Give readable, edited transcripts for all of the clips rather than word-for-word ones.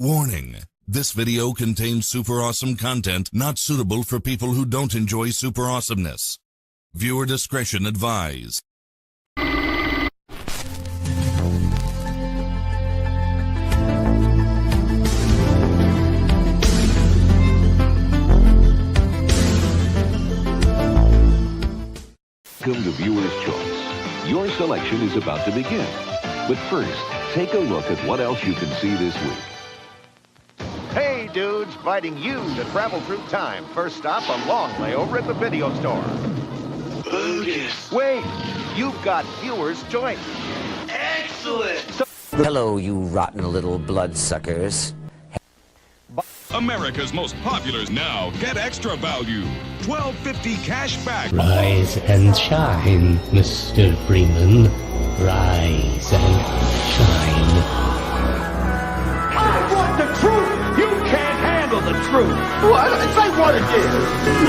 Warning. This video contains super awesome content not suitable for people who don't enjoy super awesomeness. Viewer discretion advised. Welcome to Viewer's Choice. Your selection is about to begin. But first, take a look at what else you can see this week. Hey, dudes, inviting you to travel through time. First stop, a long layover at the video store. Bogus. Wait, you've got Viewer's Choice. Excellent. Hello, you rotten little bloodsuckers. America's most populars now get extra value. $12.50 cash back. Rise and shine, Mr. Freeman. Rise and shine. I want the truth! You can't handle the truth! What? Say what it is!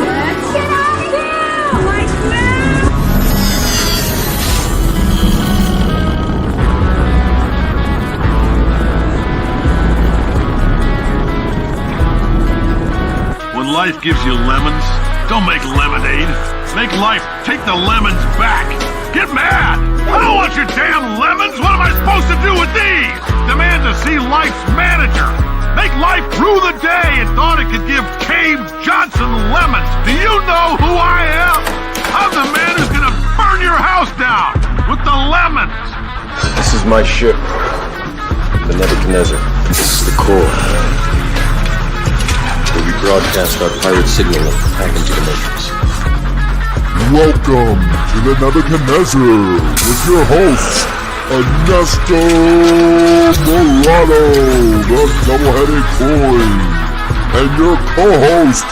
Let's get out of here! Like now! When life gives you lemons, don't make lemonade. Make life take the lemons back. Get mad! I don't want your damn lemons! What am I supposed to do with these? Demand to see life's manager. Make life rue the day and thought it could give Cave Johnson lemons. Do you know who I am? I'm the man who's gonna burn your house down with the lemons. This is my ship, the Nebuchadnezzar. This is the core. Where we broadcast our pirate signal back into the Matrix. Welcome to the Nebuchadnezzar with your host, Ernesto Morado, the double-headed coin, and your co-host,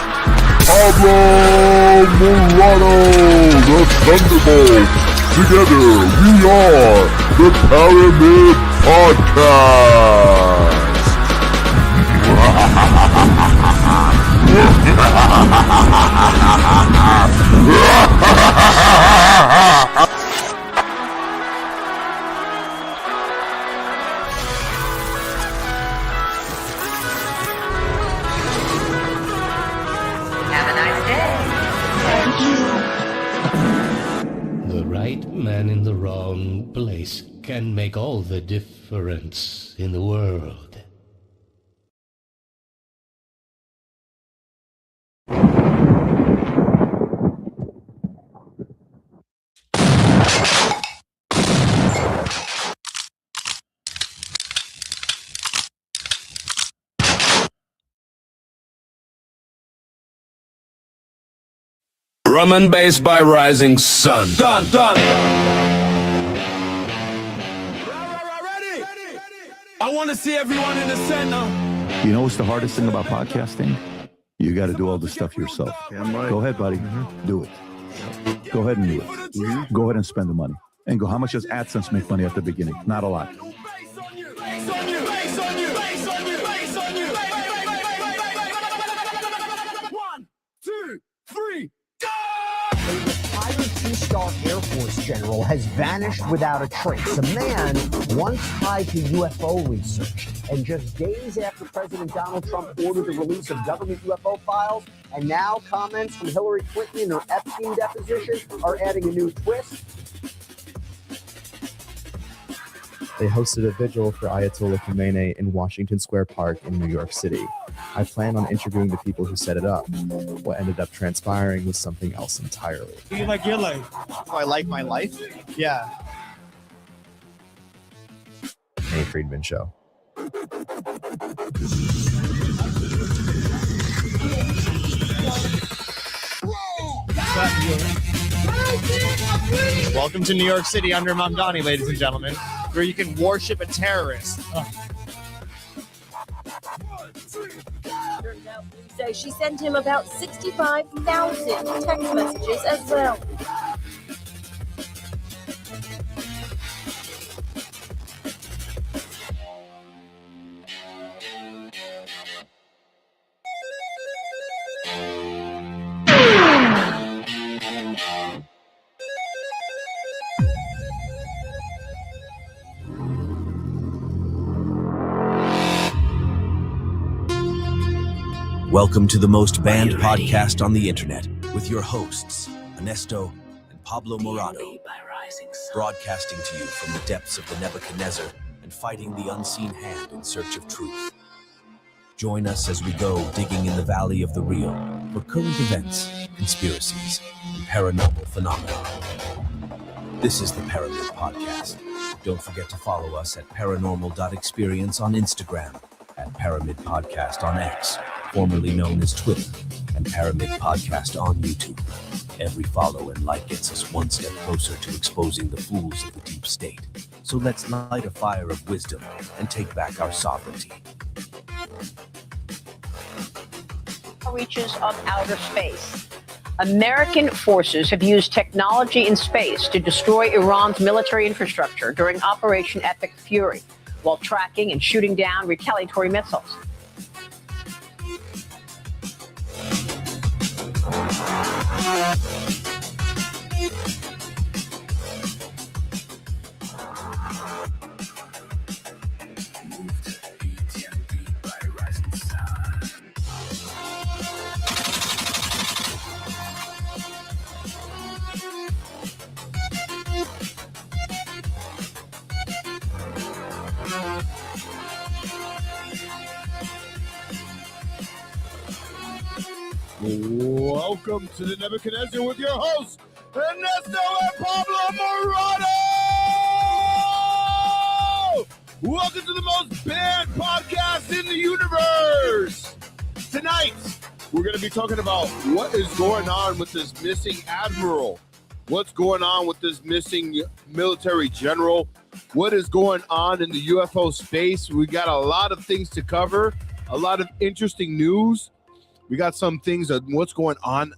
Pablo Morado, the Thunderbolt. Together, we are the Paramid Podcast. Have a nice day. Thank you. The right man in the wrong place can make all the difference in the world. Drum and bass by Rising Sun. Done. Ready? I want to see everyone in the center. You know what's the hardest thing about podcasting? You got to do all the stuff yourself. Right. Go ahead, buddy. Do it. Go ahead and do it. Go ahead and spend the money. And go, how much does AdSense make money at the beginning? Not a lot. One, two, three. A retired two-star Air Force general has vanished without a trace. A man once tied to UFO research. And just days after President Donald Trump ordered the release of government UFO files, and now comments from Hillary Clinton in her Epstein deposition are adding a new twist. They hosted a vigil for Ayatollah Khomeini in Washington Square Park in New York City. I plan on interviewing the people who set it up. What ended up transpiring was something else entirely. Do you like your life? Do I like my life? Yeah. Nate Friedman Show. Welcome to New York City under Mamdani, ladies and gentlemen, where you can worship a terrorist. So she sent him about 65,000 text messages as well. Welcome to the most banned podcast on the internet with your hosts, Ernesto and Pablo Morado, broadcasting to you from the depths of the Nebuchadnezzar and fighting the unseen hand in search of truth. Join us as we go digging in the valley of the real for current events, conspiracies, and paranormal phenomena. This is the Paramid podcast. Don't forget to follow us at paranormal.experience on Instagram, at Paramid Podcast on X, formerly known as Twitter, and Paramid Podcast on YouTube. Every follow and like gets us one step closer to exposing the fools of the deep state. So let's light a fire of wisdom and take back our sovereignty. Reaches of outer space. American forces have used technology in space to destroy Iran's military infrastructure during Operation Epic Fury, while tracking and shooting down retaliatory missiles. Welcome to the Nebuchadnezzar with your hosts, Ernesto and Pablo Morado! Welcome to the most banned podcast in the universe! Tonight, we're going to be talking about what is going on with this missing admiral. What's going on with this missing military general? What is going on in the UFO space? We got a lot of things to cover, a lot of interesting news. We got some things on what's going on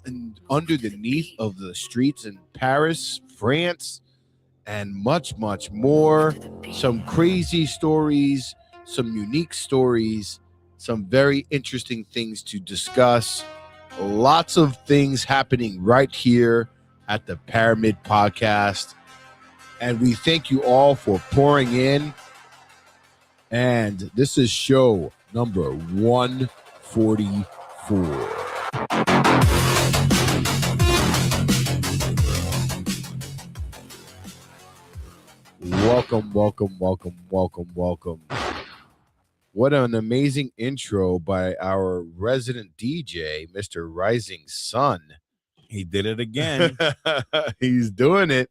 underneath of the streets in Paris, France, and much, much more. Some crazy stories, some unique stories, some very interesting things to discuss. Lots of things happening right here at the Paramid Podcast. And we thank you all for pouring in. And this is show number 144. Welcome. What an amazing intro by our resident DJ, Mr. Rising Sun. He did it again. He's doing it.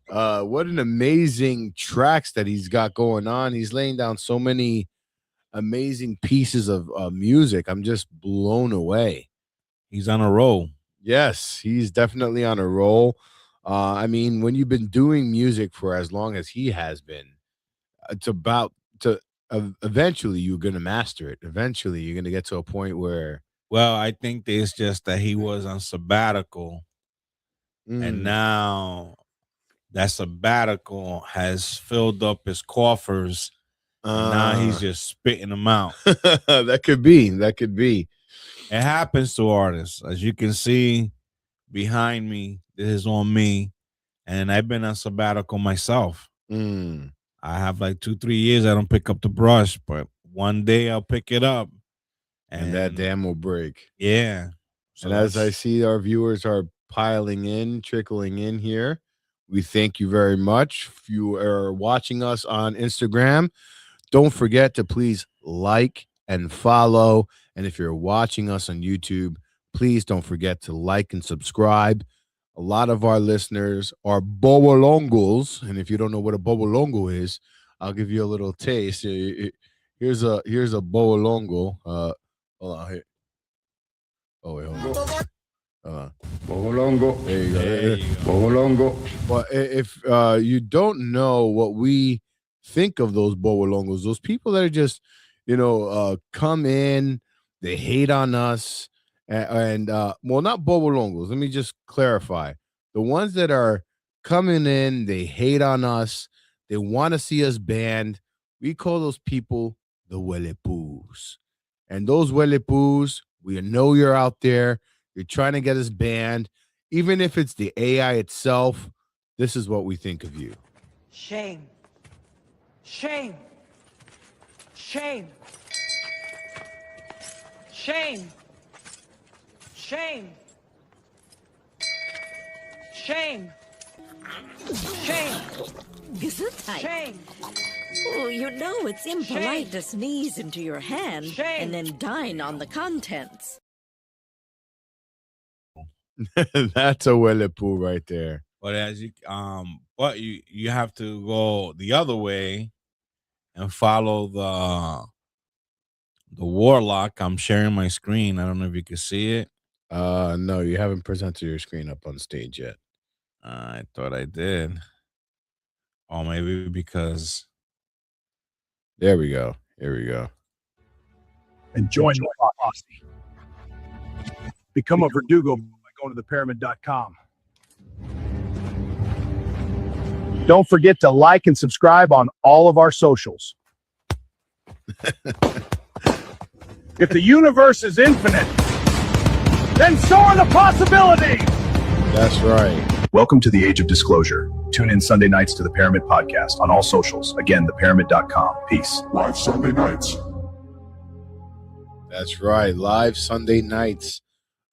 What an amazing tracks that he's got going on. He's laying down so many amazing pieces of music. I'm just blown away. He's on a roll. Yes, he's definitely on a roll. I mean, when you've been doing music for as long as he has been, it's about to eventually you're going to master it. Eventually you're going to get to a point where. Well, I think it's just that he was on sabbatical. And now that sabbatical has filled up his coffers. And now he's just spitting them out. That could be. It happens to artists. As you can see behind me, this is on me. And I've been on sabbatical myself. I have like 2-3 years I don't pick up the brush, but one day I'll pick it up. And that dam will break. Yeah. So and as I see our viewers are trickling in here, we thank you very much. If you are watching us on Instagram, don't forget to please like and follow. And if you're watching us on YouTube, please don't forget to like and subscribe. A lot of our listeners are bobolongos. And if you don't know what a bobolongo is, I'll give you a little taste. Here's a bobolongo. Hold on here. Oh, wait, hold on. Bobolongo. There you go. Bobolongo. But if you don't know what we think of those bobolongos, those people that are just, come in, they hate on us, and well, not bobolongos. Let me just clarify. The ones that are coming in, they hate on us, they want to see us banned. We call those people the huelepoos. And those huelepoos, we know you're out there. You're trying to get us banned. Even if it's the AI itself, this is what we think of you. Shame. Shame. Shame. Shame. Shame. Shame. Shame. Gesundheit. Shame. Oh, you know it's impolite to sneeze into your hand and then dine on the contents. That's a Winnie Pooh right there. But as you but you have to go the other way and follow the warlock. I'm sharing my screen. I don't know if you can see it. No, you haven't presented your screen up on stage yet. I thought I did. Or maybe because there we go. Here we go. And join the posse. Become a Verdugo by going to theparamid.com. Don't forget to like and subscribe on all of our socials. If the universe is infinite, then so are the possibilities. That's right. Welcome to the Age of Disclosure. Tune in Sunday nights to the Paramid Podcast on all socials. Again, theparamid.com. Peace. Live Sunday nights. That's right. Live Sunday nights.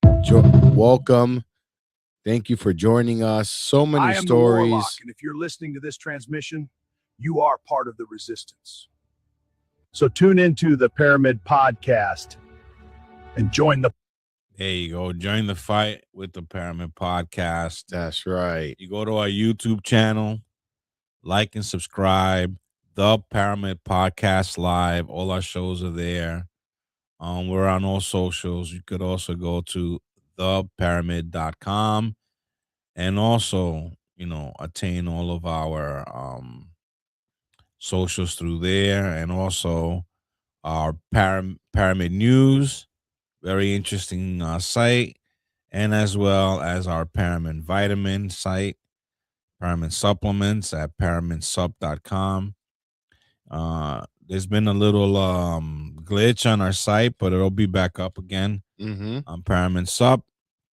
Welcome. Thank you for joining us. So many I am stories. The Warlock, and if you're listening to this transmission, you are part of the resistance. So tune into the Paramid Podcast and join the. there you go. Join the fight with the Paramid Podcast. That's right. You go to our YouTube channel, like and subscribe. The Paramid Podcast Live. All our shows are there. We're on all socials. You could also go to theparamid.com and also, attain all of our socials through there, and also our Paramid News, very interesting site, and as well as our Paramid Vitamin site, Paramid Supplements at paramidsub.com. There's been a little glitch on our site, but it'll be back up again on Paramid Sub.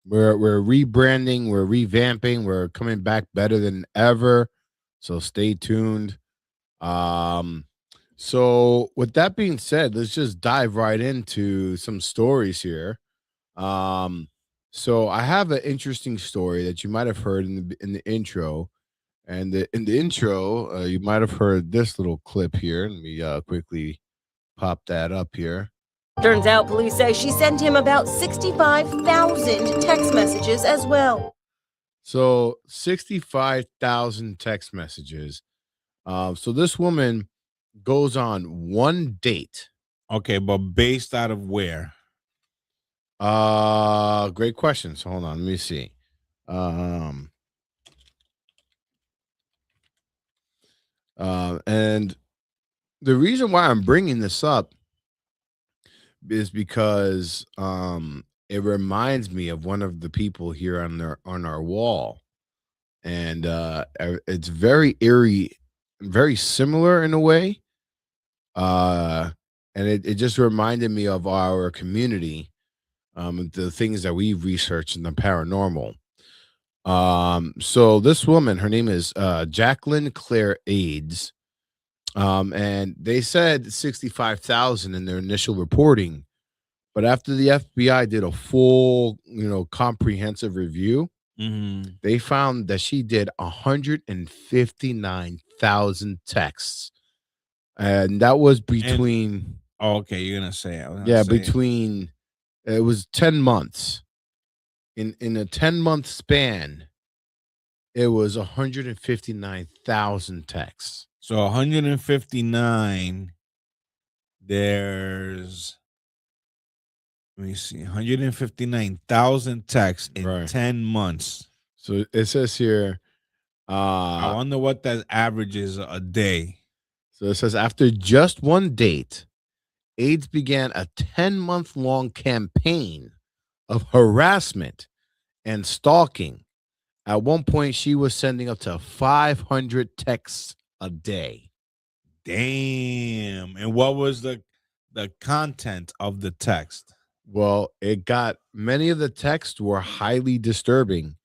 We're rebranding, we're revamping, we're coming back better than ever. So stay tuned. So with that being said, let's just dive right into some stories here. So I have an interesting story that you might have heard in the intro. And in the intro, you might have heard this little clip here. Let me quickly pop that up here. Turns out police say she sent him about 65,000 text messages as well. So 65,000 text messages. So this woman goes on one date. Okay, but based out of where? Great question. So hold on, let me see. And the reason why I'm bringing this up is because it reminds me of one of the people here on our wall, and it's very eerie, very similar in a way. And it just reminded me of our community, the things that we've researched in the paranormal. So this woman, her name is Jacqueline Claire Aids. And they said 65,000 in their initial reporting, but after the FBI did a full, comprehensive review, they found that she did 159,000 texts, and that was between. Okay, you're gonna say it. Between it was 10 months. In a 10-month span, it was 159,000 texts. So 159, there's, let me see, 159,000 texts in 10 months. So it says here, I wonder what that averages a day. So it says, after just one date, AIDS began a 10-month-long campaign of harassment and stalking. At one point, she was sending up to 500 texts a day. Damn. And what was the content of the text? Well, many of the texts were highly disturbing,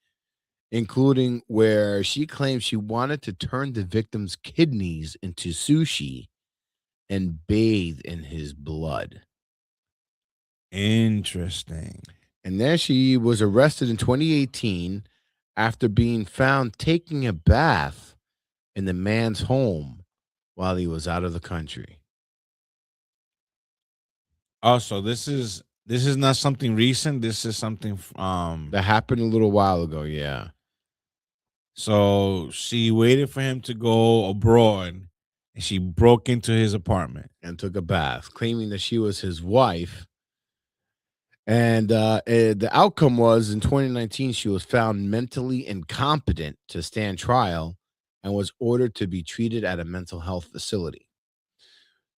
including where she claimed she wanted to turn the victim's kidneys into sushi and bathe in his blood. Interesting. And then she was arrested in 2018 after being found taking a bath in the man's home while he was out of the country. Oh, so this is not something recent. This is something That happened a little while ago, yeah. So she waited for him to go abroad and she broke into his apartment and took a bath, claiming that she was his wife. And the outcome was in 2019, she was found mentally incompetent to stand trial and was ordered to be treated at a mental health facility.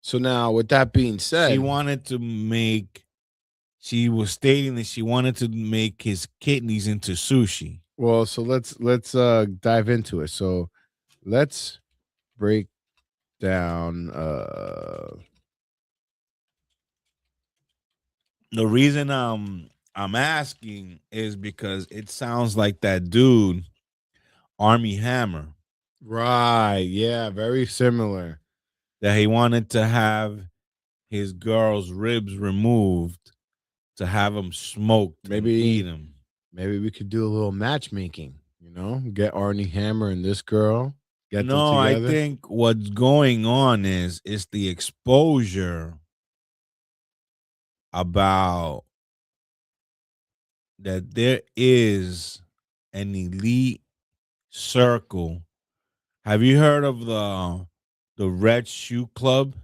So now, with that being said, she was stating that she wanted to make his kidneys into sushi. Well, so let's dive into it. So let's break down. The reason I'm asking is because it sounds like that dude, Army Hammer. Right. Yeah. Very similar. That he wanted to have his girl's ribs removed to have them smoked and eat them. Maybe we could do a little matchmaking, get Arnie Hammer and this girl, get them together. I think what's going on is the exposure about that there is an elite circle. Have you heard of the Red Shoe Club?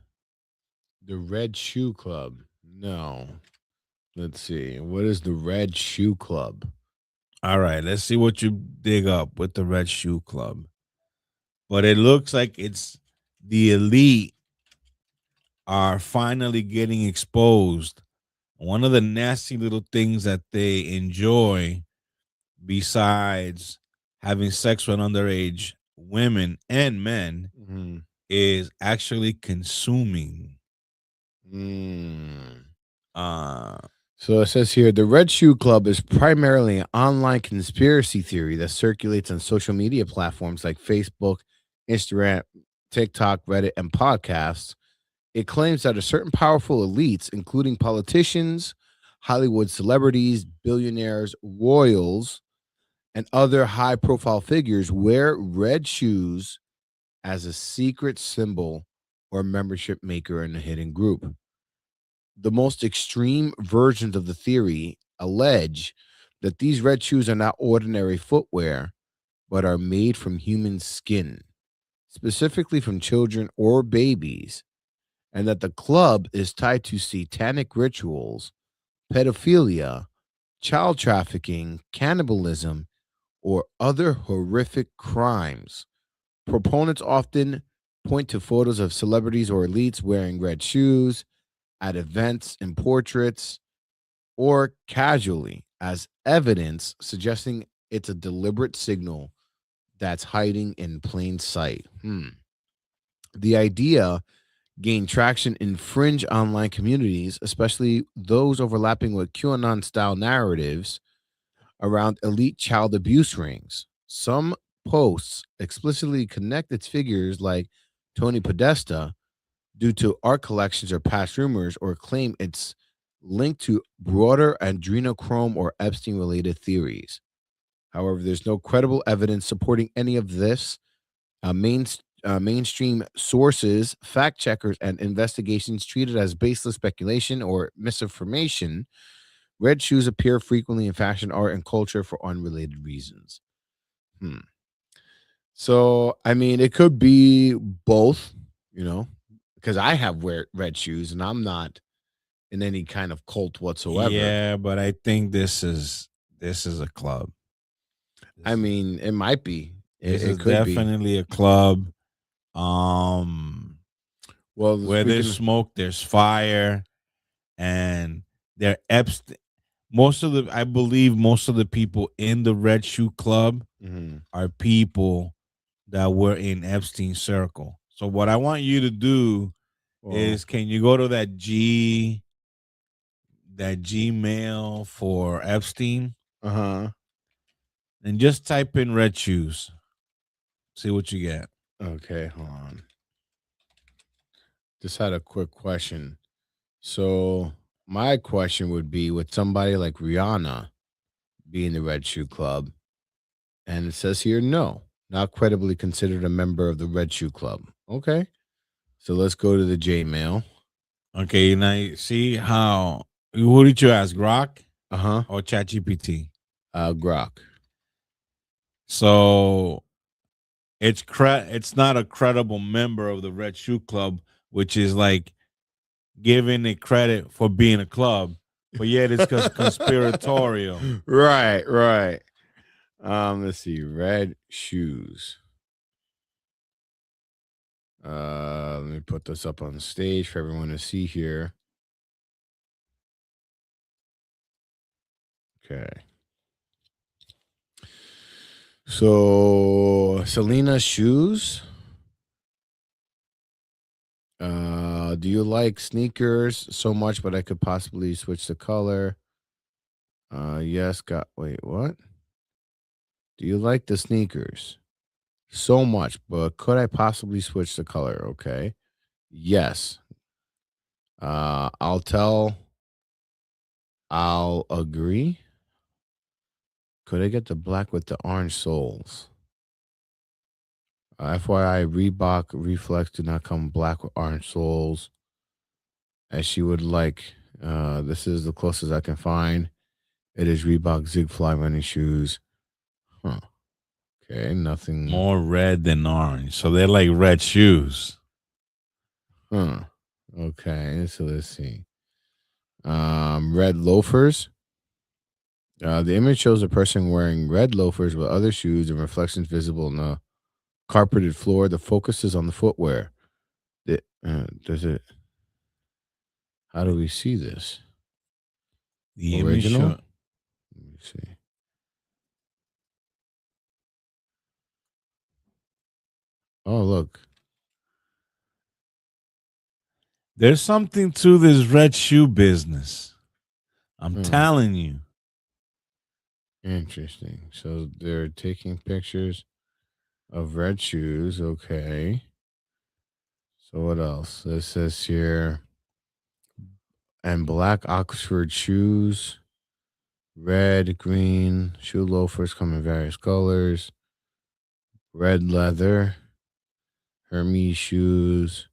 The Red Shoe Club? No. Let's see. What is the Red Shoe Club? All right, let's see what you dig up with the Red Shoe Club. But it looks like it's the elite are finally getting exposed. One of the nasty little things that they enjoy, besides having sex with underage women and men, is actually consuming. So it says here, the Red Shoe Club is primarily an online conspiracy theory that circulates on social media platforms like Facebook, Instagram, TikTok, Reddit, and podcasts. It claims that a certain powerful elites, including politicians, Hollywood celebrities, billionaires, royals, and other high-profile figures wear red shoes as a secret symbol or membership maker in a hidden group. The most extreme versions of the theory allege that these red shoes are not ordinary footwear, but are made from human skin, specifically from children or babies, and that the club is tied to satanic rituals, pedophilia, child trafficking, cannibalism, or other horrific crimes. Proponents often point to photos of celebrities or elites wearing red shoes at events and portraits, or casually as evidence, suggesting it's a deliberate signal that's hiding in plain sight. The idea gained traction in fringe online communities, especially those overlapping with QAnon-style narratives around elite child abuse rings. Some posts explicitly connect its figures like Tony Podesta due to art collections or past rumors, or claim it's linked to broader adrenochrome or Epstein-related theories. However, there's no credible evidence supporting any of this. Mainstream sources, fact checkers, and investigations treat it as baseless speculation or misinformation. Red shoes appear frequently in fashion, art, and culture for unrelated reasons. So, I mean, it could be both, because I have red shoes and I'm not in any kind of cult whatsoever. Yeah, but I think this is a club. I mean, it might be. It could definitely be a club. Well, where there's smoke, there's fire, and they're Epstein. I believe most of the people in the Red Shoe Club are people that were in Epstein's circle. So what I want you to do is, can you go to that Gmail for Epstein? And just type in red shoes. See what you get. Okay, hold on. Just had a quick question. So My question would be with somebody like Rihanna being the Red Shoe Club, and it says here, no, not credibly considered a member of the Red Shoe Club. Okay. So let's go to the J mail. Okay, now you see how who did you ask, Grok Uh-huh. or ChatGPT? Grok. So it's not a credible member of the Red Shoe Club, which is like giving it credit for being a club, but yet it's conspiratorial. Right. Let's see. Red shoes. Let me put this up on stage for everyone to see here. Okay. So Selena's shoes. Do you like sneakers so much, but I could possibly switch the color? Yes, wait, what? Do you like the sneakers so much, but could I possibly switch the color? Okay. Yes. I'll agree. Could I get the black with the orange soles? FYI, Reebok Reflex do not come black with orange soles as she would like. This is the closest I can find. It is Reebok Zig Fly running shoes. Huh. Okay, nothing. More red than orange. So they're like red shoes. Huh. Okay, so let's see. Red loafers. The image shows a person wearing red loafers with other shoes and reflections visible in the carpeted floor. The focus is on the footwear. Does it? How do we see this? The original. image Let me see. Oh, look. There's something to this red shoe business. I'm telling you. Interesting. So they're taking pictures of red shoes. Okay. So what else? This says here, and black Oxford shoes, red, green, shoe loafers come in various colors, red leather, Hermes shoes.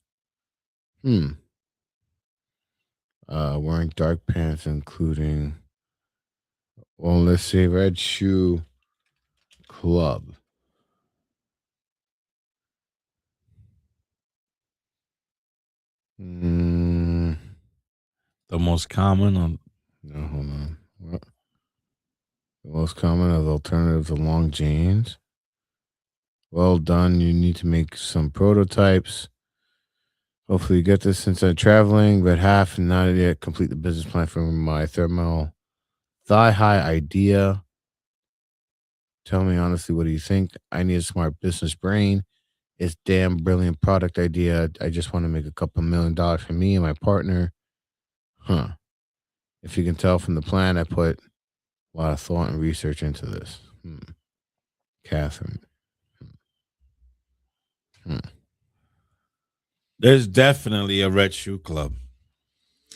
Wearing dark pants, including, well, let's say Red Shoe Club. The most common on. No, hold on. What? The most common of alternatives to long jeans. Well done. You need to make some prototypes. Hopefully you get this since I'm traveling, but have not yet complete the business plan for my thermal thigh-high idea. Tell me honestly, what do you think? I need a smart business brain. It's damn brilliant product idea. I just want to make a couple $1 million for me and my partner. Huh. If you can tell from the plan, I put a lot of thought and research into this. Catherine. There's definitely a red shoe club.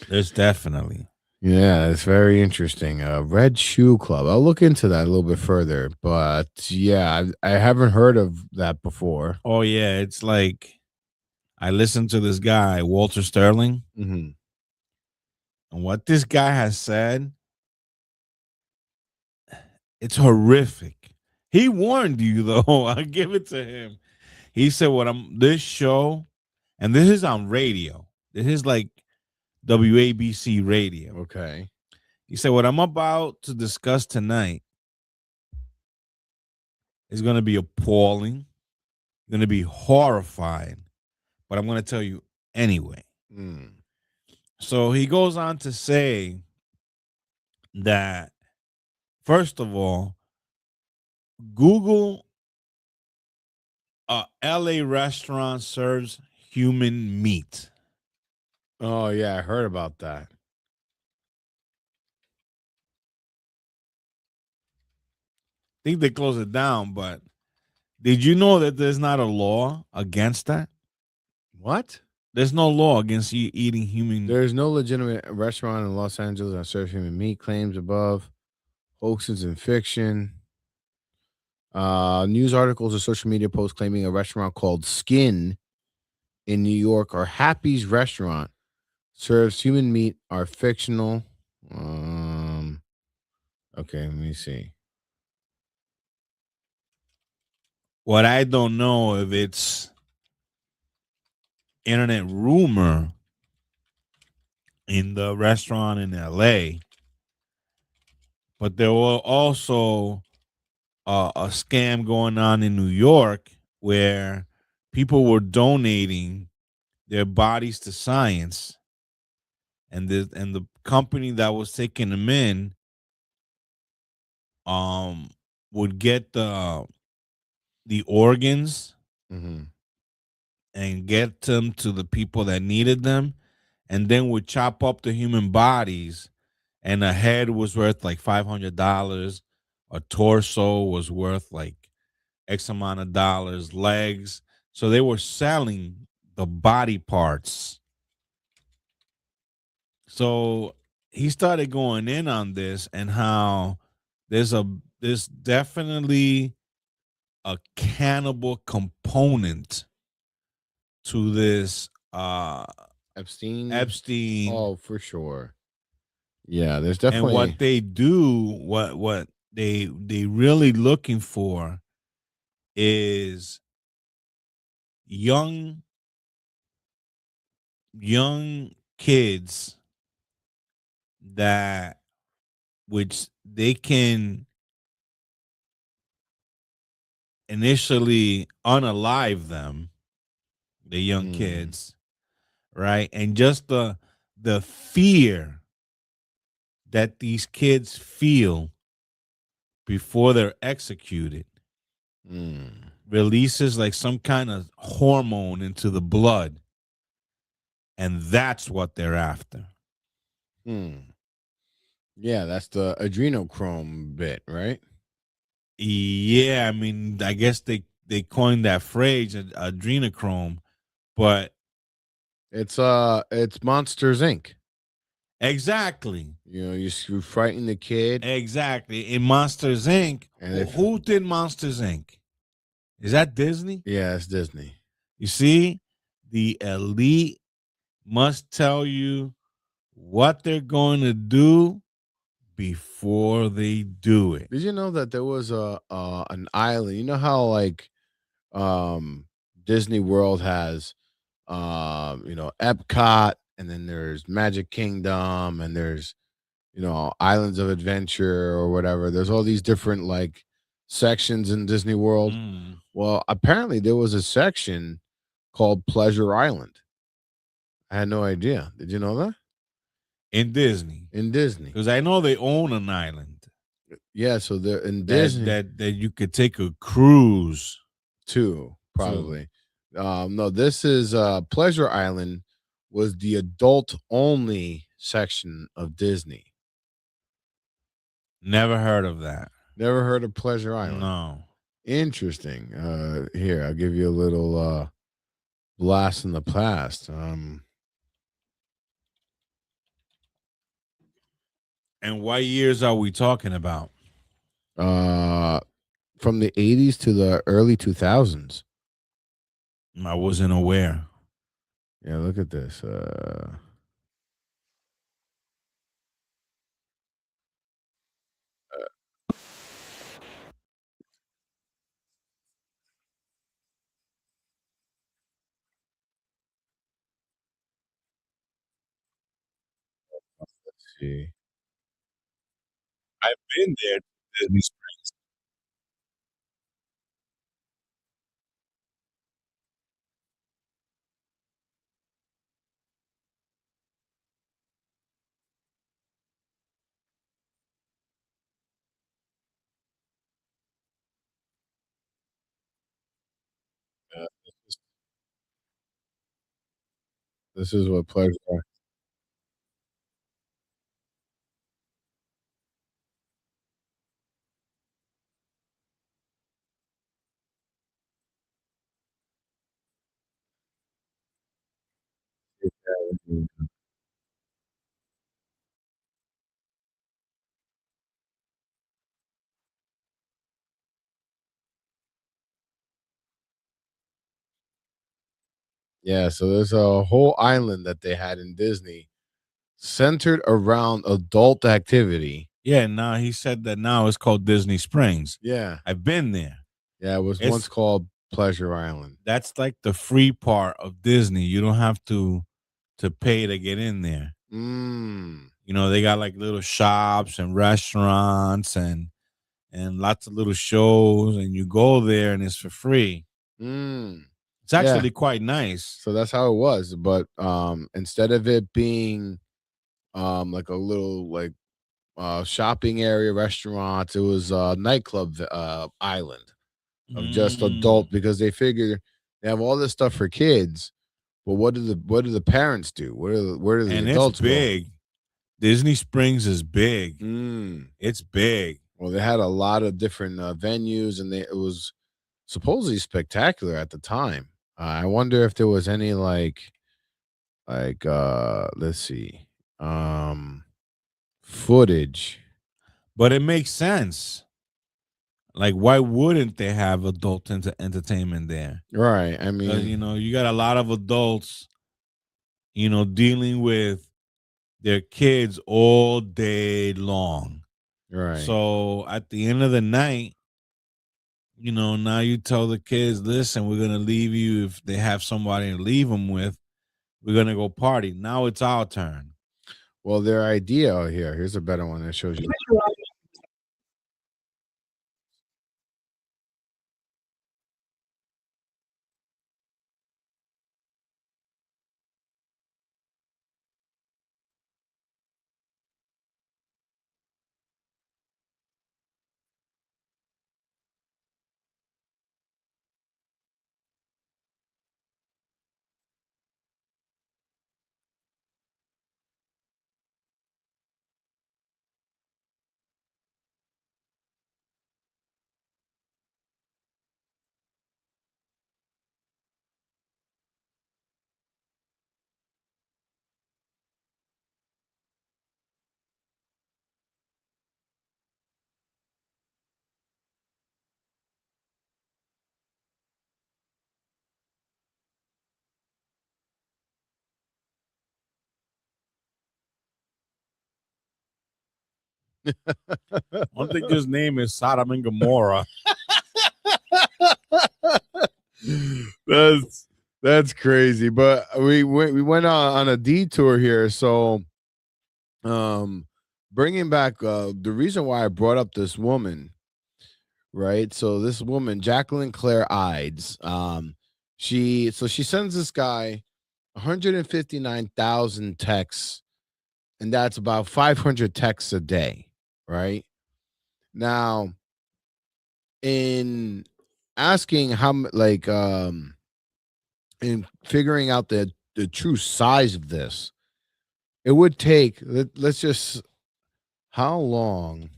There's definitely. Yeah, it's very interesting. Red Shoe Club. I'll look into that a little bit further. But yeah, I haven't heard of that before. Oh, yeah. It's like I listened to this guy, Walter Sterling. Mm-hmm. And what this guy has said, it's horrific. He warned you, though. I give it to him. He said, this show, and this is on radio. This is like WABC radio. Okay. He said, what I'm about to discuss tonight is going to be appalling, going to be horrifying, but I'm going to tell you anyway. So he goes on to say that, first of all, Google LA restaurant serves human meat. Oh, yeah, I heard about that. I think they closed it down, but did you know that there's not a law against that? What? There's no law against you eating human. There's no legitimate restaurant in Los Angeles that serves human meat. Claims above, hoaxes and fiction. News articles or social media posts claiming a restaurant called Skin in New York or Happy's Restaurant serves human meat are fictional. Okay, let me see. What I don't know if it's internet rumor in the restaurant in LA, but there were also a scam going on in New York where people were donating their bodies to science, and the company that was taking them in would get the organs and get them to the people that needed them, and then would chop up the human bodies, and a head was worth like $500, a torso was worth like X amount of dollars, legs. So they were selling the body parts. So he started going in on this and how there's definitely a cannibal component to this Epstein. Oh, for sure. Yeah, there's And definitely what they do, what they really looking for is young kids that which they can initially unalive them, the young kids, right? And just the fear that these kids feel before they're executed releases like some kind of hormone into the blood, and that's what they're after. Yeah, that's the adrenochrome bit, right? Yeah, I mean, I guess they coined that phrase, adrenochrome, but it's Monsters Inc. Exactly. You know, you frighten the kid. Exactly. In Monsters Inc. And Who did Monsters Inc.? Is that Disney? Yeah, it's Disney. You see, the elite must tell you what they're going to do before they do it. Did you know that there was an island? You know how like Disney World has Epcot, and then there's Magic Kingdom, and there's Islands of Adventure or whatever. There's all these different like sections in Disney World. Well, apparently there was a section called Pleasure Island. I had no idea. Did you know that? In Disney. In Disney. Because I know they own an island. Yeah, so they're in Disney that you could take a cruise to, probably. No, this is Pleasure Island was the adult only section of Disney. Never heard of that. Never heard of Pleasure Island? No. Interesting. Here, I'll give you a little blast in the past. And what years are we talking about? From the 80s to the early 2000s. I wasn't aware. Yeah, look at this. Let's see. I've been there, Disney Springs. This is what Pleasure. Yeah, so there's a whole island that they had in Disney centered around adult activity. Yeah, now he said that now it's called Disney Springs. Yeah. I've been there. Yeah, it was once It's called Pleasure Island. that's like the free part of Disney. You don't have to pay to get in there. Mm. You know, they got like little shops and restaurants and lots of little shows, and you go there and it's for free. Mm. It's actually quite nice. So that's how it was. But instead of it being like a little like shopping area restaurants, it was a nightclub island of just adult because they figure they have all this stuff for kids. But what do the parents do? Where do the And adults it's big. Disney Springs is big. go? It's big. Well, they had a lot of different venues, and it was supposedly spectacular at the time. I wonder if there was any let's see, footage. But it makes sense. Like, why wouldn't they have adult entertainment there? Right. I 'Cause, mean, you know, you got a lot of adults, you know, dealing with their kids all day long. right. So at the end of the night, you know, now you tell the kids, listen, we're gonna leave you if they have somebody to leave them with. We're gonna go party. Now it's our turn. Well, their idea here's a better one that shows you. I think his name is Sodom and Gomorrah. That's crazy. But we went on a detour here. So, bringing back the reason why I brought up this woman, right? So this woman, Jacqueline Claire Ides, she sends this guy 159,000 texts, and that's about 500 texts a day, right? Now, in asking in figuring out the true size of this, it would take let's just how long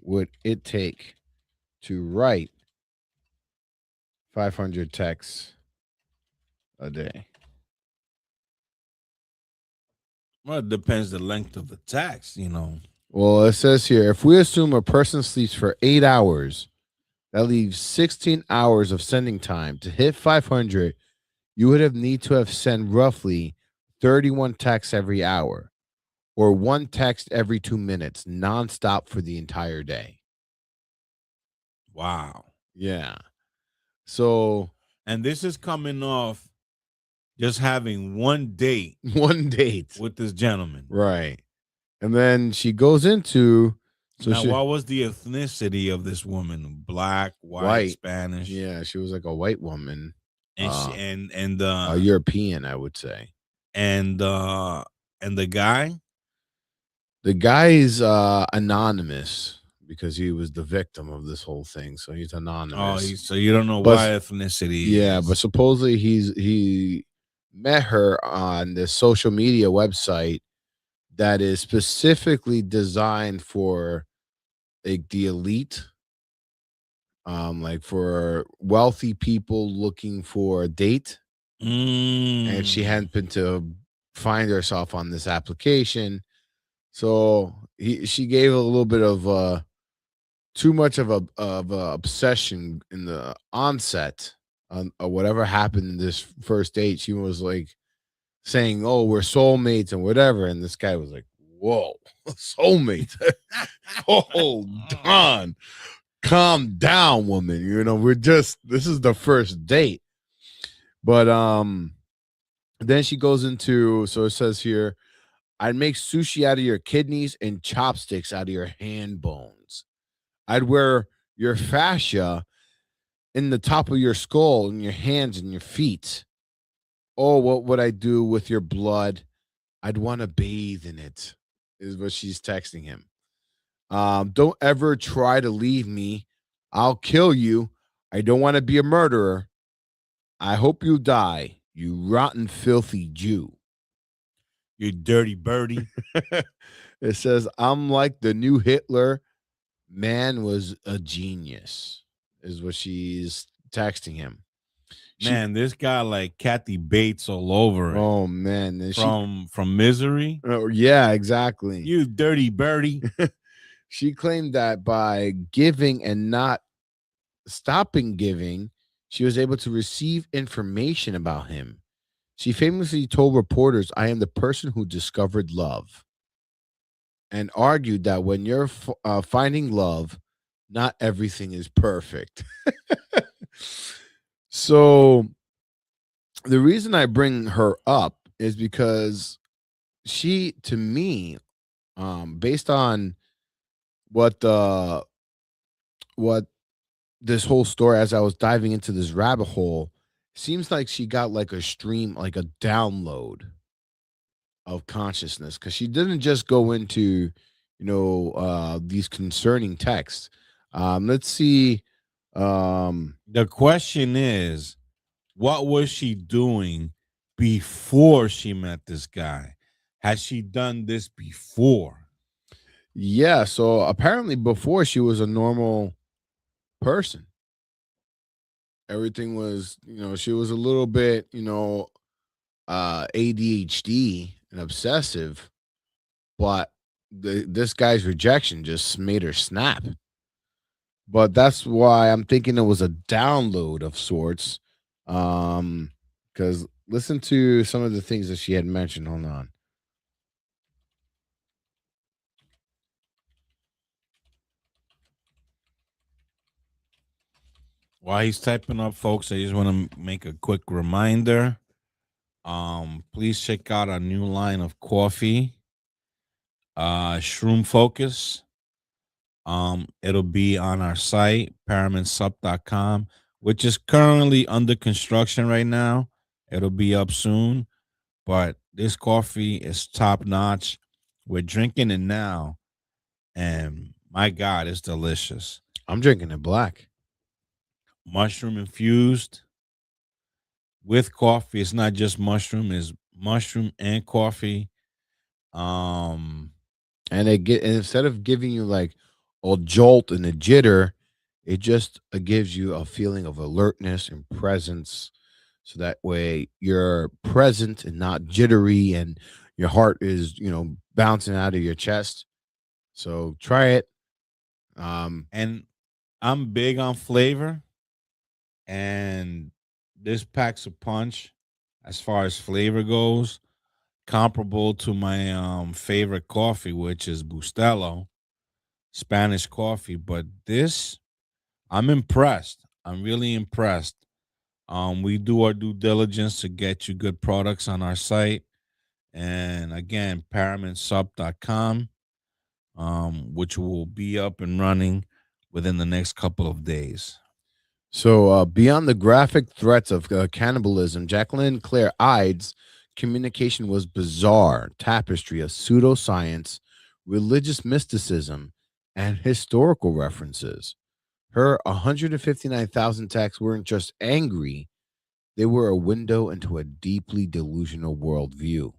would it take to write 500 texts a day? Well, it depends the length of the text, you know. Well, it says here, if we assume a person sleeps for 8 hours, that leaves 16 hours of sending time. To hit 500, you would need to have sent roughly 31 texts every hour, or one text every 2 minutes, nonstop for the entire day. Wow. Yeah. So, and this is coming off just having one date with this gentleman. Right. And then she goes into now, what was the ethnicity of this woman? Black, white, Spanish? Yeah, she was like a white woman. And a European, I would say. And the guy? The guy is anonymous because he was the victim of this whole thing. So he's anonymous. Oh, so you don't know what ethnicity Yeah, is. but supposedly he met her on this social media website that is specifically designed for like the elite, like for wealthy people looking for a date. And she happened to find herself on this application. So she gave a little bit of too much of a obsession in the onset on whatever happened in this first date. She was like saying, "Oh, we're soulmates and whatever," and this guy was like, "Whoa, soulmates? Hold on, calm down, woman. You know, this is the first date." But then she goes into, so it says here, "I'd make sushi out of your kidneys and chopsticks out of your hand bones. I'd wear your fascia in the top of your skull and your hands and your feet. Oh, what would I do with your blood? I'd want to bathe in it," is what she's texting him. "Don't ever try to leave me. I'll kill you. I don't want to be a murderer. I hope you die, you rotten, filthy Jew. You dirty birdie." It says, "I'm like the new Hitler. Man was a genius," is what she's texting him. Man, this guy like Kathy Bates all over it. Oh man, and from Misery. Oh yeah, exactly. You dirty birdie. She claimed that by giving and not stopping giving, she was able to receive information about him. She famously told reporters, "I am the person who discovered love," and argued that when you're finding love, not everything is perfect. So the reason I bring her up is because she, to me, based on what this whole story, as I was diving into this rabbit hole, seems like she got like a stream, like a download of consciousness, because she didn't just go into, these concerning texts. Let's see. The question is, what was she doing before she met this guy? Has she done this before? Yeah, so apparently before she was a normal person. Everything was, she was a little bit, ADHD and obsessive, but this guy's rejection just made her snap. But that's why I'm thinking it was a download of sorts. Because listen to some of the things that she had mentioned. Hold on. While he's typing up, folks, I just want to make a quick reminder. Please check out our new line of coffee, Shroom Focus. It'll be on our site, paramidsup.com, which is currently under construction right now. It'll be up soon, but this coffee is top notch. We're drinking it now, and my God, it's delicious. I'm drinking it black. Mushroom infused with coffee. It's not just mushroom, it's mushroom and coffee. And instead of giving you like a jolt and a jitter, it just gives you a feeling of alertness and presence. So that way you're present and not jittery, and your heart is, bouncing out of your chest. So try it. And I'm big on flavor, and this packs a punch as far as flavor goes, comparable to my favorite coffee, which is Bustelo, Spanish coffee. But this, I'm impressed. I'm really impressed. We do our due diligence to get you good products on our site. And again, paramidsup.com, which will be up and running within the next couple of days. So beyond the graphic threats of cannibalism, Jacqueline Claire Ide's communication was bizarre tapestry of pseudoscience, religious mysticism, and historical references. Her 159,000 texts weren't just angry, they were a window into a deeply delusional worldview.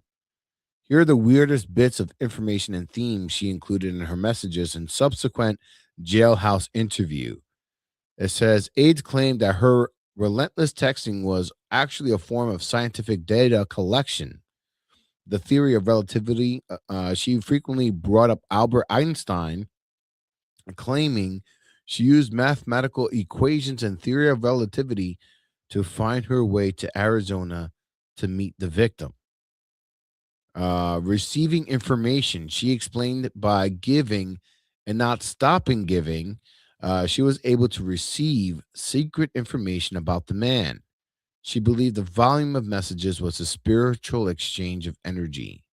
Here are the weirdest bits of information and themes she included in her messages and subsequent jailhouse interview. It says aides claimed that her relentless texting was actually a form of scientific data collection. the theory of relativity. She frequently brought up Albert Einstein, claiming she used mathematical equations and theory of relativity to find her way to Arizona to meet the victim. Receiving information, she explained by giving and not stopping giving, she was able to receive secret information about the man. She believed the volume of messages was a spiritual exchange of energy.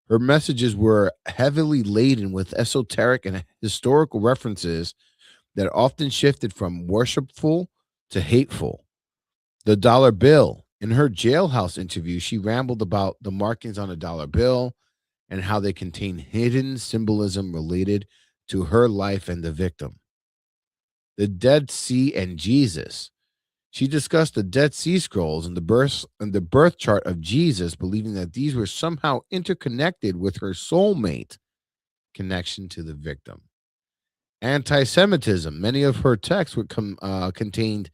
Her messages were heavily laden with esoteric and historical references that often shifted from worshipful to hateful. The dollar bill. In her jailhouse interview, she rambled about the markings on a dollar bill and how they contain hidden symbolism related to her life and the victim. The Dead Sea and Jesus. She discussed the Dead Sea Scrolls and the birth chart of Jesus, believing that these were somehow interconnected with her soulmate connection to the victim. Anti-Semitism. Many of her texts would contained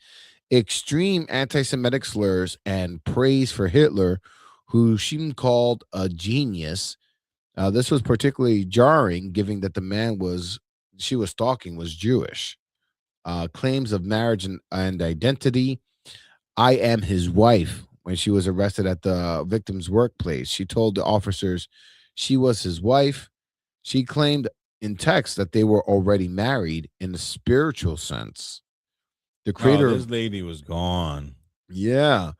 extreme anti-Semitic slurs and praise for Hitler, who she called a genius. This was particularly jarring, given that the man she was stalking was Jewish. Claims of marriage and identity. I am his wife. When she was arrested at the victim's workplace, she told the officers she was his wife. She claimed in text that they were already married in a spiritual sense. The creator this lady was gone. Yeah.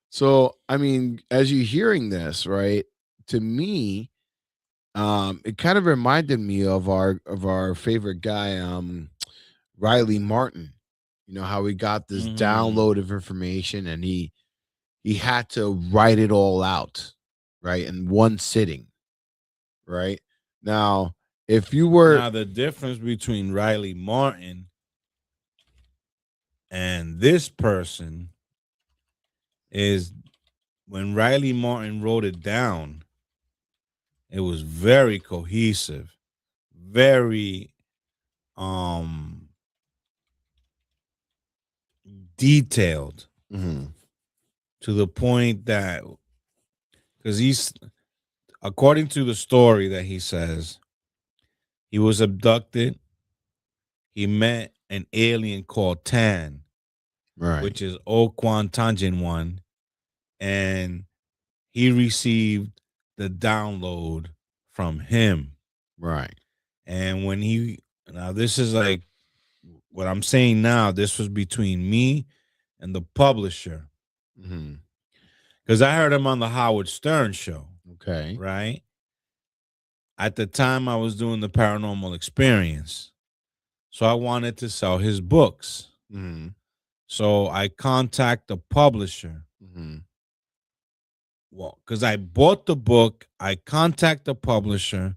So, I mean, as you're hearing this, right, to me, it kind of reminded me of our favorite guy, Riley Martin. You know how he got this download of information and he had to write it all out, right, in one sitting, right? Now, if you were Now the difference between Riley Martin and this person is when Riley Martin wrote it down, it was very cohesive, very detailed, to the point that, because he's, according to the story that he says, he was abducted. He met an alien called Tan, right, which is Okwan Tanjin one, and he received the download from him. right. And when now this is like what I'm saying now, this was between me and the publisher. Because I heard him on the Howard Stern show. Okay. Right? At the time, I was doing the Paranormal Experience. So I wanted to sell his books. So I contact the publisher. Well, because I bought the book, I contact the publisher.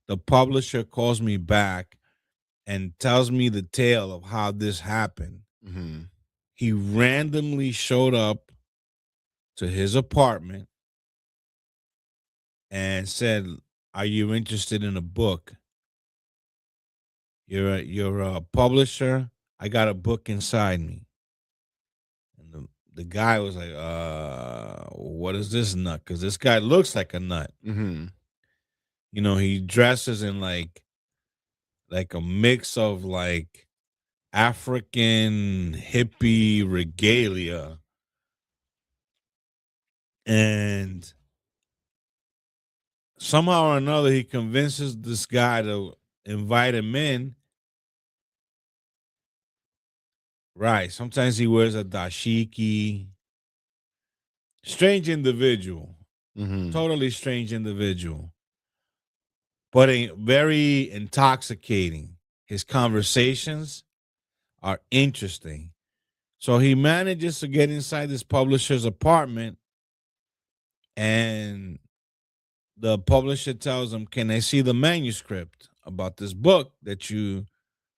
The publisher calls me back and tells me the tale of how this happened. He randomly showed up to his apartment and said, "Are you interested in a book? You're a publisher. I got a book inside me." And the guy was like, what is this nut? Because this guy looks like a nut. You know, he dresses in like a mix of like African hippie regalia. And somehow or another, he convinces this guy to invite him in. Right. Sometimes he wears a dashiki. Strange individual. Totally strange individual. But very intoxicating. His conversations are interesting. So he manages to get inside this publisher's apartment, and the publisher tells him, "Can I see the manuscript about this book that you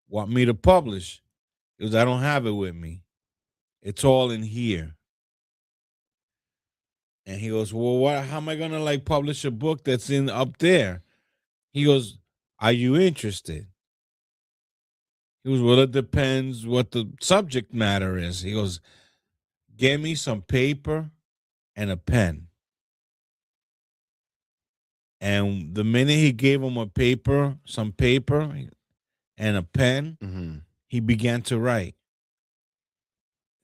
want me to publish?" He goes, "I don't have it with me. It's all in here." And he goes, "Well, how am I gonna like publish a book that's in up there?" He goes, "Are you interested?" He goes, "Well, it depends what the subject matter is." He goes, "Get me some paper and a pen." And the minute he gave him some paper and a pen, Mm-hmm. he began to write.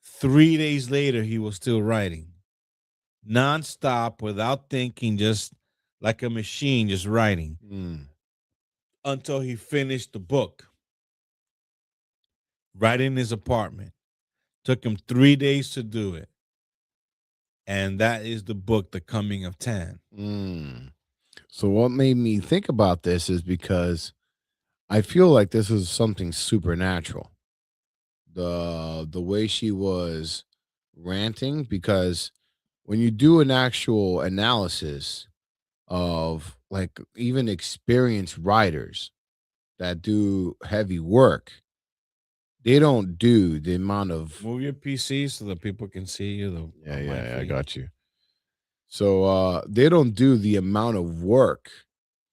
3 days later, he was still writing, nonstop, without thinking, just like a machine, just writing Mm. until he finished the book. Right in his apartment. Took him 3 days to do it. And that is the book, The Coming of Tan. Mm. So what made me think about this is because I feel like this is something supernatural. The way she was ranting, because when you do an actual analysis of like even experienced writers that do heavy work, they don't do the amount of Move your PC so that people can see you. I got you. So they don't do the amount of work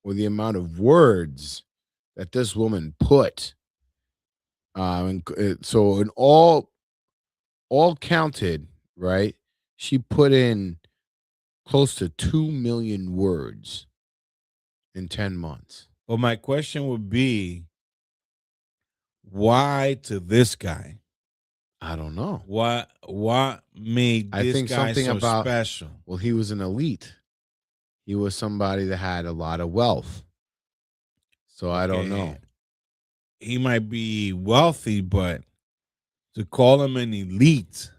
or the amount of words that this woman put. So in all counted, right? She put in close to 2 million words in 10 months. Well, my question would be, why to this guy? I don't know. What made I this think guy something so about special? Well, he was an elite. He was somebody that had a lot of wealth. So I don't know. He might be wealthy, but to call him an elite,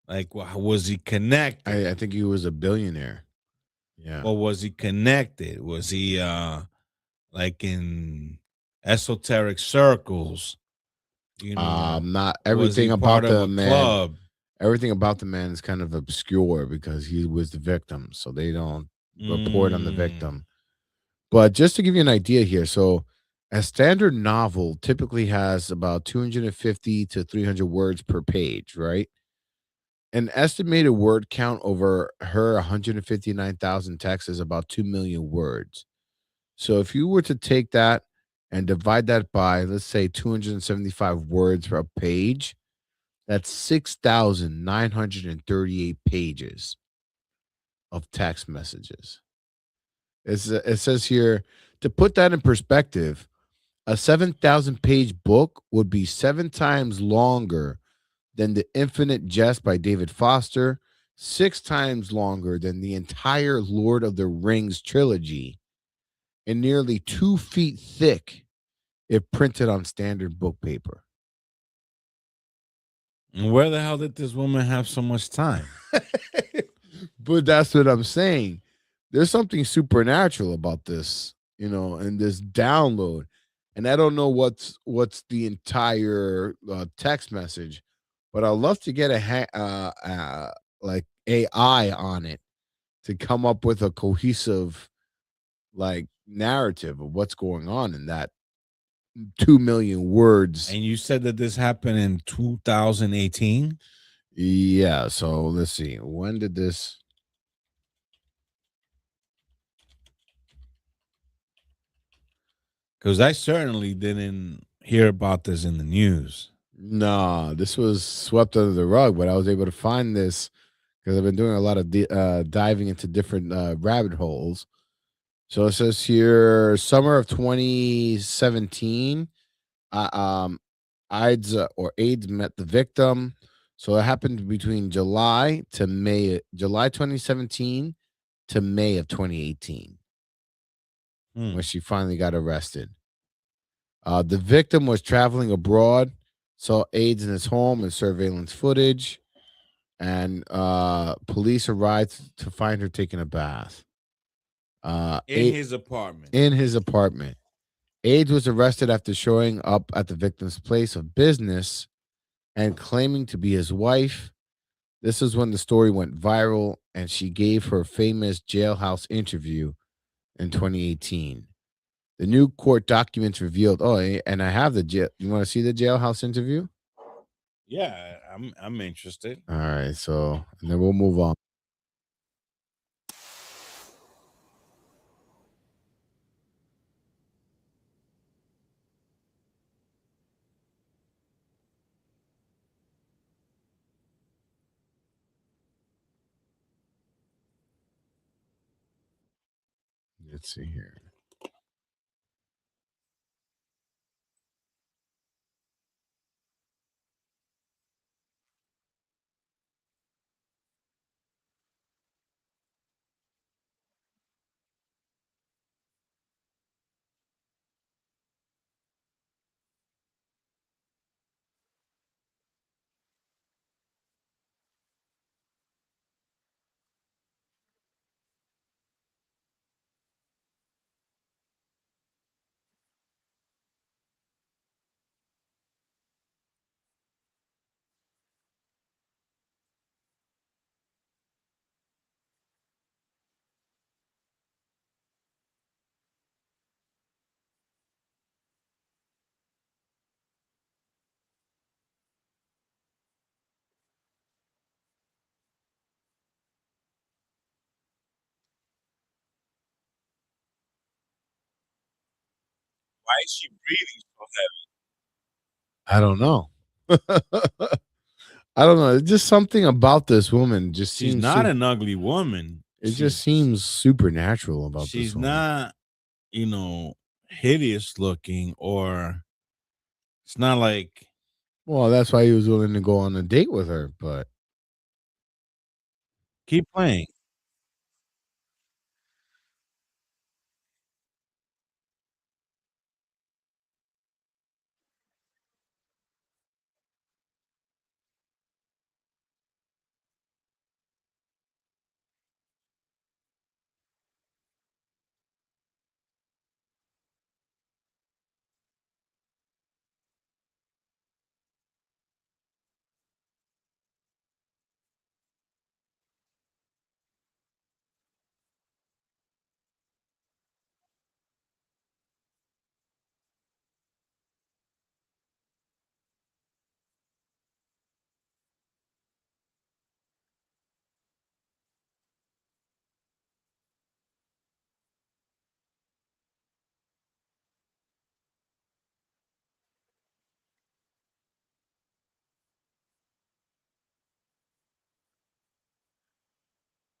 like, was he connected? I think he was a billionaire. Yeah. Or was he connected? Was he like in esoteric circles? Not was he everything part about of the a man. club? Everything about the man is kind of obscure because he was the victim, so they don't report on the victim. But just to give you an idea here, so a standard novel typically has about 250 to 300 words per page, right? An estimated word count over her 159,000 texts is about 2 million words. So if you were to take that and divide that by, let's say, 275 words per page, that's 6,938 pages of text messages. It says here, to put that in perspective, a 7,000 page book would be 7 times longer than The Infinite Jest by David Foster, 6 times longer than the entire Lord of the Rings trilogy, and nearly 2 feet thick if printed on standard book paper. And where the hell did this woman have so much time? But that's what I'm saying. There's something supernatural about this, and this download. And I don't know what's the entire text message, but I'd love to get like AI on it to come up with a cohesive like narrative of what's going on in that 2 million words. And you said that this happened in 2018? Yeah, so let's see. When did this? Because I certainly didn't hear about this in the news. No, this was swept under the rug, but I was able to find this because I've been doing a lot of diving into different rabbit holes. So it says here, summer of 2017, AIDS met the victim. So it happened between July 2017 to May of 2018, when she finally got arrested. The victim was traveling abroad, saw AIDS in his home and surveillance footage, and police arrived to find her taking a bath. In his apartment. In his apartment. AIDS was arrested after showing up at the victim's place of business and claiming to be his wife. This is when the story went viral, and she gave her famous jailhouse interview in 2018. The new court documents revealed. Oh, and I have the jail. You want to see the jailhouse interview? Yeah, I'm interested. All right, so and then we'll move on. Let's see here. Why is she breathing so heavy? I don't know. I don't know. It's just something about this woman just She's seems not an ugly woman. it just seems supernatural about this She's woman. not, hideous looking, or it's not like Well, that's why he was willing to go on a date with her, but keep playing.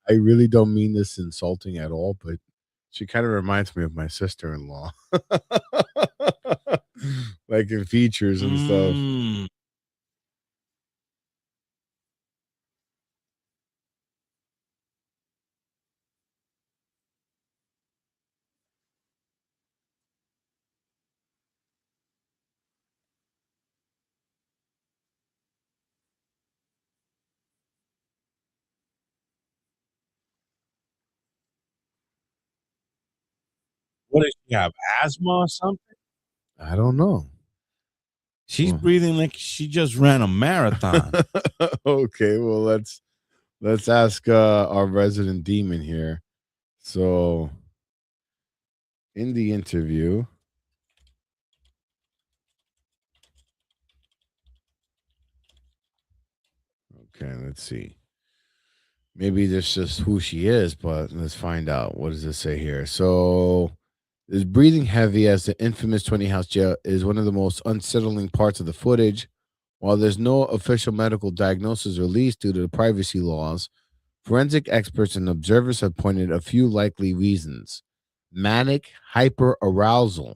I really don't mean this insulting at all, but she kind of reminds me of my sister-in-law. Like in features and stuff. Mm. What does she have? Asthma or something? I don't know. She's breathing like she just ran a marathon. Okay, well let's ask our resident demon here. So in the interview, okay, let's see. Maybe that's just who she is, but let's find out. What does it say here? So is breathing heavy as the infamous 20 house jail is one of the most unsettling parts of the footage. While there's no official medical diagnosis released due to the privacy laws, forensic experts and observers have pointed a few likely reasons. Manic hyperarousal.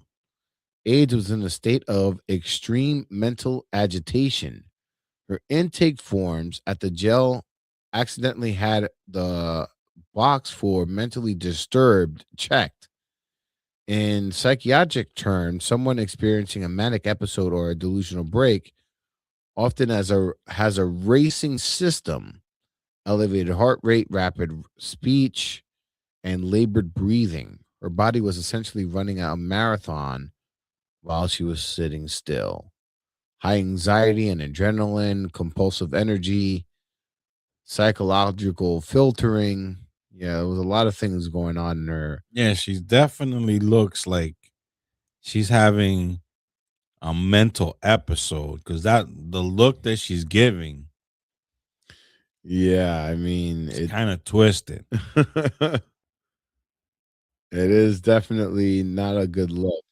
Age was in a state of extreme mental agitation. Her intake forms at the jail accidentally had the box for mentally disturbed checked. In psychiatric terms, someone experiencing a manic episode or a delusional break often has a racing system, elevated heart rate, rapid speech, and labored breathing. Her body was essentially running a marathon while she was sitting still. High anxiety and adrenaline, compulsive energy, psychological filtering. Yeah, there was a lot of things going on in her. Yeah, she definitely looks like she's having a mental episode, because the look that she's giving, Yeah, I mean, it's kind of twisted. it is definitely not a good look.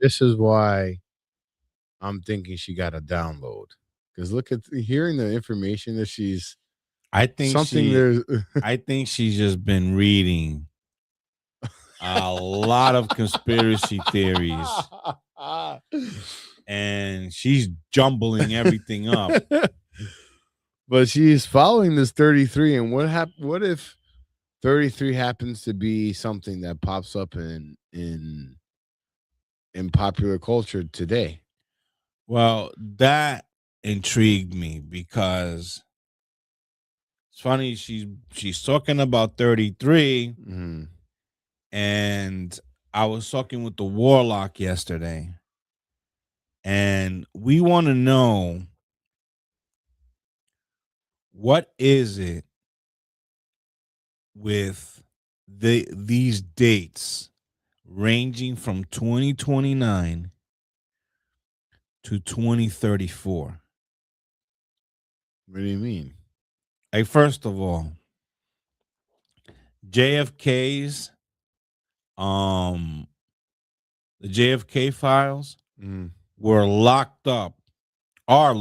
This is why I'm thinking she got a download. Because look at hearing the information that she's. I think something she. there's. I think she's just been reading a lot of conspiracy theories, and she's jumbling everything up. But she's following this 33, and what if 33 happens to be something that pops up in popular culture today? Well, that intrigued me because it's funny she's talking about 33, and I was talking with the warlock yesterday, and we want to know, what is it with these dates ranging from 2029 to 2034? What do you mean? Like, first of all, JFK's the JFK files are locked up all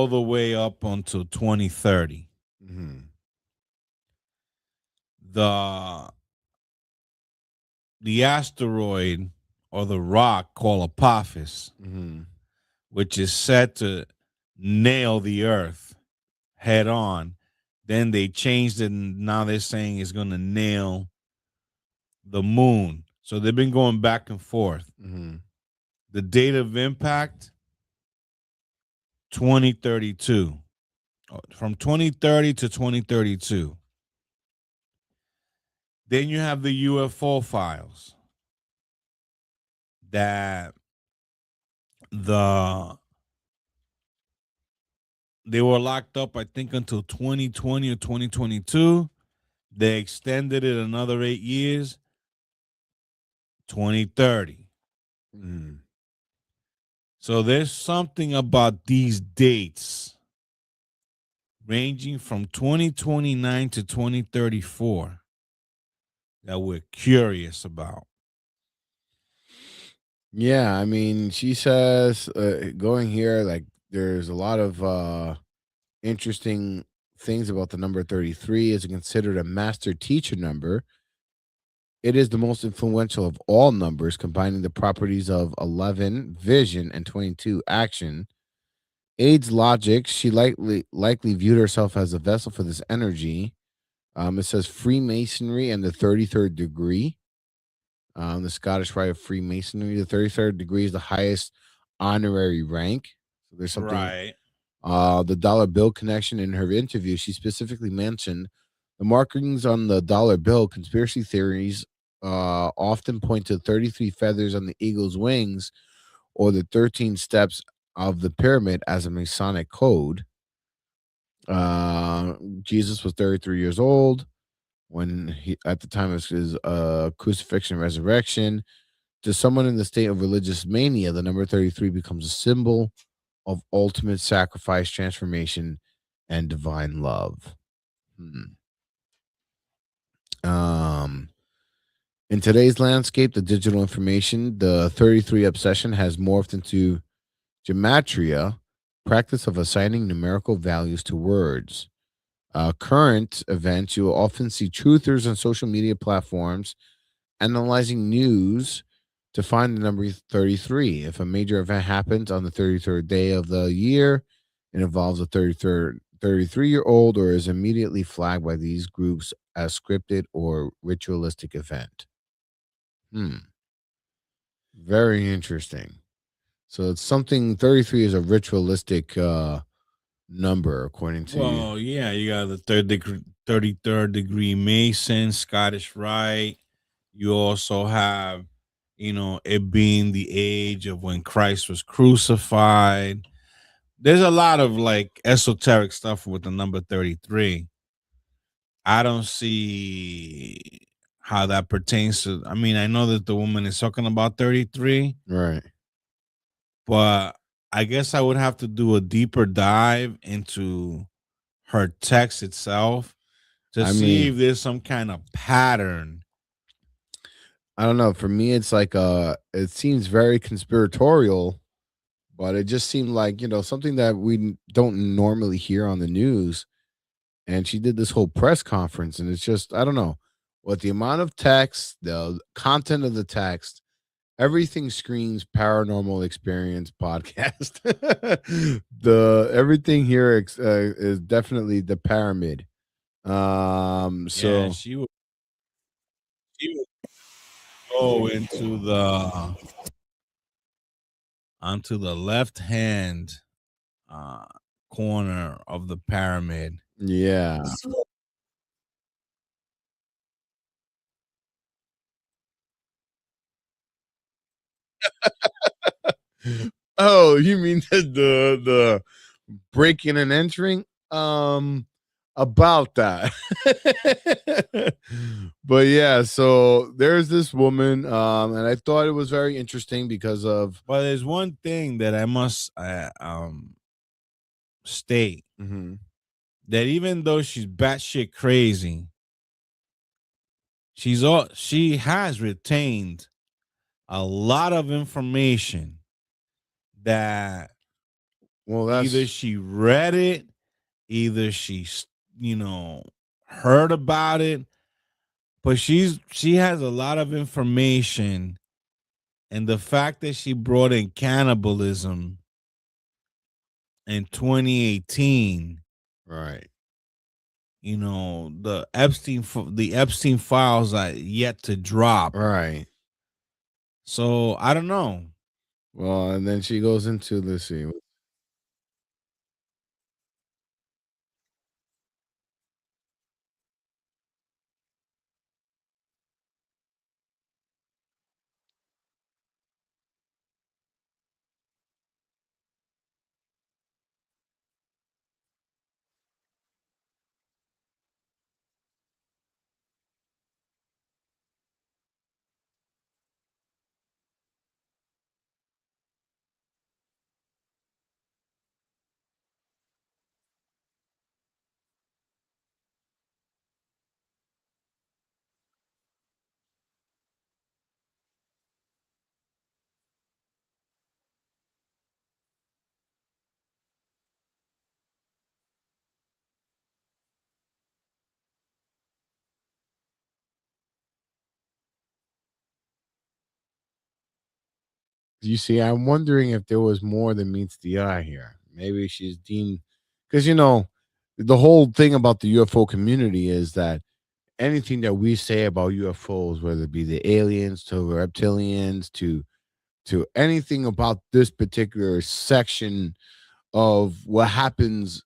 the way up until 2030. The asteroid or the rock called Apophis, which is set to nail the Earth head on. Then they changed it, and now they're saying it's going to nail the moon. So they've been going back and forth. The date of impact, 2032. From 2030 to 2032. Then you have the UFO files that they were locked up, I think, until 2020 or 2022. They extended it another 8 years, 2030. So there's something about these dates ranging from 2029 to 2034 that we're curious about. Yeah, I mean, she says going here, like, there's a lot of interesting things about the number 33. Is considered a master teacher number. It is the most influential of all numbers, combining the properties of 11 vision and 22 action. Aids logic. She likely viewed herself as a vessel for this energy. It says Freemasonry and the 33rd degree. The Scottish Rite of Freemasonry. The 33rd degree is the highest honorary rank. So there's something. Right. The dollar bill connection. In her interview, she specifically mentioned the markings on the dollar bill. Conspiracy theories often point to 33 feathers on the eagle's wings or the 13 steps of the pyramid as a Masonic code. Jesus was 33 years old when he, at the time of his crucifixion and resurrection. To someone in the state of religious mania, the number 33 becomes a symbol of ultimate sacrifice, transformation, and divine love. In today's landscape, the digital information, the 33 obsession has morphed into gematria, practice of assigning numerical values to words. Current events, you will often see truthers on social media platforms analyzing news to find the number 33. If a major event happens on the 33rd day of the year, it involves a 33-year-old or is immediately flagged by these groups as scripted or ritualistic event. Very interesting. So it's something. 33 is a ritualistic number, according to. Well, yeah, you got the 33rd degree Mason, Scottish Rite. You also have, it being the age of when Christ was crucified. There's a lot of like esoteric stuff with the number 33. I don't see how that pertains to. I mean, I know that the woman is talking about 33, right? But I guess I would have to do a deeper dive into her text itself to see if there's some kind of pattern I don't know. For me, it's like it seems very conspiratorial, but it just seemed like something that don't normally hear on the news. And she did this whole press conference, and it's just I don't know what the amount of text, the content of the text, everything screams paranormal experience podcast. The everything here is definitely the Paramid. Yeah, So she would go into the onto the left hand uh corner of the pyramid. yeah. Oh, you mean the breaking and entering? About that. But yeah, so there's this woman, and I thought it was very interesting because of But there's one thing that I must state Mhm. that even though she's batshit crazy, she has retained a lot of information that Well, either that's she read it, either she's you know heard about it, but she has a lot of information, and the fact that she brought in cannibalism in 2018, right. the Epstein files are yet to drop. Right. So I don't know. Well, and then she goes into let's see. You see, I'm wondering if there was more than meets the eye here. Maybe she's deemed because the whole thing about the UFO community is that anything that we say about UFOs, whether it be the aliens to reptilians to anything about this particular section of what happens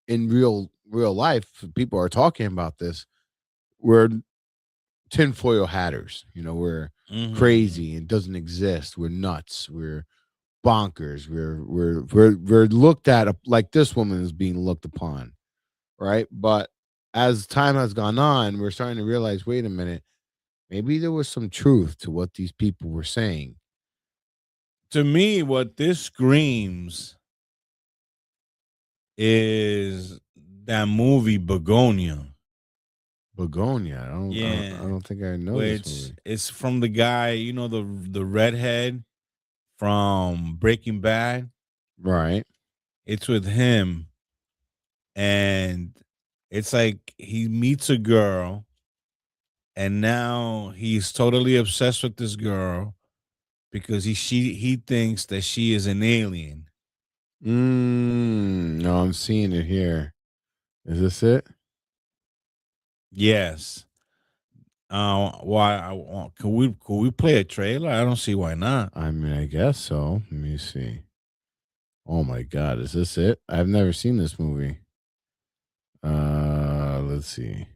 in real life, people are talking about this. We're tinfoil hatters. We're Mhm. crazy. It doesn't exist. We're nuts. We're bonkers. We're looked at like this woman is being looked upon, right? But as time has gone on, we're starting to realize, wait a minute, maybe there was some truth to what these people were saying. To me, what this screams is that movie Begonia. Begonia. I Yeah, don't think I know this which movie. is from the guy, the redhead from Breaking Bad. Right. It's with him, and it's like he meets a girl, and now he's totally obsessed with this girl because he thinks that she is an alien. No, I'm seeing it here. Is this it? Yes. Why? Could we play a trailer? I don't see why not. I mean, I guess so. Let me see. Oh my god, is this it? I've never seen this movie. Let's see.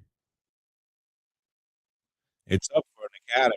It's up for an Academy.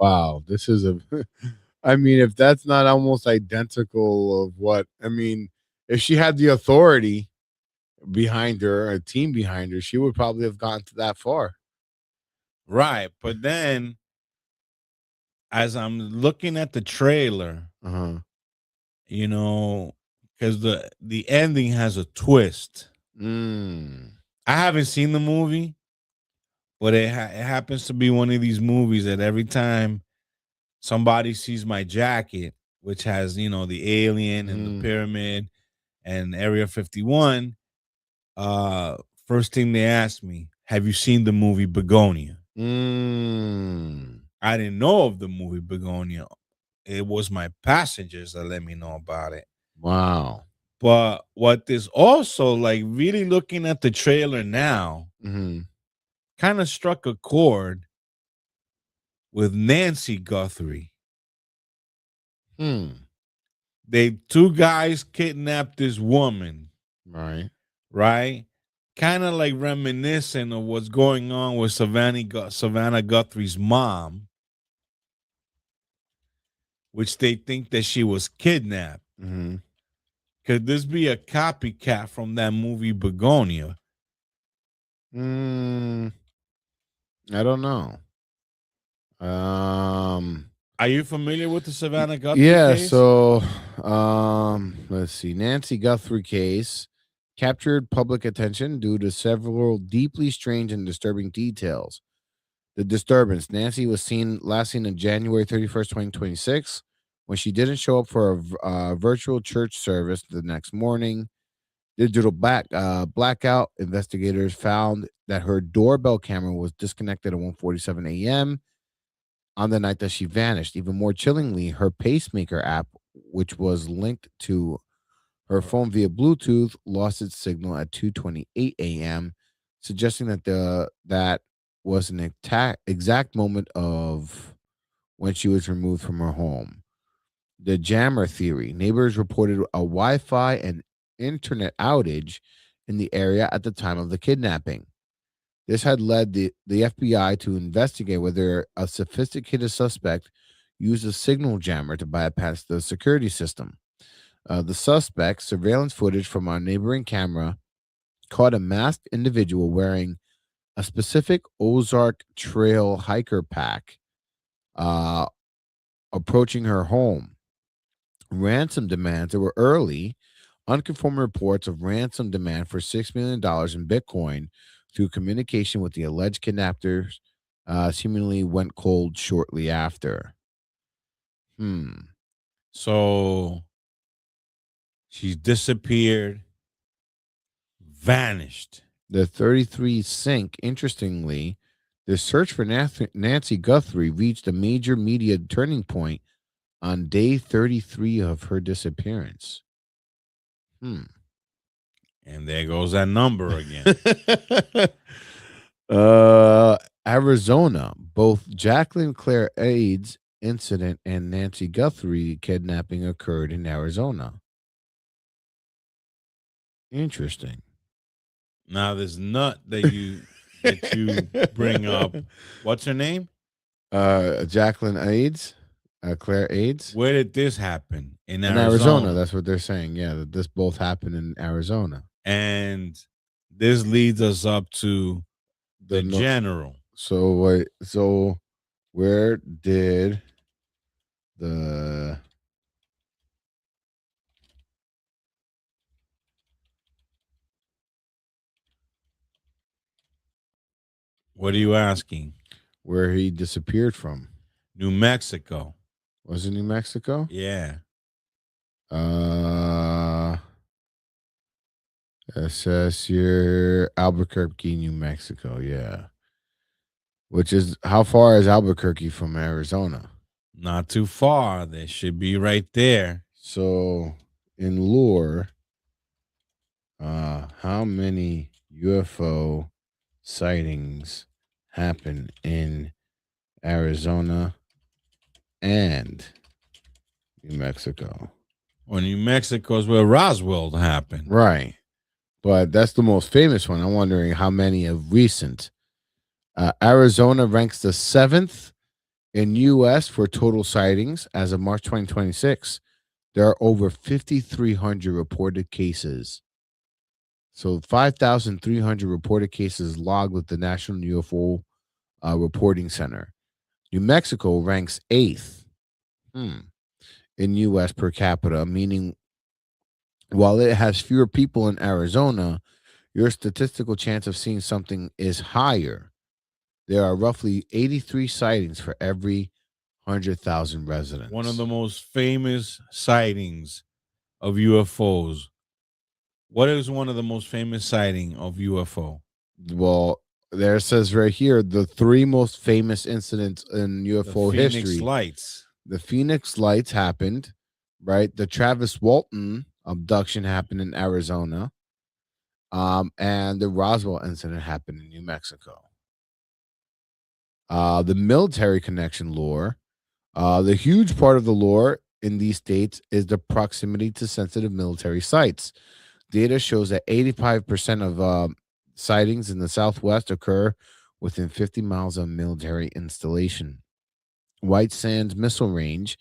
Wow, this is a. I mean, if that's not almost identical of what I mean, if she had the authority behind her, a team behind her, she would probably have gotten to that far. Right, but then as I'm looking at the trailer, you know, because the ending has a twist. I haven't seen the movie, but it happens to be one of these movies that every time somebody sees my jacket, which has, you know, the alien and the pyramid and Area 51, first thing they ask me, have you seen the movie Begonia? I didn't know of the movie Begonia. It was my passengers that let me know about it. Wow. But what is also like really looking at the trailer now, kind of struck a chord with Nancy Guthrie. Two guys kidnapped this woman. Right? Kind of like reminiscent of what's going on with Savannah Guthrie's mom, which they think that she was kidnapped. Could this be a copycat from that movie Begonia? I don't know. Are you familiar with the Savannah Guthrie Yeah, case? so let's see. Nancy Guthrie case captured public attention due to several deeply strange and disturbing details. The disturbance. Nancy was last seen on January 31st, 2026, when she didn't show up for a virtual church service the next morning. Digital blackout. Investigators found that her doorbell camera was disconnected at 1:47 a.m. on the night that she vanished. Even more chillingly, her pacemaker app, which was linked to her phone via Bluetooth, lost its signal at 2:28 a.m., suggesting that that was an exact moment of when she was removed from her home. The jammer theory. Neighbors reported a Wi-Fi and internet outage in the area at the time of the kidnapping. This had led the FBI to investigate whether a sophisticated suspect used a signal jammer to bypass the security system. The suspect, surveillance footage from a neighboring camera, caught a masked individual wearing a specific Ozark Trail hiker pack approaching her home. Ransom demands. There were early, unconfirmed reports of ransom demand for $6 million in Bitcoin through communication with the alleged kidnappers, seemingly went cold shortly after. So she's disappeared, vanished. The 33 Sync, interestingly, the search for Nancy Guthrie reached a major media turning point on day 33 of her disappearance. And there goes that number again. Arizona, both Jacqueline Claire Aids incident and Nancy Guthrie kidnapping occurred in Arizona. Interesting. Now this nut that you bring up, what's her name? Jacqueline Aids, Claire Aids. Where did this happen? In Arizona. That's what they're saying. Yeah, that this both happened in Arizona. And this leads us up to the general. So wait, so where did the What are you asking? Where he disappeared from? New Mexico. Was it New Mexico? Yeah. It says here Albuquerque, New Mexico. Yeah. Which is, how far is Albuquerque from Arizona? Not too far. They should be right there. So in lore, how many UFO sightings happen in Arizona and New Mexico? Well, New Mexico is where Roswell happened. Right. But that's the most famous one. I'm wondering how many of recent. Arizona ranks the 7th In U.S., for total sightings as of March 2026, there are over 5,300 reported cases. So 5,300 reported cases logged with the National UFO Reporting Center. New Mexico ranks 8th in U.S. per capita, meaning while it has fewer people in Arizona, your statistical chance of seeing something is higher. There are roughly 83 sightings for every 100,000 residents. One of the most famous sightings of UFOs. What is one of the most famous sighting of UFO? Well, there it says right here the 3 most famous incidents in UFO The history. Phoenix Lights. The Phoenix Lights happened, right? The Travis Walton abduction happened in Arizona. And the Roswell incident happened in New Mexico. The military connection lore. The huge part of the lore in these states is the proximity to sensitive military sites. Data shows that 85% of sightings in the Southwest occur within 50 miles of a military installation. White Sands Missile Range,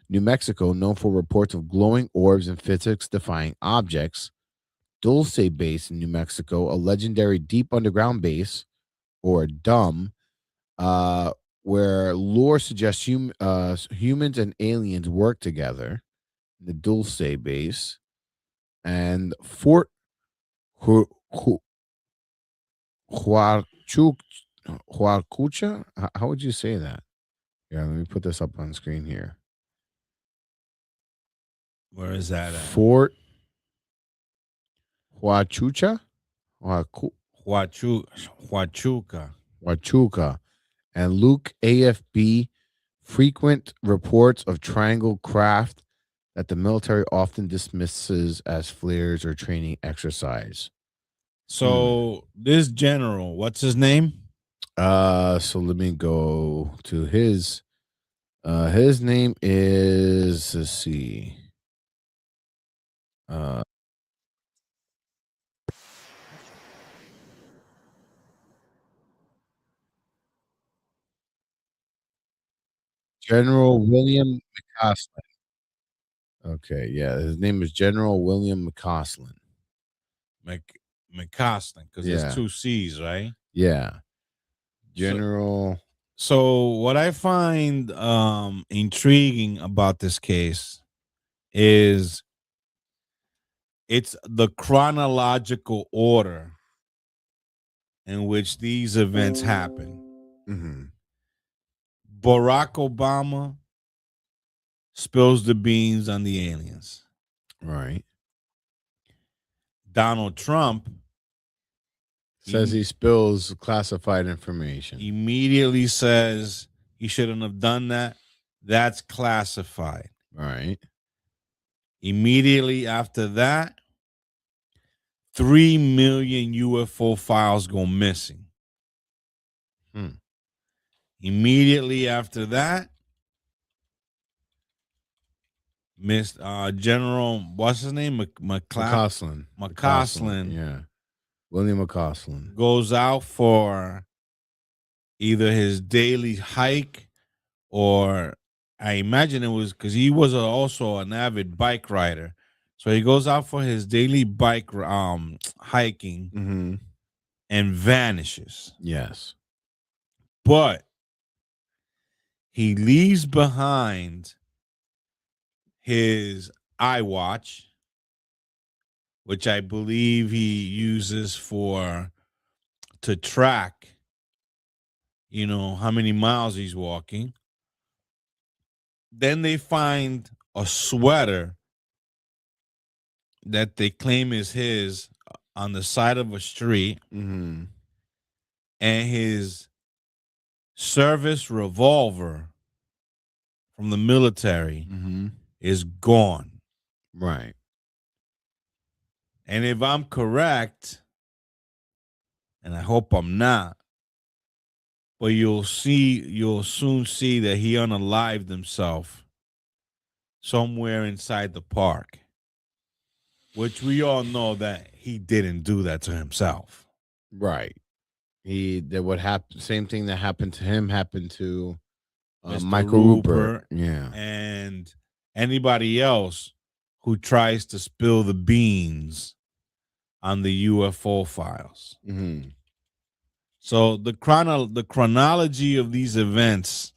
New Mexico, known for reports of glowing orbs and physics-defying objects. Dulce Base in New Mexico, a legendary deep underground base, or DUM, where lore suggests humans and aliens work together. The Dulce Base. And Fort Huacucha? How would you say that? Yeah, let me put this up on screen here. Where is that at? Fort Huachuca? Huachuca. And Luke AFB frequent reports of triangle craft that the military often dismisses as flares or training exercise. So this general, what's his name? So let me go to his name is, let's see. General William McCausland. Okay, yeah, his name is General William McCausland. McCausland, because there's 2 C's, right? Yeah. General. So what I find intriguing about this case is it's the chronological order in which these events happen. Barack Obama spills the beans on the aliens. Right. Donald Trump says he spills classified information. Immediately says he shouldn't have done that. That's classified. Right. Immediately after that, 3 million UFO files go missing. Immediately after that, General, what's his name? McCausland. Yeah. William McCausland goes out for either his daily hike, or I imagine it was because he was also an avid bike rider. So he goes out for his daily bike hiking and vanishes. Yes. But he leaves behind his iWatch, which I believe he uses to track, how many miles he's walking. Then they find a sweater that they claim is his on the side of a street, and his service revolver from the military is gone. Right. And if I'm correct, and I hope I'm not, but you'll soon see that he unalived himself somewhere inside the park, which we all know that he didn't do that to himself. Right. Same thing that happened to him happened to Mr. Michael Rupert. Yeah. And anybody else who tries to spill the beans on the UFO files. Mm-hmm. So the chronology of these events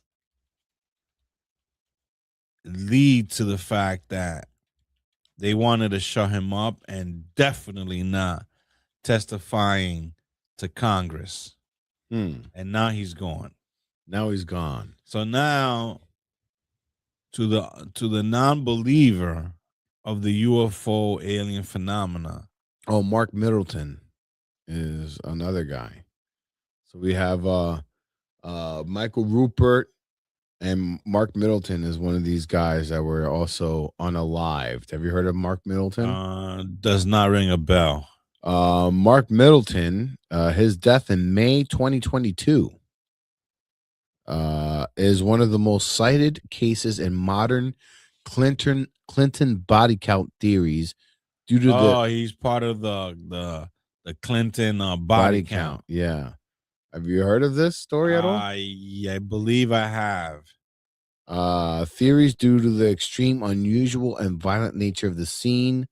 lead to the fact that they wanted to shut him up and definitely not testifying to Congress. And now he's gone. Now he's gone. So now to the non-believer of the UFO alien phenomena. Oh, Mark Middleton is another guy. So we have Michael Rupert, and Mark Middleton is one of these guys that were also unalived. Have you heard of Mark Middleton? Does not ring a bell. Mark Middleton, his death in May 2022 is one of the most cited cases in modern Clinton body count theories due to he's part of the Clinton body count. Yeah. Have you heard of this story at all? Yeah, I believe I have. Theories due to the extreme, unusual, and violent nature of the scene.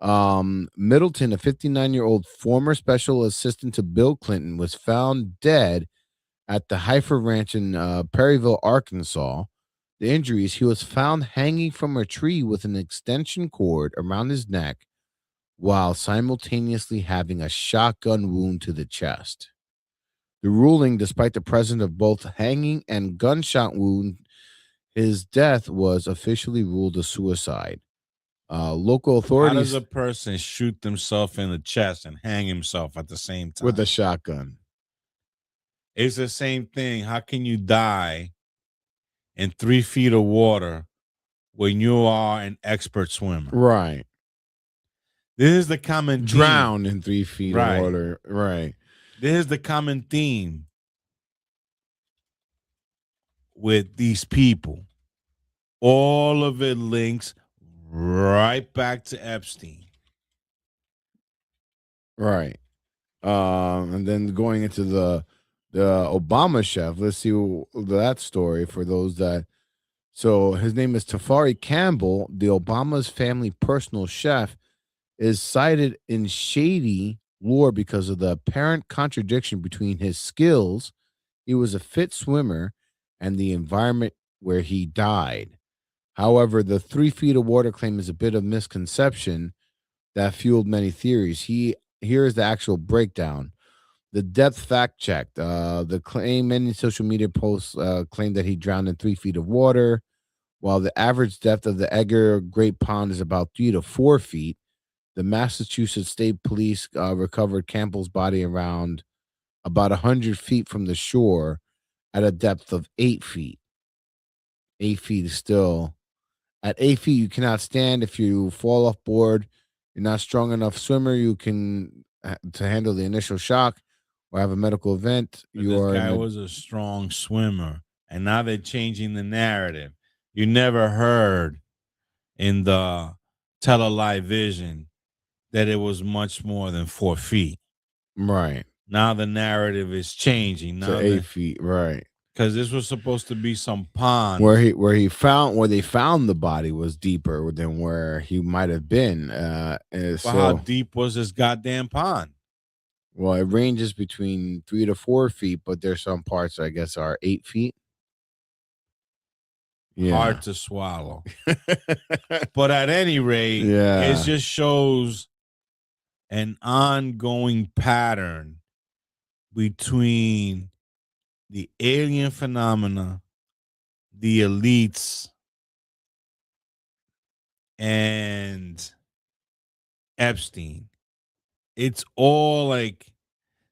Middleton, a 59-year-old former special assistant to Bill Clinton, was found dead at the Heifer Ranch in Perryville, Arkansas. The injuries: he was found hanging from a tree with an extension cord around his neck while simultaneously having a shotgun wound to the chest. The ruling, despite the presence of both hanging and gunshot wound, his death was officially ruled a suicide. Local authorities. How does a person shoot themselves in the chest and hang himself at the same time? With a shotgun. It's the same thing. How can you die in 3 feet of water when you are an expert swimmer? Right. This is the common theme. Drown in 3 feet of water. Right. This is the common theme with these people. All of it links right back to Epstein. Right. And then going into the Obama chef, let's see that story for those that. So his name is Tafari Campbell, the Obama's family personal chef, is cited in shady lore because of the apparent contradiction between his skills. He was a fit swimmer and the environment where he died. However, the 3 feet of water claim is a bit of misconception that fueled many theories. Here is the actual breakdown. The depth fact checked. The claim, many social media posts claim that he drowned in 3 feet of water, while the average depth of the Edgar Great Pond is about 3 to 4 feet. The Massachusetts State Police recovered Campbell's body around about 100 feet from the shore at a depth of 8 feet. 8 feet is still... At 8 feet, you cannot stand. If you fall off board, you're not strong enough swimmer, you can to handle the initial shock or have a medical event. This guy was a strong swimmer, and now they're changing the narrative. You never heard in the tele-live vision that it was much more than 4 feet. Right. Now the narrative is changing. Now to 8 feet, right. Because this was supposed to be some pond. Where they found the body was deeper than where he might have been. So how deep was this goddamn pond? Well, it ranges between 3 to 4 feet, but there's some parts I guess are 8 feet. Yeah. Hard to swallow. But at any rate, it just shows an ongoing pattern between the alien phenomena, the elites, and Epstein. It's all like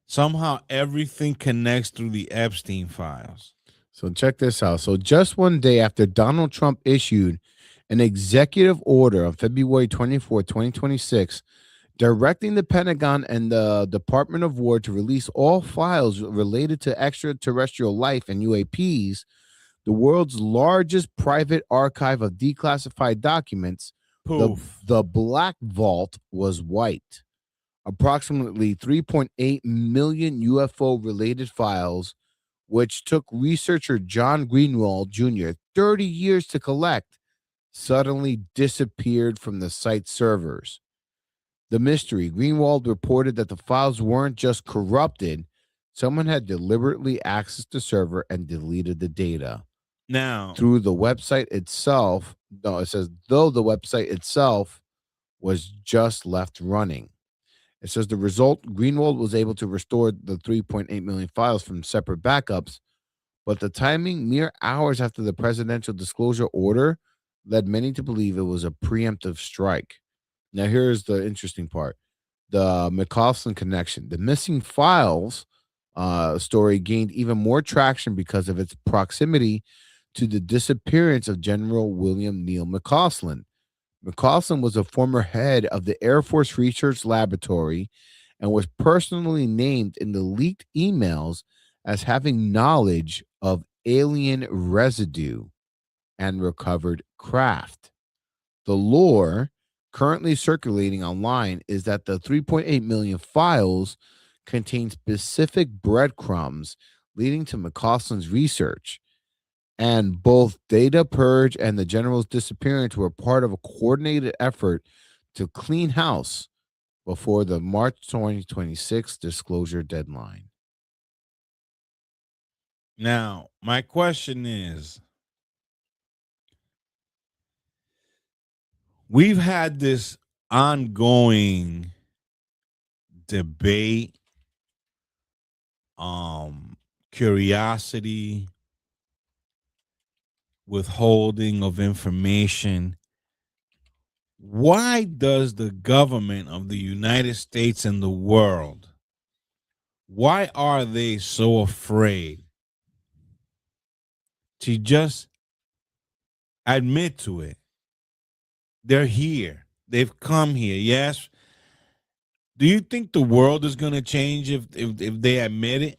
somehow everything connects through the Epstein files. So check this out. So just one day after Donald Trump issued an executive order on February 24, 2026, directing the Pentagon and the Department of War to release all files related to extraterrestrial life and UAPs, the world's largest private archive of declassified documents, the Black Vault, was wiped. Approximately 3.8 million UFO-related files which took researcher John Greenwald Jr. 30 years to collect, suddenly disappeared from the site's servers. The mystery: Greenwald reported that the files weren't just corrupted, someone had deliberately accessed the server and deleted the data. Now, Through the website itself, no, it says, though the website itself was just left running. It says the result: Greenwald was able to restore the 3.8 million files from separate backups, but the timing, mere hours after the presidential disclosure order, led many to believe it was a preemptive strike. Now, here's the interesting part: the McCausland connection. The missing files story gained even more traction because of its proximity to the disappearance of General William Neal McCausland. McCausland was a former head of the Air Force Research Laboratory and was personally named in the leaked emails as having knowledge of alien residue and recovered craft. The lore currently circulating online is that the 3.8 million files contain specific breadcrumbs leading to McCausland's research. And both data purge and the general's disappearance were part of a coordinated effort to clean house before the March 2026 disclosure deadline. Now, my question is, we've had this ongoing debate, curiosity, withholding of information. Why does the government of the United States and the world, why are they so afraid to just admit to it? They're here. They've come here. Yes. Do you think the world is going to change if they admit it?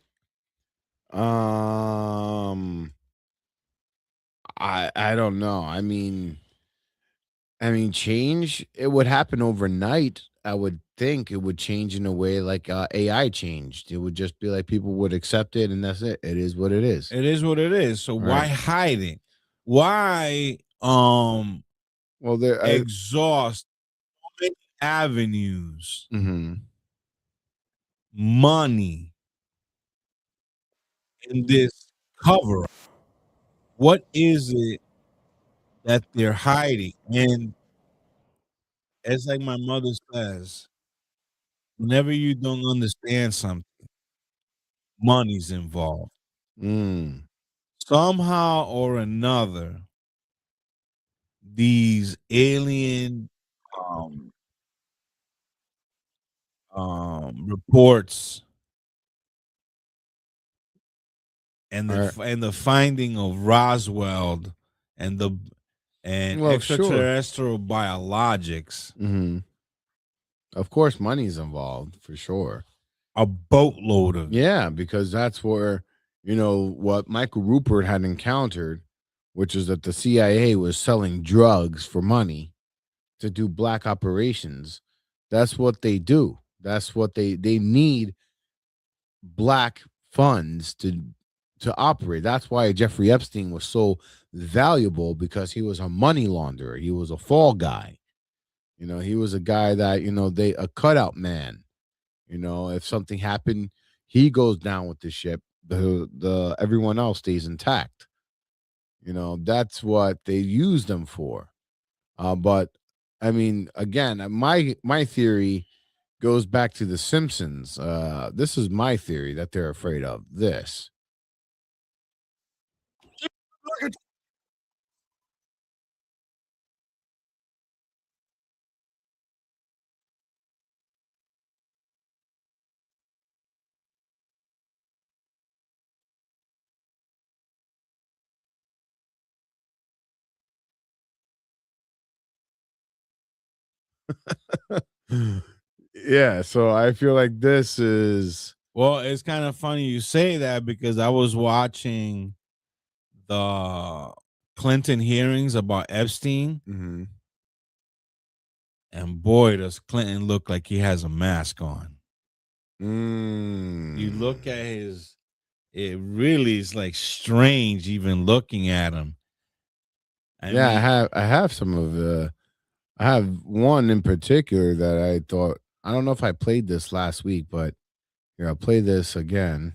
I don't know. I mean, change, it would happen overnight. I would think it would change in a way like AI changed. It would just be like people would accept it, and that's it. It is what it is. It is what it is. So why Right. hide it? Why Well, there exhaust so many avenues, Mhm. money in this cover up? What is it that they're hiding? And it's like my mother says, whenever you don't understand something, money's involved. Mm. Somehow or another, these alien reports and the finding of Roswell and Well, sure. extraterrestrial biologics, Mhm. Of course, money's involved for sure. a boatload of it. Yeah, because that's where, what Michael Rupert had encountered, which is that the CIA was selling drugs for money to do black operations. That's what they do. That's what they need black funds to operate. That's why Jeffrey Epstein was so valuable, because he was a money launderer. He was a fall guy. He was a guy that, a cutout man. If something happened, he goes down with the ship. The everyone else stays intact. That's what they use them for. But I mean, again, my theory goes back to the Simpsons. This is my theory that they're afraid of this. Yeah, so I feel like this is Well, it's kind of funny you say that because I was watching the Clinton hearings about Epstein, Mhm. and boy, does Clinton look like he has a mask on. Mm. You look at it really is like strange even looking at him. Yeah, I have some of I have one in particular that I thought, I don't know if I played this last week, but here, I'll play this again.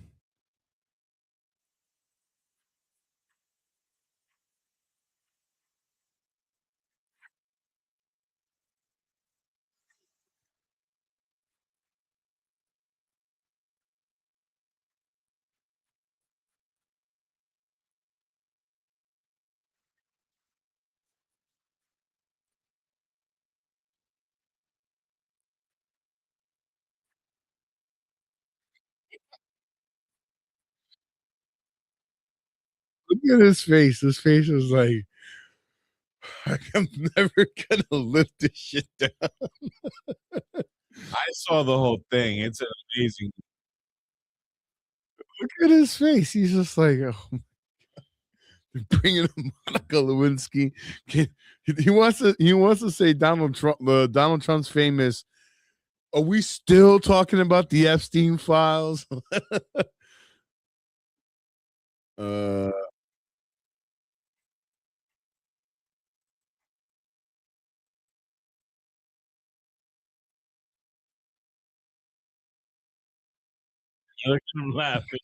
Look at his face. His face is like, I'm never gonna lift this shit down. I saw the whole thing. It's an amazing. Look at his face. He's just like, oh, bringing up Monica Lewinsky. He wants to say Donald Trump. Donald Trump's famous. Are we still talking about the Epstein files? uh, Look at him laughing.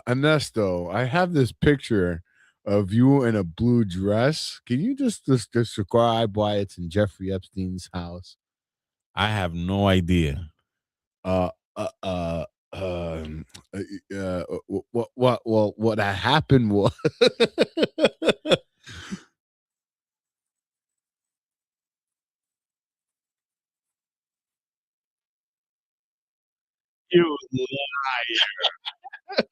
Ernesto, I have this picture of you in a blue dress. Can you just describe why it's in Jeffrey Epstein's house? I have no idea. Uh, uh, uh, what had happened was You liar.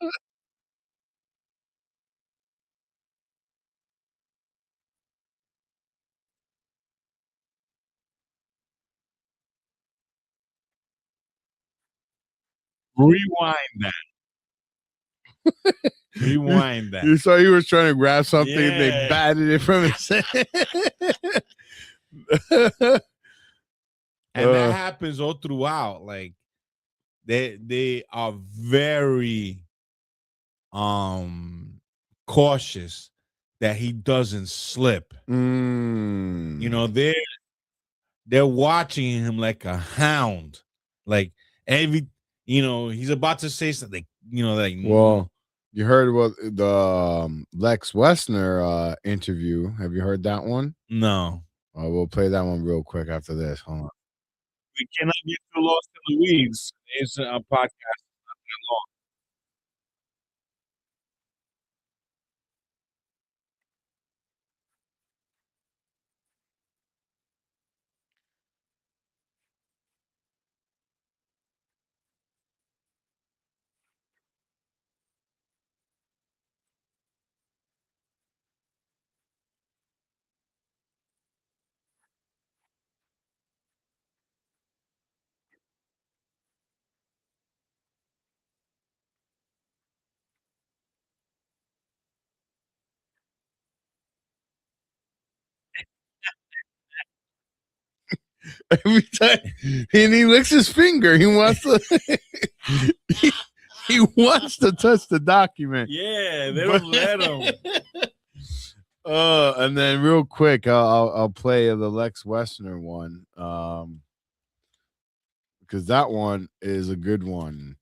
Rewind that. Rewind that. you saw he was trying to grab something and they Yeah. batted it from his hand. And that happens all throughout. Like they are very cautious that he doesn't slip. You know, they're watching him like a hound. Like he's about to say something, like Well, you heard what the Lex Wessner interview. Have you heard that one? No. We'll play that one real quick after this. Hold on. We cannot get too lost in the weeds. It's a podcast not that long. Every time, and he licks his finger. He wants to. he wants to touch the document. Yeah, they don't let him. And then real quick, I'll play the Lex Wessner one, because that one is a good one.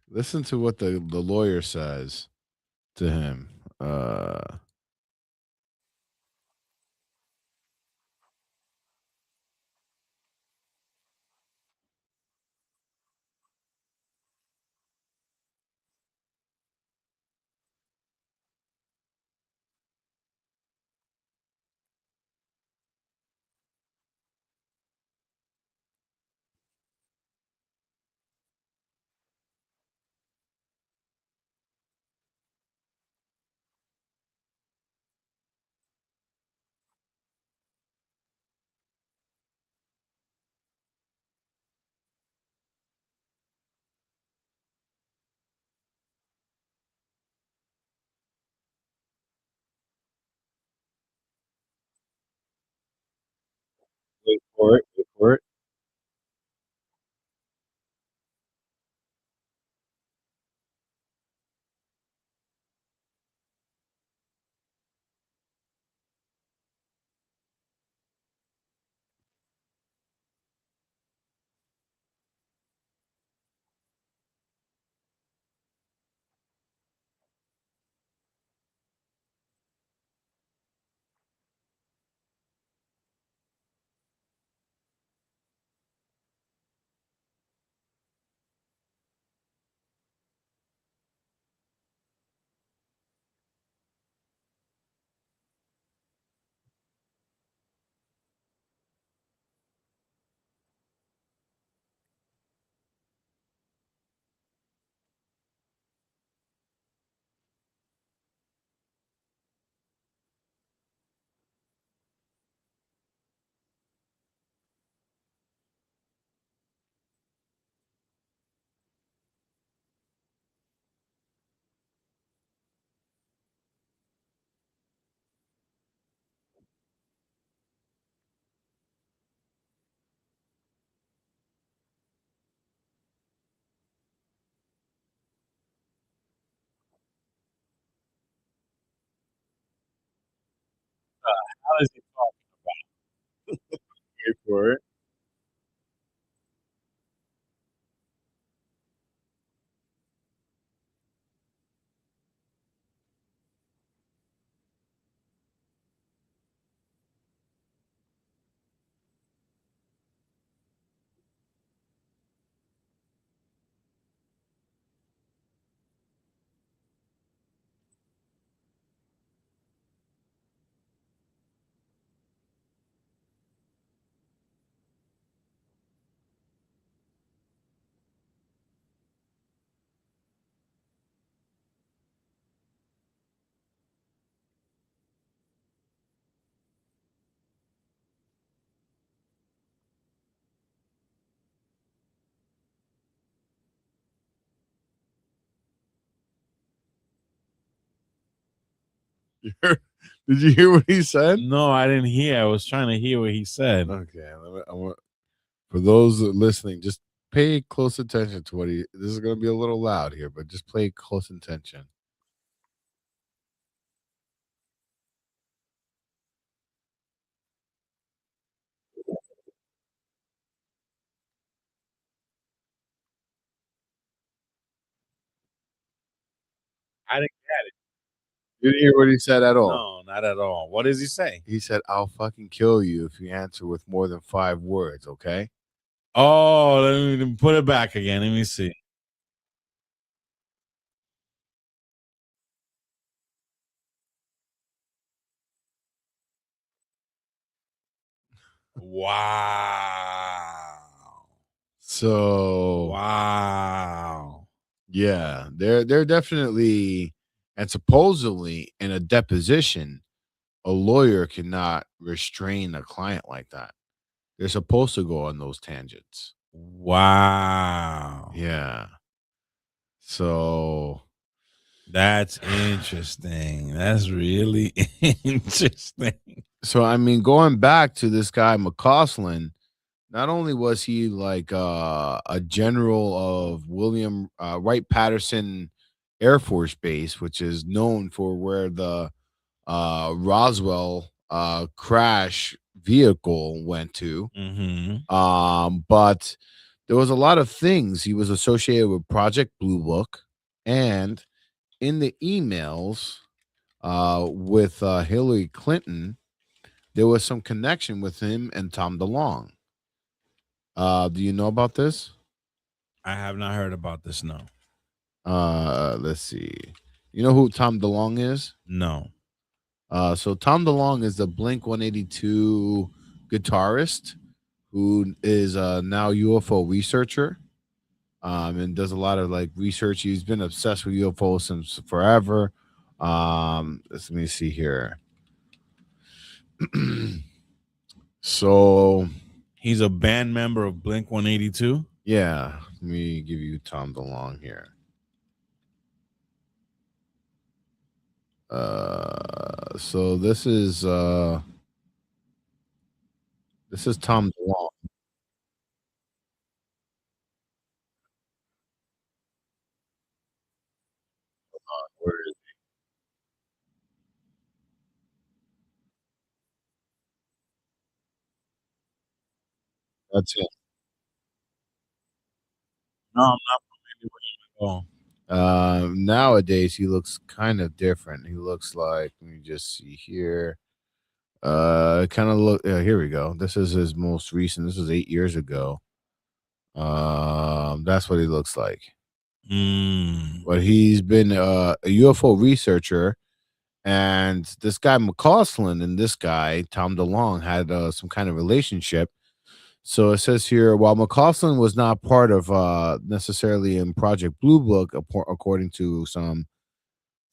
Listen to what the lawyer says to him. for it. Wait for it. How is he talking about? Wait for it. Did you hear what he said? No, I didn't hear. I was trying to hear what he said. Okay, I want for those listening, just pay close attention to what he. This is going to be a little loud here, but just pay close attention. I didn't get it. You didn't hear what he said at all. No, not at all. What does he say? He said, "I'll fucking kill you if you answer with more than 5 words." Okay. Oh, let me put it back again. Let me see. Wow. So wow. Yeah, they're definitely, and supposedly in a deposition, a lawyer cannot restrain a client like that. They're supposed to go on those tangents. Wow. Yeah. So that's interesting. That's really interesting. So I mean, going back to this guy McCausland, not only was he like a general of William Wright Patterson Air Force Base, which is known for where the Roswell crash vehicle went to. But there was a lot of things. He was associated with Project Blue Book, and in the emails with Hillary Clinton, there was some connection with him and Tom DeLonge. Do you know about this? I have not heard about this. No. Let's see. You know who Tom DeLonge is? No. So Tom DeLonge is the Blink 182 guitarist who is now UFO researcher, and does a lot of like research. He's been obsessed with UFOs since forever. Let me see here. So he's a band member of Blink 182. Yeah, let me give you Tom DeLonge here. So this is Tom DeLonge. That's it. No, I'm not familiar with him at all. Nowadays he looks kind of different. He looks like, let me just see here. Kind of look. Here we go. This is his most recent. This was 8 years ago. That's what he looks like. But he's been a UFO researcher, and this guy McCausland and this guy Tom DeLonge had some kind of relationship. So it says here, while McCausland was not part of necessarily in Project Blue Book, according to some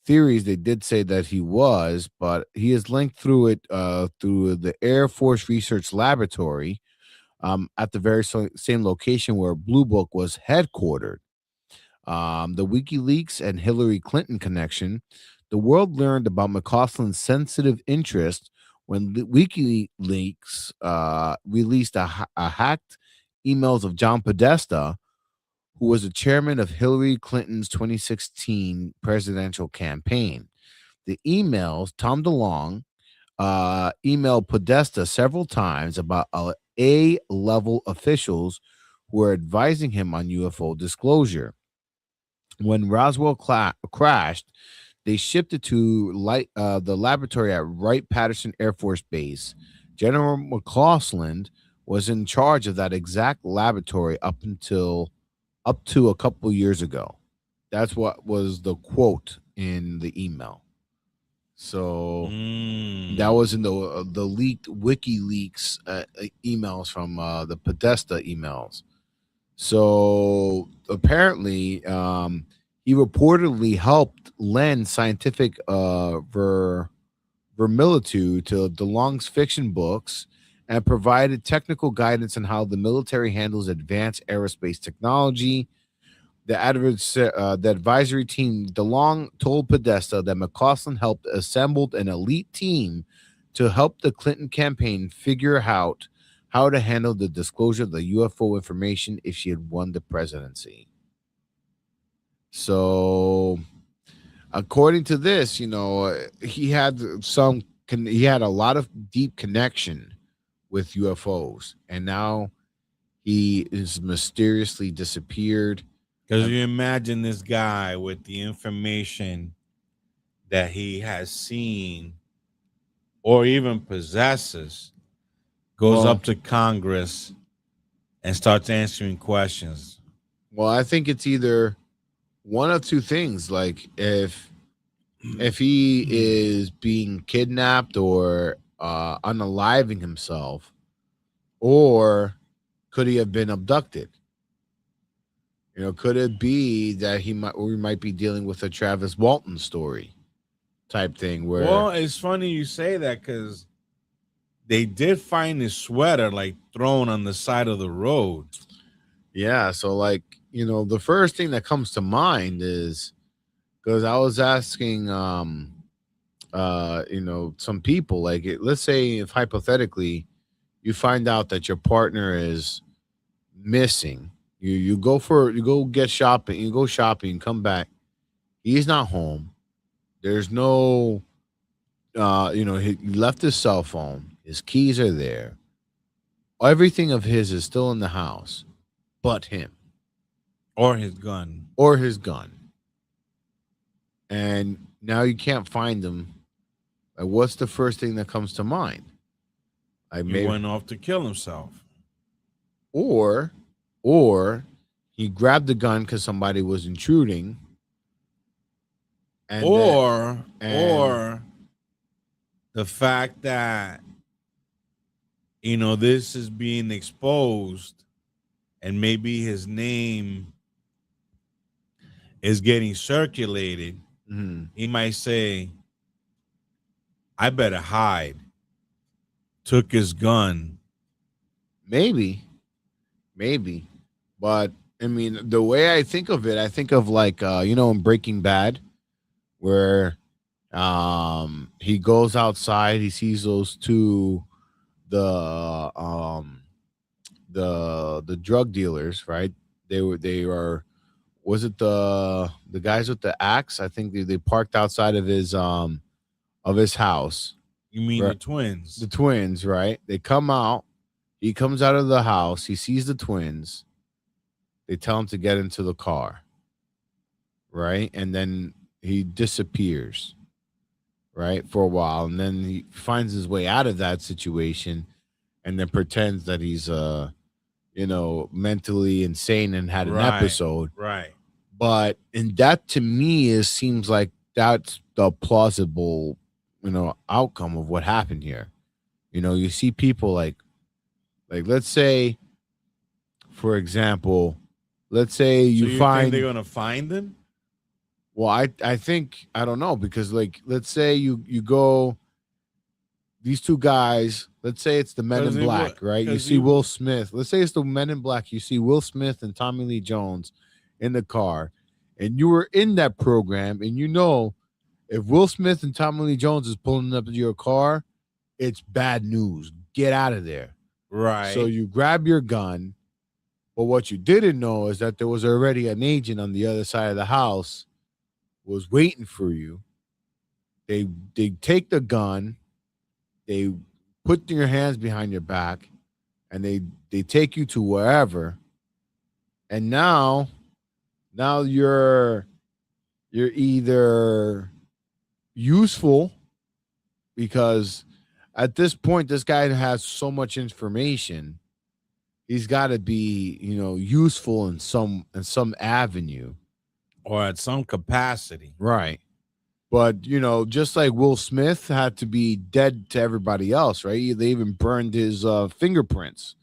theories, they did say that he was, but he is linked through it through the Air Force Research Laboratory at the very same location where Blue Book was headquartered. The WikiLeaks and Hillary Clinton connection. The world learned about McCausland's sensitive interest when WikiLeaks released a hacked emails of John Podesta, who was the chairman of Hillary Clinton's 2016 presidential campaign. The emails, Tom DeLonge emailed Podesta several times about A-level officials who were advising him on UFO disclosure. When Roswell crashed, they shipped it to the laboratory at Wright-Patterson Air Force Base. General McCausland was in charge of that exact laboratory up to a couple years ago. That's what was the quote in the email. So that was in the leaked WikiLeaks emails from the Podesta emails. So apparently, he reportedly helped lend scientific vermilitude to DeLonge's fiction books and provided technical guidance on how the military handles advanced aerospace technology. The advisory team, DeLonge told Podesta that McCausland helped assembled an elite team to help the Clinton campaign figure out how to handle the disclosure of the UFO information if she had won the presidency. So, according to this, he had a lot of deep connection with UFOs, and now he is mysteriously disappeared. Because you imagine this guy with the information that he has seen or even possesses goes up to Congress and starts answering questions. Well, I think it's either one of two things. Like if he is being kidnapped or unaliving himself, or could he have been abducted? Could it be that we might be dealing with a Travis Walton story type thing? Well, it's funny you say that because they did find his sweater thrown on the side of the road. Yeah, so the first thing that comes to mind is because I was asking some people, let's say if hypothetically you find out that your partner is missing. You go get shopping, you go shopping, come back. He's not home. There's no, he left his cell phone. His keys are there. Everything of his is still in the house, but him. Or his gun. And now you can't find him. What's the first thing that comes to mind? He went off to kill himself. Or he grabbed the gun because somebody was intruding. Or the fact that, this is being exposed and maybe his name is getting circulated. Mm-hmm. He might say, I better hide. Took his gun. Maybe. But I mean, the way I think of it, I think of in Breaking Bad, where he goes outside, he sees those two the drug dealers, right? They are was it the guys with the axe? I think they parked outside of his house. You mean right? the twins? The twins, right? They come out. He comes out of the house. He sees the twins. They tell him to get into the car, right? And then he disappears, right, for a while. And then he finds his way out of that situation and then pretends that he's, mentally insane and had an episode. Right. But and that to me seems like that's the plausible, outcome of what happened here. You see people like let's say, for example, let's say So you you find think they're gonna find them? well, I think I don't know because let's say you go these two guys, let's say it's the Men in Black, right? You see Will Smith. Let's say it's the Men in Black. You see Will Smith and Tommy Lee Jones in the car, and you were in that program, and if Will Smith and Tommy Lee Jones is pulling up to your car, it's bad news. Get out of there. Right. So you grab your gun, but what you didn't know is that there was already an agent on the other side of the house was waiting for you. They take the gun, they put your hands behind your back, and they take you to wherever. And now you're either useful because at this point this guy has so much information. He's got to be, useful in some avenue or at some capacity. Right. But, just like Will Smith had to be dead to everybody else, right? They even burned his fingerprints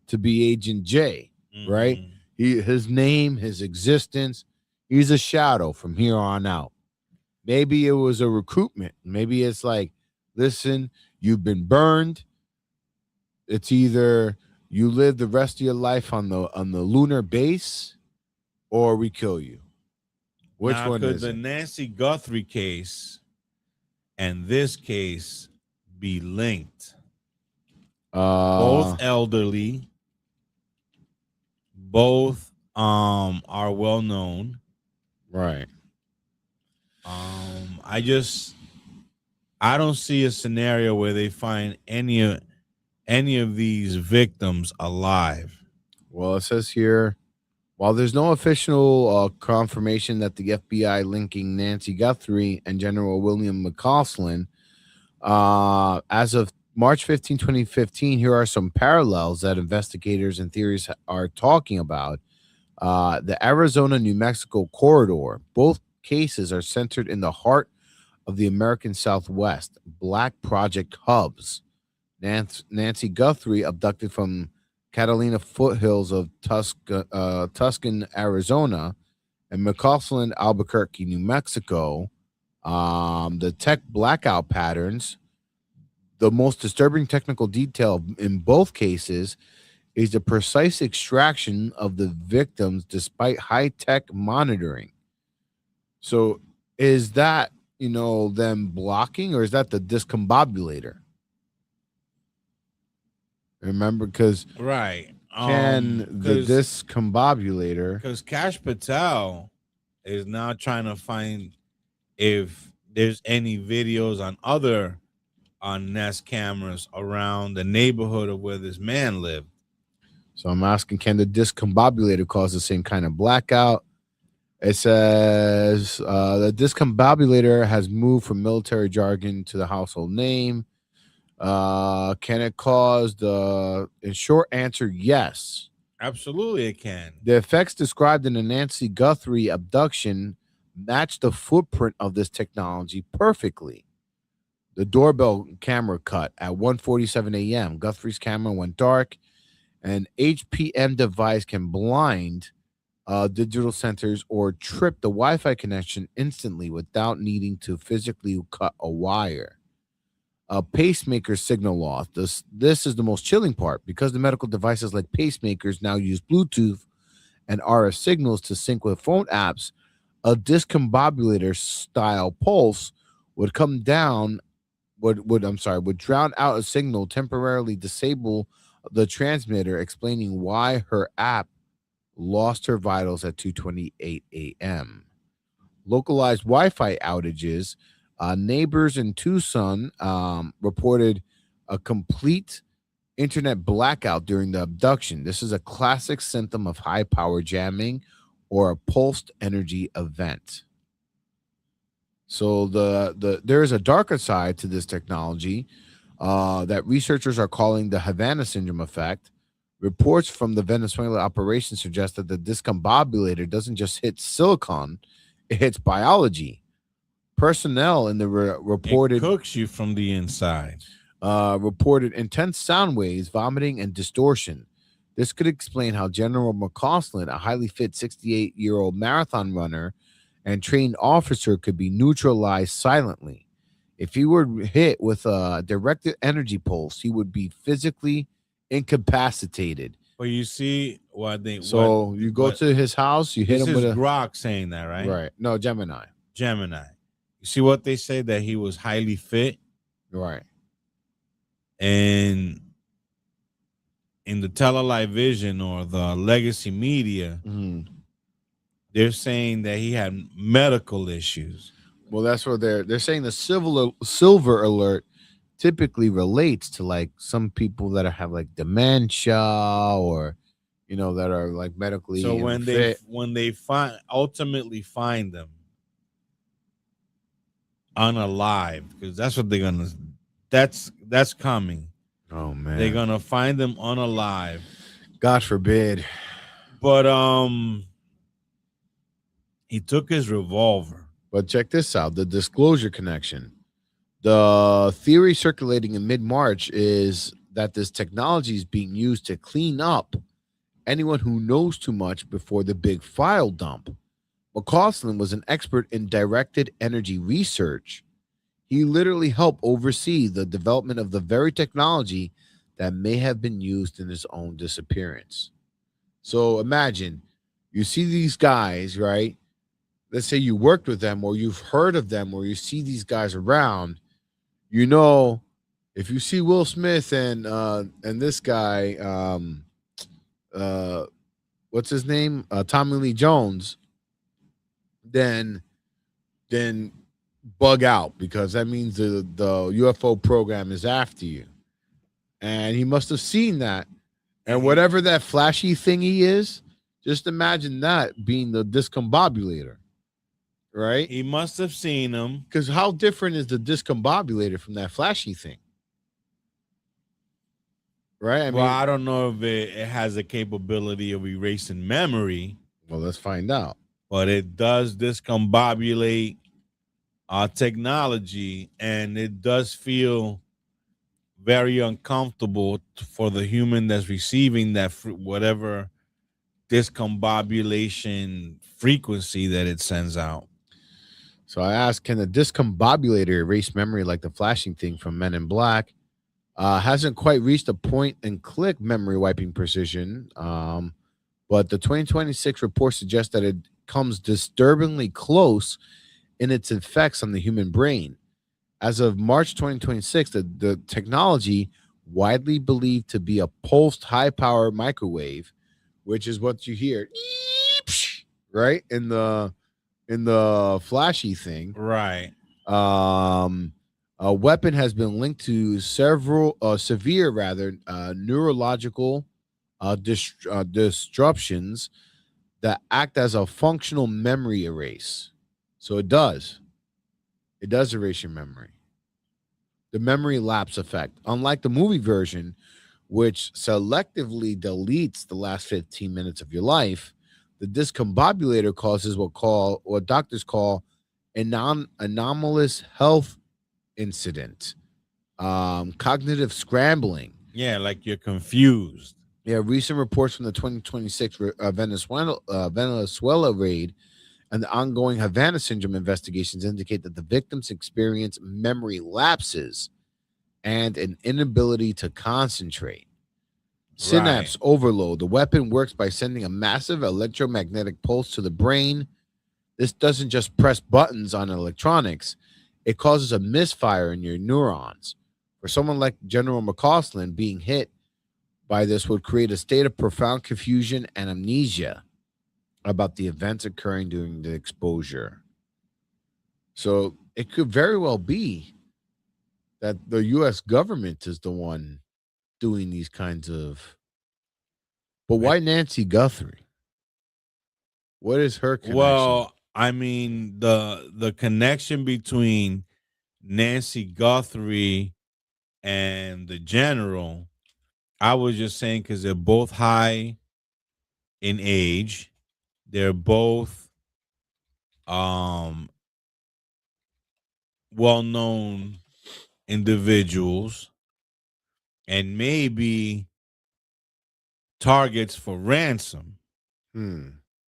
to be Agent J, right? His name, his existence, he's a shadow from here on out. Maybe it was a recruitment. Maybe it's like, listen, you've been burned. It's either you live the rest of your life on the lunar base or we kill you. Which now, one could is the it? Nancy Guthrie case and this case be linked? Both elderly, both are well known. Right. I don't see a scenario where they find any of these victims alive. Well, it says here, while there's no official confirmation that the FBI linking Nancy Guthrie and General William McCausland, as of March 15, 2015, here are some parallels that investigators and theories are talking about. The Arizona-New Mexico corridor. Both cases are centered in the heart of the American Southwest, Black Project hubs. Nancy Guthrie, abducted from Catalina foothills of Tucson, Arizona, and McCausland, Albuquerque, New Mexico. The tech blackout patterns. The most disturbing technical detail in both cases is the precise extraction of the victims despite high-tech monitoring. So is that, them blocking, or is that the discombobulator? Remember, because right, the discombobulator, because Kash Patel is now trying to find if there's any videos on Nest cameras around the neighborhood of where this man lived. So I'm asking, can the discombobulator cause the same kind of blackout? It says the discombobulator has moved from military jargon to the household name. Can it cause in short answer, yes. Absolutely it can. The effects described in the Nancy Guthrie abduction match the footprint of this technology perfectly. The doorbell camera cut at 1:47 a.m. Guthrie's camera went dark. An HPM device can blind digital sensors or trip the Wi-Fi connection instantly without needing to physically cut a wire. A pacemaker signal loss. This is the most chilling part because the medical devices like pacemakers now use Bluetooth and RF signals to sync with phone apps. A discombobulator style pulse would come down. Would drown out a signal, temporarily disable the transmitter, explaining why her app lost her vitals at 2:28 a.m. Localized Wi-Fi outages. Neighbors in Tucson reported a complete internet blackout during the abduction. This is a classic symptom of high power jamming or a pulsed energy event. So there is a darker side to this technology that researchers are calling the Havana syndrome effect. Reports from the Venezuela operation suggest that the discombobulator doesn't just hit silicon, it hits biology. Personnel in the reported It cooks you from the inside. Reported intense sound waves, vomiting, and distortion. This could explain how General McCausland, a highly fit 68-year-old marathon runner and trained officer, could be neutralized silently. If he were hit with a directed energy pulse, he would be physically incapacitated. But you see what they you go to his house, you hit him with a Grok saying that, right? Right. No, Gemini. You see what they say, that he was highly fit? Right. And in the television or the legacy media, they're saying that he had medical issues. Well, that's what they're saying. The silver alert typically relates to like some people that have like dementia or that are like medically. So when they ultimately find them unalive, because that's what they're gonna. That's coming. Oh man, they're gonna find them unalive. God forbid. But he took his revolver. But check this out: the disclosure connection. The theory circulating in mid-March is that this technology is being used to clean up anyone who knows too much before the big file dump. McCausland was an expert in directed energy research. He literally helped oversee the development of the very technology that may have been used in his own disappearance. So imagine you see these guys, right? Let's say you worked with them or you've heard of them or you see these guys around. If you see Will Smith and this guy, what's his name? Tommy Lee Jones, then bug out, because that means the UFO program is after you. And he must have seen that. And whatever that flashy thingy is, just imagine that being the discombobulator. Right? He must have seen him. Because how different is the discombobulator from that flashy thing? Right? I don't know if it has a capability of erasing memory. Well, let's find out. But it does discombobulate technology, and it does feel very uncomfortable for the human that's receiving that whatever discombobulation frequency that it sends out. So I asked, can the discombobulator erase memory like the flashing thing from Men in Black? Hasn't quite reached a point and click memory wiping precision. But the 2026 report suggests that it comes disturbingly close in its effects on the human brain. As of March 2026, the technology, widely believed to be a pulsed high-power microwave, which is what you hear, right, in the flashy thing, right? A weapon has been linked to several severe, neurological disruptions that act as a functional memory erase. So it does erase your memory. The memory lapse effect, unlike the movie version, which selectively deletes the last 15 minutes of your life, the discombobulator causes what doctors call anomalous health incident, cognitive scrambling. Yeah, like you're confused. Yeah, recent reports from the 2026 Venezuela raid and the ongoing Havana syndrome investigations indicate that the victims experience memory lapses and an inability to concentrate. Synapse overload. The weapon works by sending a massive electromagnetic pulse to the brain. This doesn't just press buttons on electronics. It causes a misfire in your neurons. For someone like General McCausland, being hit by this would create a state of profound confusion and amnesia about the events occurring during the exposure. So it could very well be that the U.S. government is the one doing these kinds of. But why Nancy Guthrie? What is her connection? Well, I mean the connection between Nancy Guthrie and the general, I was just saying because they're both high in age. They're both well-known individuals and maybe targets for ransom.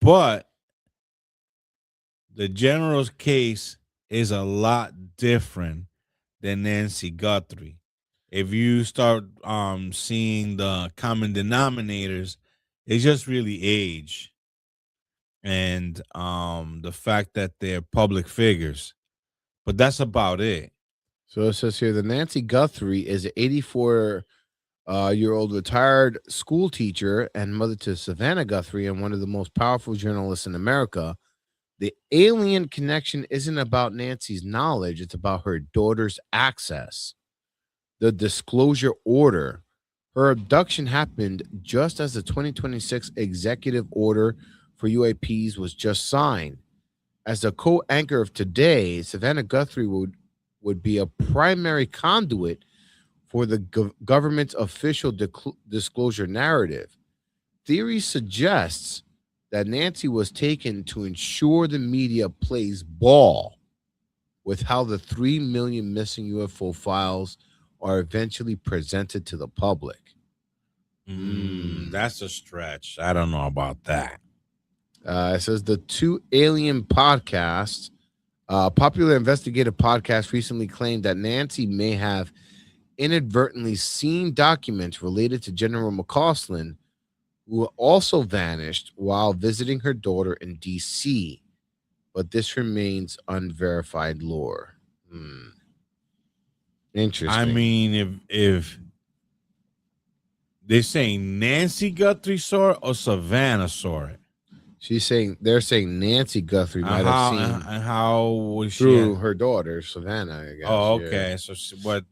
But the general's case is a lot different than Nancy Guthrie. If you start seeing the common denominators, it's just really age and the fact that they're public figures. But that's about it. So it says here the Nancy Guthrie is an 84-year-old retired school teacher and mother to Savannah Guthrie and one of the most powerful journalists in America. The alien connection isn't about Nancy's knowledge. It's about her daughter's access. The disclosure order. Her abduction happened just as the 2026 executive order for UAPs was just signed. As the co-anchor of Today, Savannah Guthrie would be a primary conduit for the government's official disclosure narrative. Theory suggests that Nancy was taken to ensure the media plays ball with how the 3 million missing UFO files are eventually presented to the public. That's a stretch. I don't know about that. It says the Two Alien podcast, popular investigative podcast, recently claimed that Nancy may have inadvertently seen documents related to General McCausland, who also vanished while visiting her daughter in D.C., but this remains unverified lore. Interesting. I mean, if they're saying Nancy Guthrie saw it or Savannah saw it. They're saying Nancy Guthrie might have seen. And how was she through her daughter Savannah? I guess. Oh, okay. Yeah.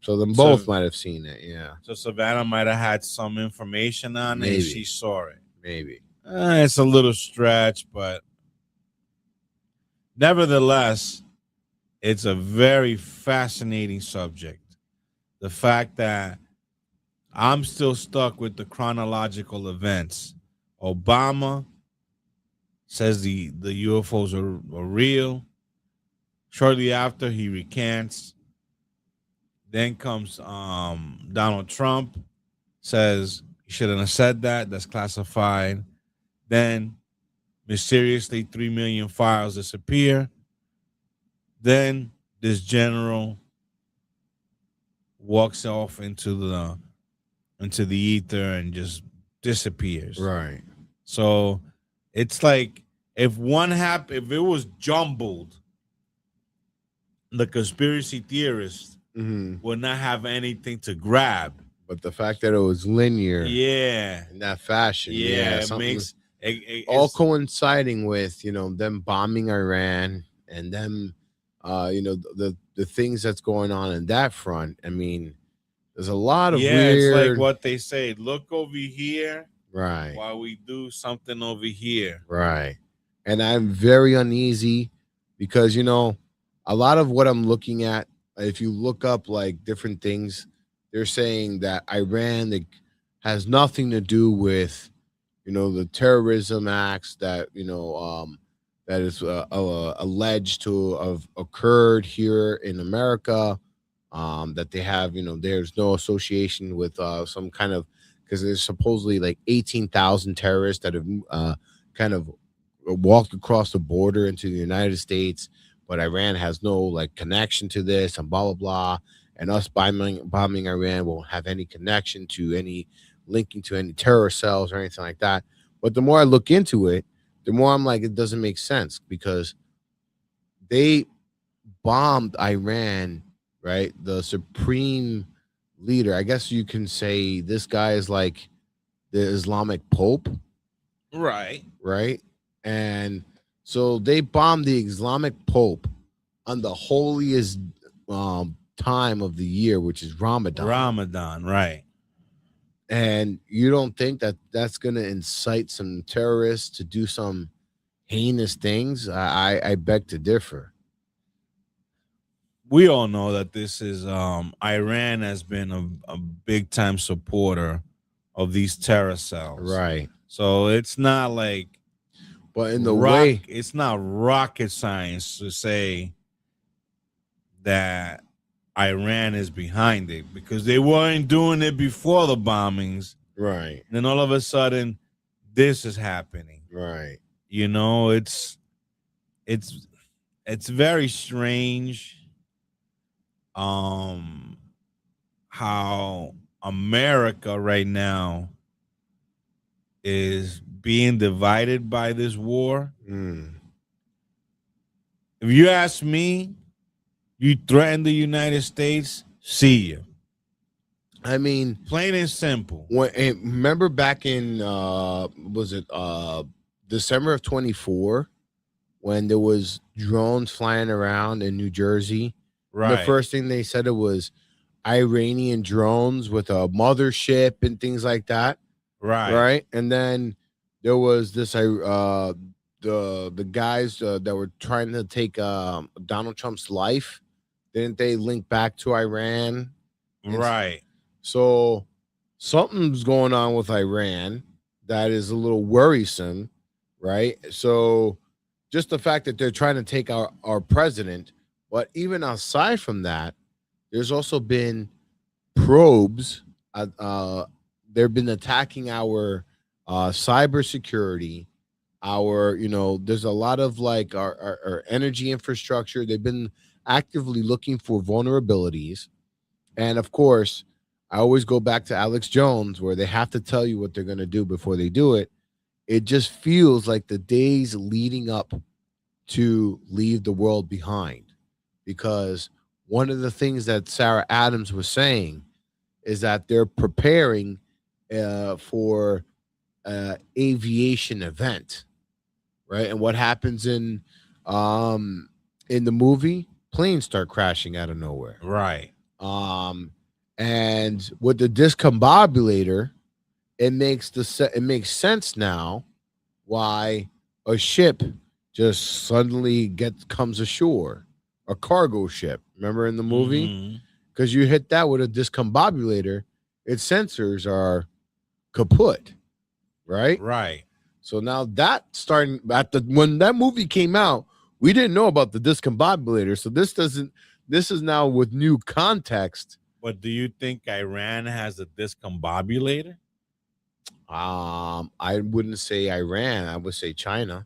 So them both might have seen it. Yeah. So Savannah might have had some information on it. And she saw it. Maybe. It's a little stretch, but nevertheless, it's a very fascinating subject. The fact that I'm still stuck with the chronological events. Obama says the UFOs are real. Shortly after, he recants. Then comes Donald Trump, says he shouldn't have said that. That's classified. Then mysteriously 3 million files disappear. Then this general walks off into the ether and just disappears. Right. So it's like if it was jumbled, the conspiracy theorists would not have anything to grab. But the fact that it was linear, in that fashion, it makes all coinciding with them bombing Iran and them, the things that's going on in that front. I mean, there's a lot of weird. It's like what they say: look over here, right, while we do something over here, right. And I'm very uneasy because a lot of what I'm looking at, if you look up like different things, they're saying that Iran has nothing to do with, the terrorism acts that, that is alleged to have occurred here in America, that they have, there's no association with some kind of, because there's supposedly like 18,000 terrorists that have kind of walked across the border into the United States, but Iran has no like connection to this and blah, blah, blah. And us bombing Iran won't have any connection to any linking to any terror cells or anything like that. But the more I look into it, the more I'm like, it doesn't make sense because they bombed Iran, right? The supreme leader. I guess you can say this guy is like the Islamic Pope. right? Right. And so they bombed the Islamic Pope on the holiest time of the year, which is Ramadan. Ramadan, right? And you don't think that that's going to incite some terrorists to do some heinous things? I beg to differ. We all know that this is Iran has been a big time supporter of these terror cells. Right. So it's not like but in the way it's not rocket science to say that Iran is behind it, because they weren't doing it before the bombings. Right. Then all of a sudden this is happening. Right. You know, it's very strange how America right now is being divided by this war. If you ask me, you threaten the United States, see you. I mean, plain and simple. Remember back in was it December of 24 when there was drones flying around in New Jersey? Right. The first thing they said it was Iranian drones with a mothership and things like that. Right. Right. And then there was this the guys that were trying to take Donald Trump's life. Didn't they link back to Iran? Right. So something's going on with Iran that is a little worrisome, right? So just the fact that they're trying to take our president, but even aside from that, there's also been probes. They've been attacking our cybersecurity, there's a lot of like our energy infrastructure. They've been actively looking for vulnerabilities. And of course, I always go back to Alex Jones, where they have to tell you what they're going to do before they do it. It just feels like the days leading up to leave the world behind, because one of the things that Sarah Adams was saying is that they're preparing for aviation event, right? And what happens in the movie, planes start crashing out of nowhere. Right. And with the discombobulator, it makes sense now why a ship just suddenly comes ashore, a cargo ship. Remember in the movie? Because you hit that with a discombobulator, its sensors are kaput, right? Right. So now that starting when that movie came out, we didn't know about the discombobulator. So this is now with new context. But do you think Iran has a discombobulator? I wouldn't say Iran. I would say China.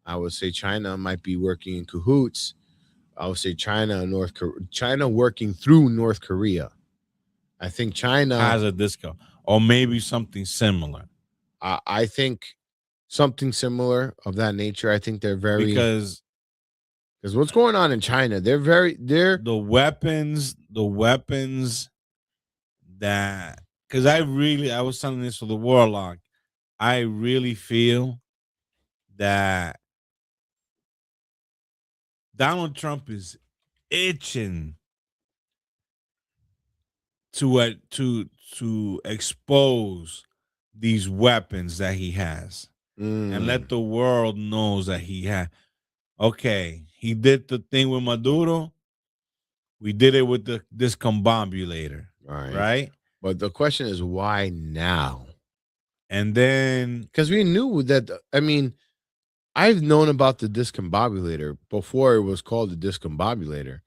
I would say China might be working in cahoots. I would say China working through North Korea. I think China has a disco, or maybe something similar. I think something similar of that nature. I think they're very because what's going on in China? They're the weapons that, because I was telling this to the Warlock. I really feel that Donald Trump is itching to expose these weapons that he has and let the world knows that he had. Okay, he did the thing with Maduro. We did it with the discombobulator, right? But the question is, why now? And then because we knew that. I mean, I've known about the discombobulator before it was called the discombobulator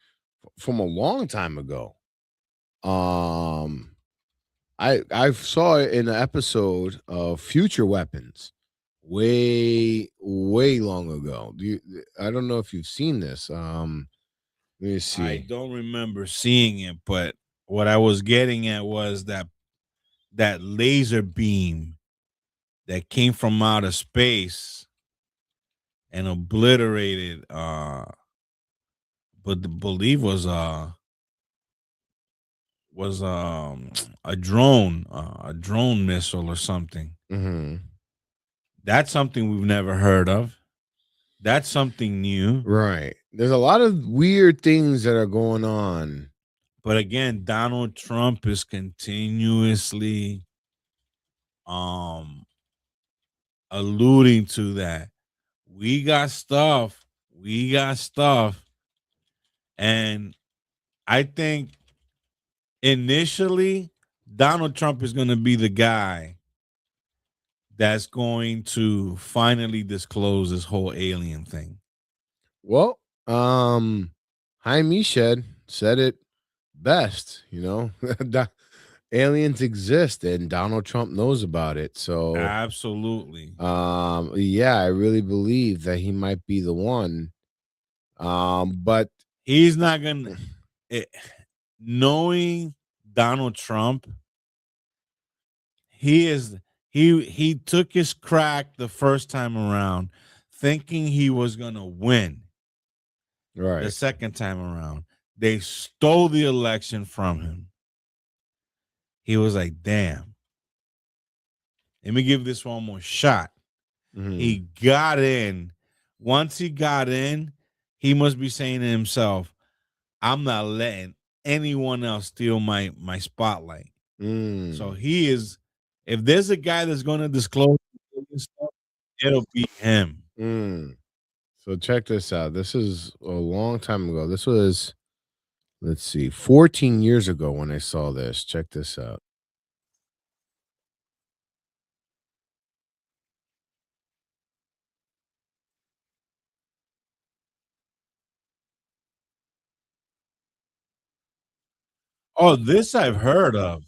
from a long time ago. I saw it in an episode of Future Weapons way long ago. I don't know if you've seen this. Let me see. I don't remember seeing it, but what I was getting at was that laser beam that came from outer space and obliterated but the belief was a drone missile or something. That's something we've never heard of. That's something new, right? There's a lot of weird things that are going on. But again, Donald Trump is continuously alluding to that. We got stuff. We got stuff. And I think initially Donald Trump is going to be the guy that's going to finally disclose this whole alien thing. Well, Jaime said it best, you know. Aliens exist and Donald Trump knows about it. So absolutely. Yeah, I really believe that he might be the one. But he's not gonna knowing Donald Trump, he took his crack the first time around thinking he was gonna win. Right. The second time around, they stole the election from him. He was like, damn, let me give this one more shot. Mm-hmm. He got in. Once he got in, he must be saying to himself, I'm not letting anyone else steal my spotlight. So he is, if there's a guy that's going to disclose stuff, it'll be him. So check this out. This is a long time ago. This was, let's see, 14 years ago when I saw this. Check this out. Oh, this I've heard of.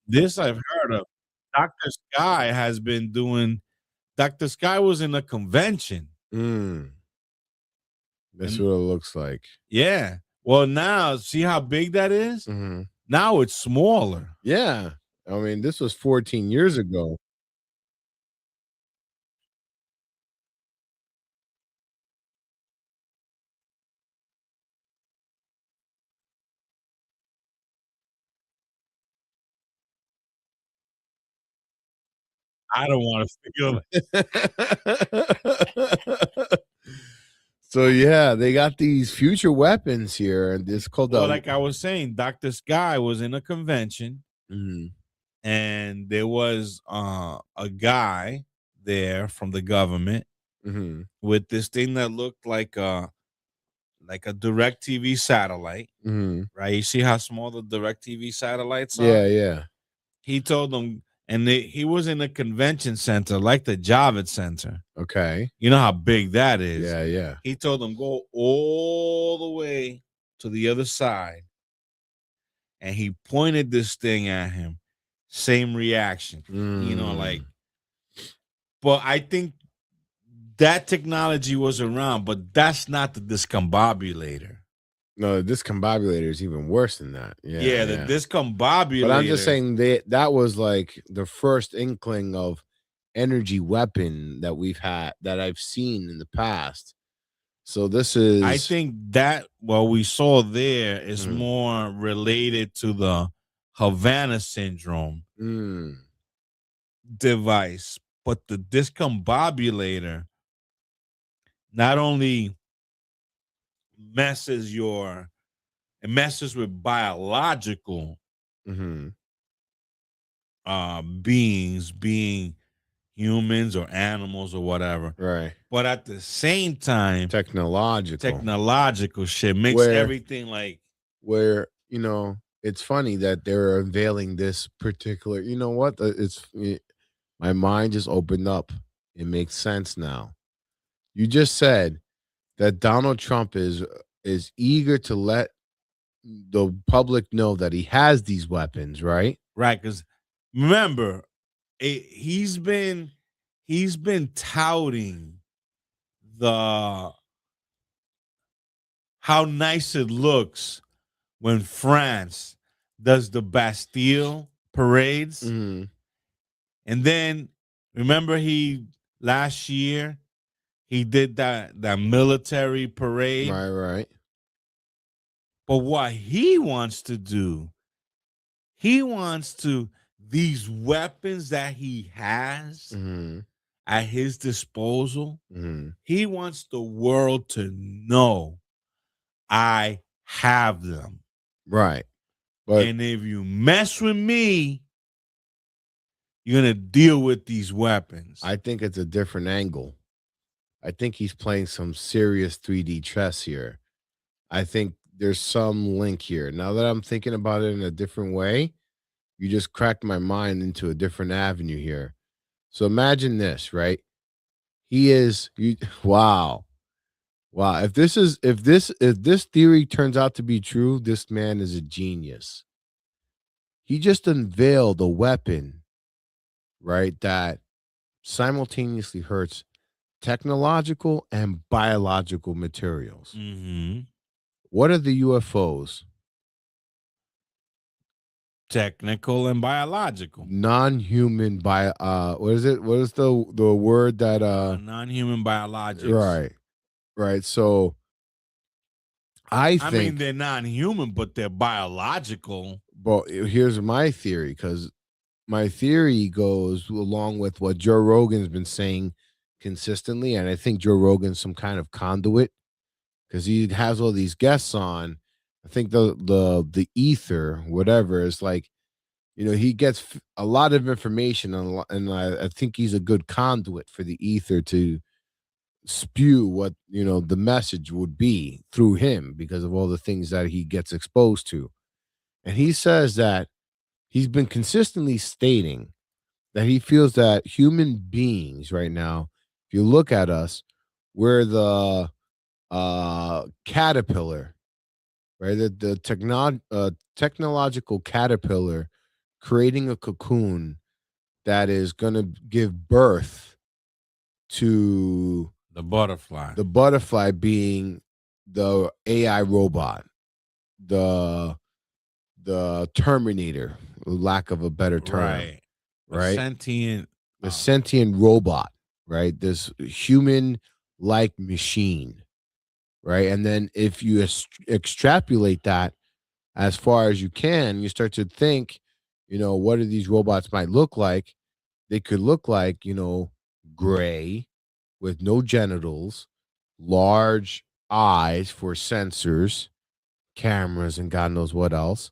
This I've heard of. Dr. Sky has been doing, Dr. Sky was in a convention. That's what it looks like. Yeah. Well, now, see how big that is? Now it's smaller. Yeah. I mean, this was 14 years ago. I don't want to feel it. So yeah, they got these future weapons here, and it's called like I was saying, Dr. Sky was in a convention, and there was a guy there from the government with this thing that looked like a direct TV satellite. Right? You see how small the direct TV satellites are? Yeah. He told them, and he was in a convention center like the Javits Center. Okay. You know how big that is. Yeah. He told them, go all the way to the other side. And he pointed this thing at him. Same reaction. You know, like, but I think that technology was around, but that's not the discombobulator. No, the discombobulator is even worse than that. Yeah, the discombobulator. But I'm just saying that was like the first inkling of energy weapon that we've had, that I've seen in the past. So this is, I think that what we saw there is more related to the Havana syndrome device, but the discombobulator not only messes with biological beings, being humans or animals or whatever, right? But at the same time, technological shit makes everything like, where, you know, it's funny that they're unveiling this particular, you know what, my mind just opened up. It makes sense now. You just said that Donald Trump is eager to let the public know that he has these weapons, right? Right, because remember, he's been touting how nice it looks when France does the Bastille parades. And then remember last year he did that military parade. Right. But what he wants to do, these weapons that he has at his disposal, he wants the world to know, I have them. Right. But and if you mess with me, you're going to deal with these weapons. I think it's a different angle. I think he's playing some serious 3D chess here. I think there's some link here. Now that I'm thinking about it in a different way, you just cracked my mind into a different avenue here. So imagine this, right? Wow. If this theory turns out to be true, this man is a genius. He just unveiled a weapon, right, that simultaneously hurts technological and biological materials. Mm-hmm. What are the UFOs? Technical and biological. Non-human what is it? What is the word that non-human biologics. Right. So I mean they're non-human, but they're biological. But here's my theory, because my theory goes along with what Joe Rogan's been saying consistently, and I think Joe Rogan's some kind of conduit because he has all these guests on. I think the ether, whatever, is like, he gets a lot of information, and I think he's a good conduit for the ether to spew what the message would be through him because of all the things that he gets exposed to. And he says that he's been consistently stating that he feels that human beings right now, if you look at us, we're the caterpillar, right? The technological caterpillar creating a cocoon that is going to give birth to the butterfly. The butterfly being the AI robot, the Terminator, lack of a better term, right? The sentient robot, right? This human-like machine, right? And then if you extrapolate that as far as you can, you start to think, what do these robots might look like? They could look like, gray with no genitals, large eyes for sensors, cameras, and God knows what else,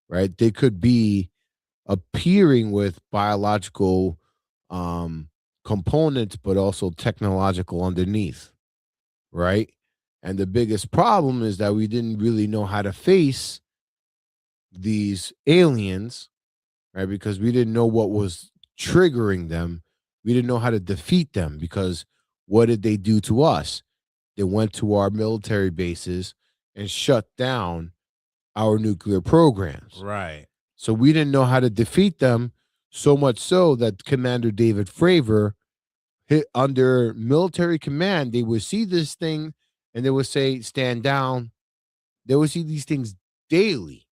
right? They could be appearing with biological components, but also technological underneath, right? And the biggest problem is that we didn't really know how to face these aliens, right? Because we didn't know what was triggering them. We didn't know how to defeat them, because what did they do to us? They went to our military bases and shut down our nuclear programs. Right. So we didn't know how to defeat them, so much so that Commander David Fravor, under military command, they would see this thing and they would say, stand down. They would see these things daily,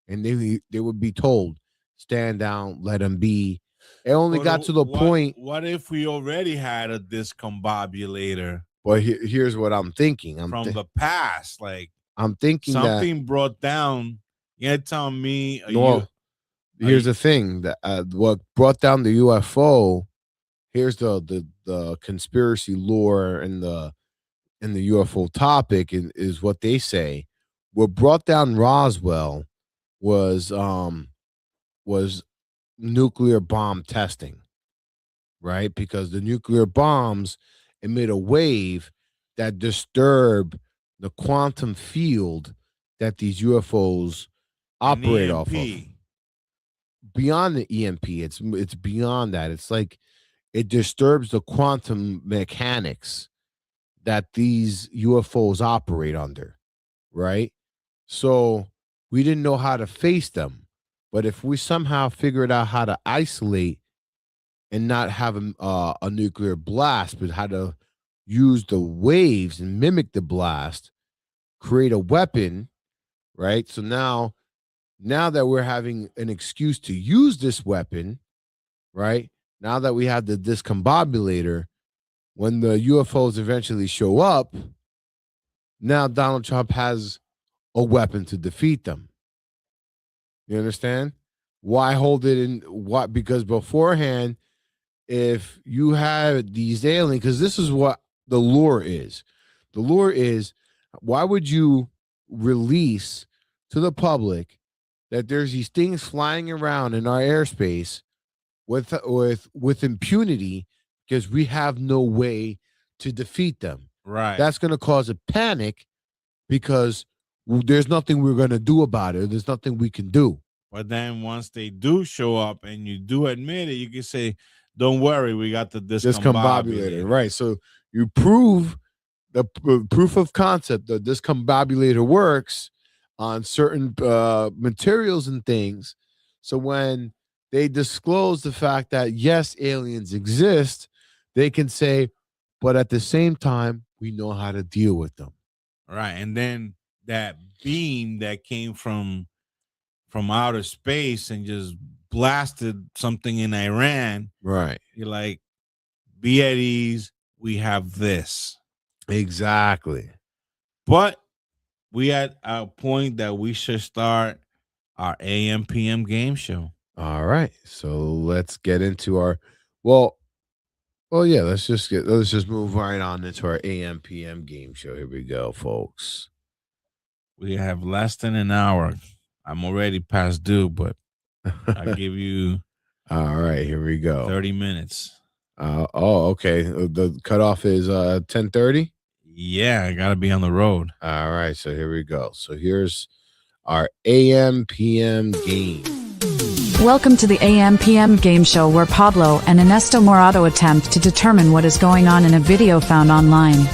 and they would be told, stand down, let them be. It only got to the point. What if we already had a discombobulator? Well, here's what I'm thinking. From the past, like I'm thinking something brought down. You're telling me? Here's the thing that what brought down the UFO. Here's the conspiracy lore and the UFO topic is what they say. What brought down Roswell was nuclear bomb testing, right? Because the nuclear bombs emit a wave that disturb the quantum field that these UFOs operate off of. Beyond the EMP, it's beyond that. It's like it disturbs the quantum mechanics that these UFOs operate under, right? So we didn't know how to face them. But if we somehow figured out how to isolate and not have a nuclear blast, but how to use the waves and mimic the blast, create a weapon, right? So now that we're having an excuse to use this weapon, right? Now that we have the discombobulator, when the UFOs eventually show up, now Donald Trump has a weapon to defeat them. You understand? Why hold it in what? Because beforehand, if you had these aliens, because this is what the lure is. The lure is, why would you release to the public that there's these things flying around in our airspace with impunity because we have no way to defeat them. Right. That's going to cause a panic because there's nothing we're going to do about it. There's nothing we can do. But then once they do show up and you do admit it, you can say, don't worry, we got the discombobulator. Right. So you prove the proof of concept that discombobulator works on certain materials and things. So when they disclose the fact that, yes, aliens exist, they can say, but at the same time, we know how to deal with them. Right. And then that beam that came from outer space and just blasted something in Iran. Right. You're like, be at ease. We have this. Exactly. But we at a point that we should start our AM PM game show. All right. So let's get into our well, yeah, let's just move right on into our AM PM game show. Here we go, folks. We have less than an hour. I'm already past due, but I'll give you all right, here we go. 30 minutes. Okay. The cutoff is 10:30. Yeah, I gotta be on the road. All right, so here we go. So here's our AM PM game. Welcome to the AM PM game show where Pablo and Ernesto Morado attempt to determine what is going on in a video found online.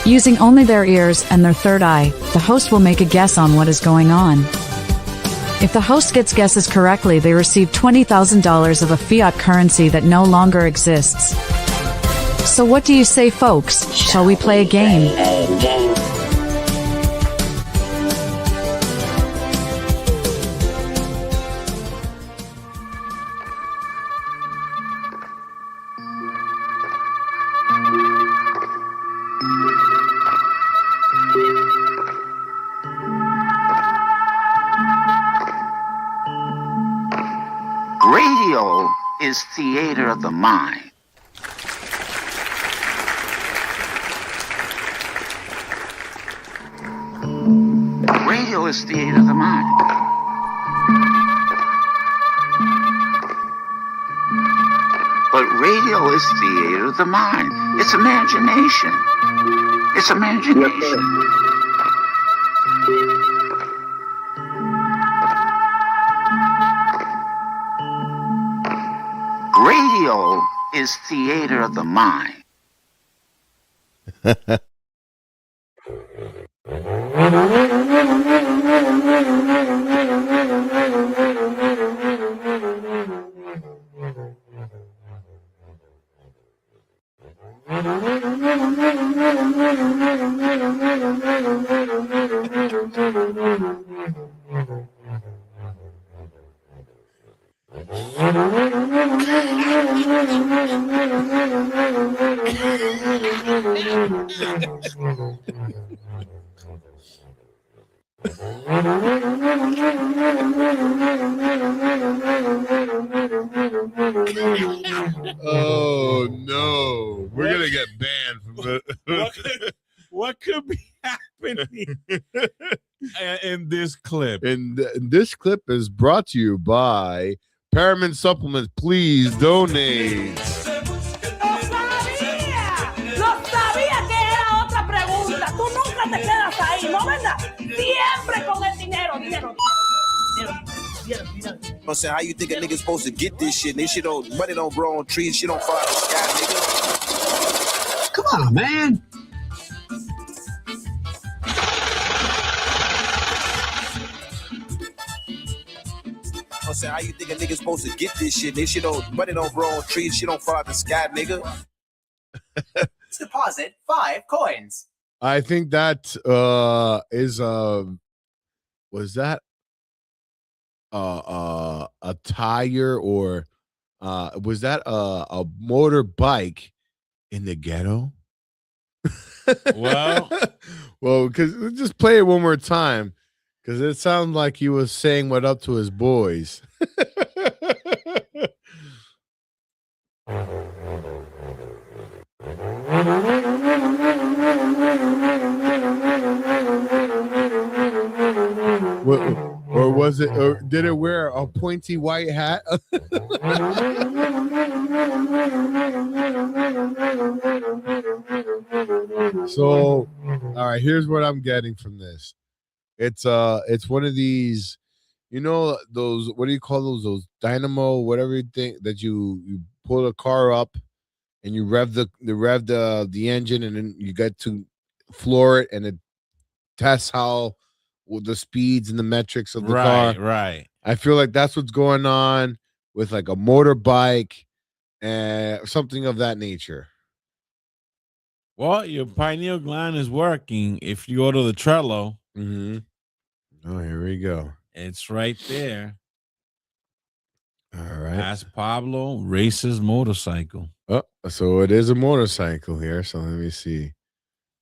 Using only their ears and their third eye, the host will make a guess on what is going on. If the host gets guesses correctly, they receive $20,000 of a fiat currency that no longer exists. So what do you say, folks? Shall we play a game? Radio is theater of the mind. Radio is theater of the mind. But radio is theater of the mind. It's imagination. It's imagination. Radio is theater of the mind. Oh no, we're gonna get banned from the. What could be happening in this clip? And this clip is brought to you by Paramid Supplements. Please donate. Lo sabía que era otra pregunta. Tú nunca te quedas ahí, ¿no verdad? Siempre con el dinero, dinero. I'm saying, how you think a nigga's supposed to get this shit? This shit don't, money don't grow on trees, shit don't fall out of the sky, nigga. Come on, man. I'm saying, how you think a nigga's supposed to get this shit? This shit don't, money don't grow on trees, shit don't fall out of the sky, nigga. Let's deposit 5 coins. I think that is was that a tire or was that a motorbike in the ghetto? Well, because just play it one more time because it sounded like he was saying what up to his boys. Or was it? Or did it wear a pointy white hat? So, all right. Here's what I'm getting from this. It's one of these. You know those? What do you call those? Those dynamo, whatever you think that you pull a car up and you rev the engine, and then you get to floor it, and it tests how the speeds and the metrics of the car. Right. I feel like that's what's going on with like a motorbike and something of that nature. Well, your pineal gland is working. If you go to the Trello, oh, here we go. It's right there. All right. Ask Pablo races motorcycle. Oh, so it is a motorcycle here. So let me see.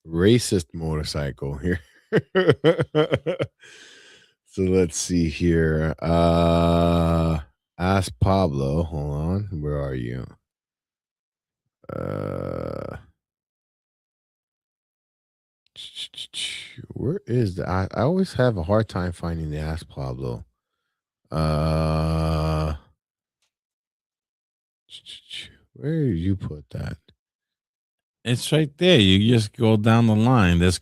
Racist motorcycle here. So let's see here. Ask Pablo. Hold on. Where are you? Where is the I always have a hard time finding the Ask Pablo. Where did you put that? It's right there. You just go down the line. There's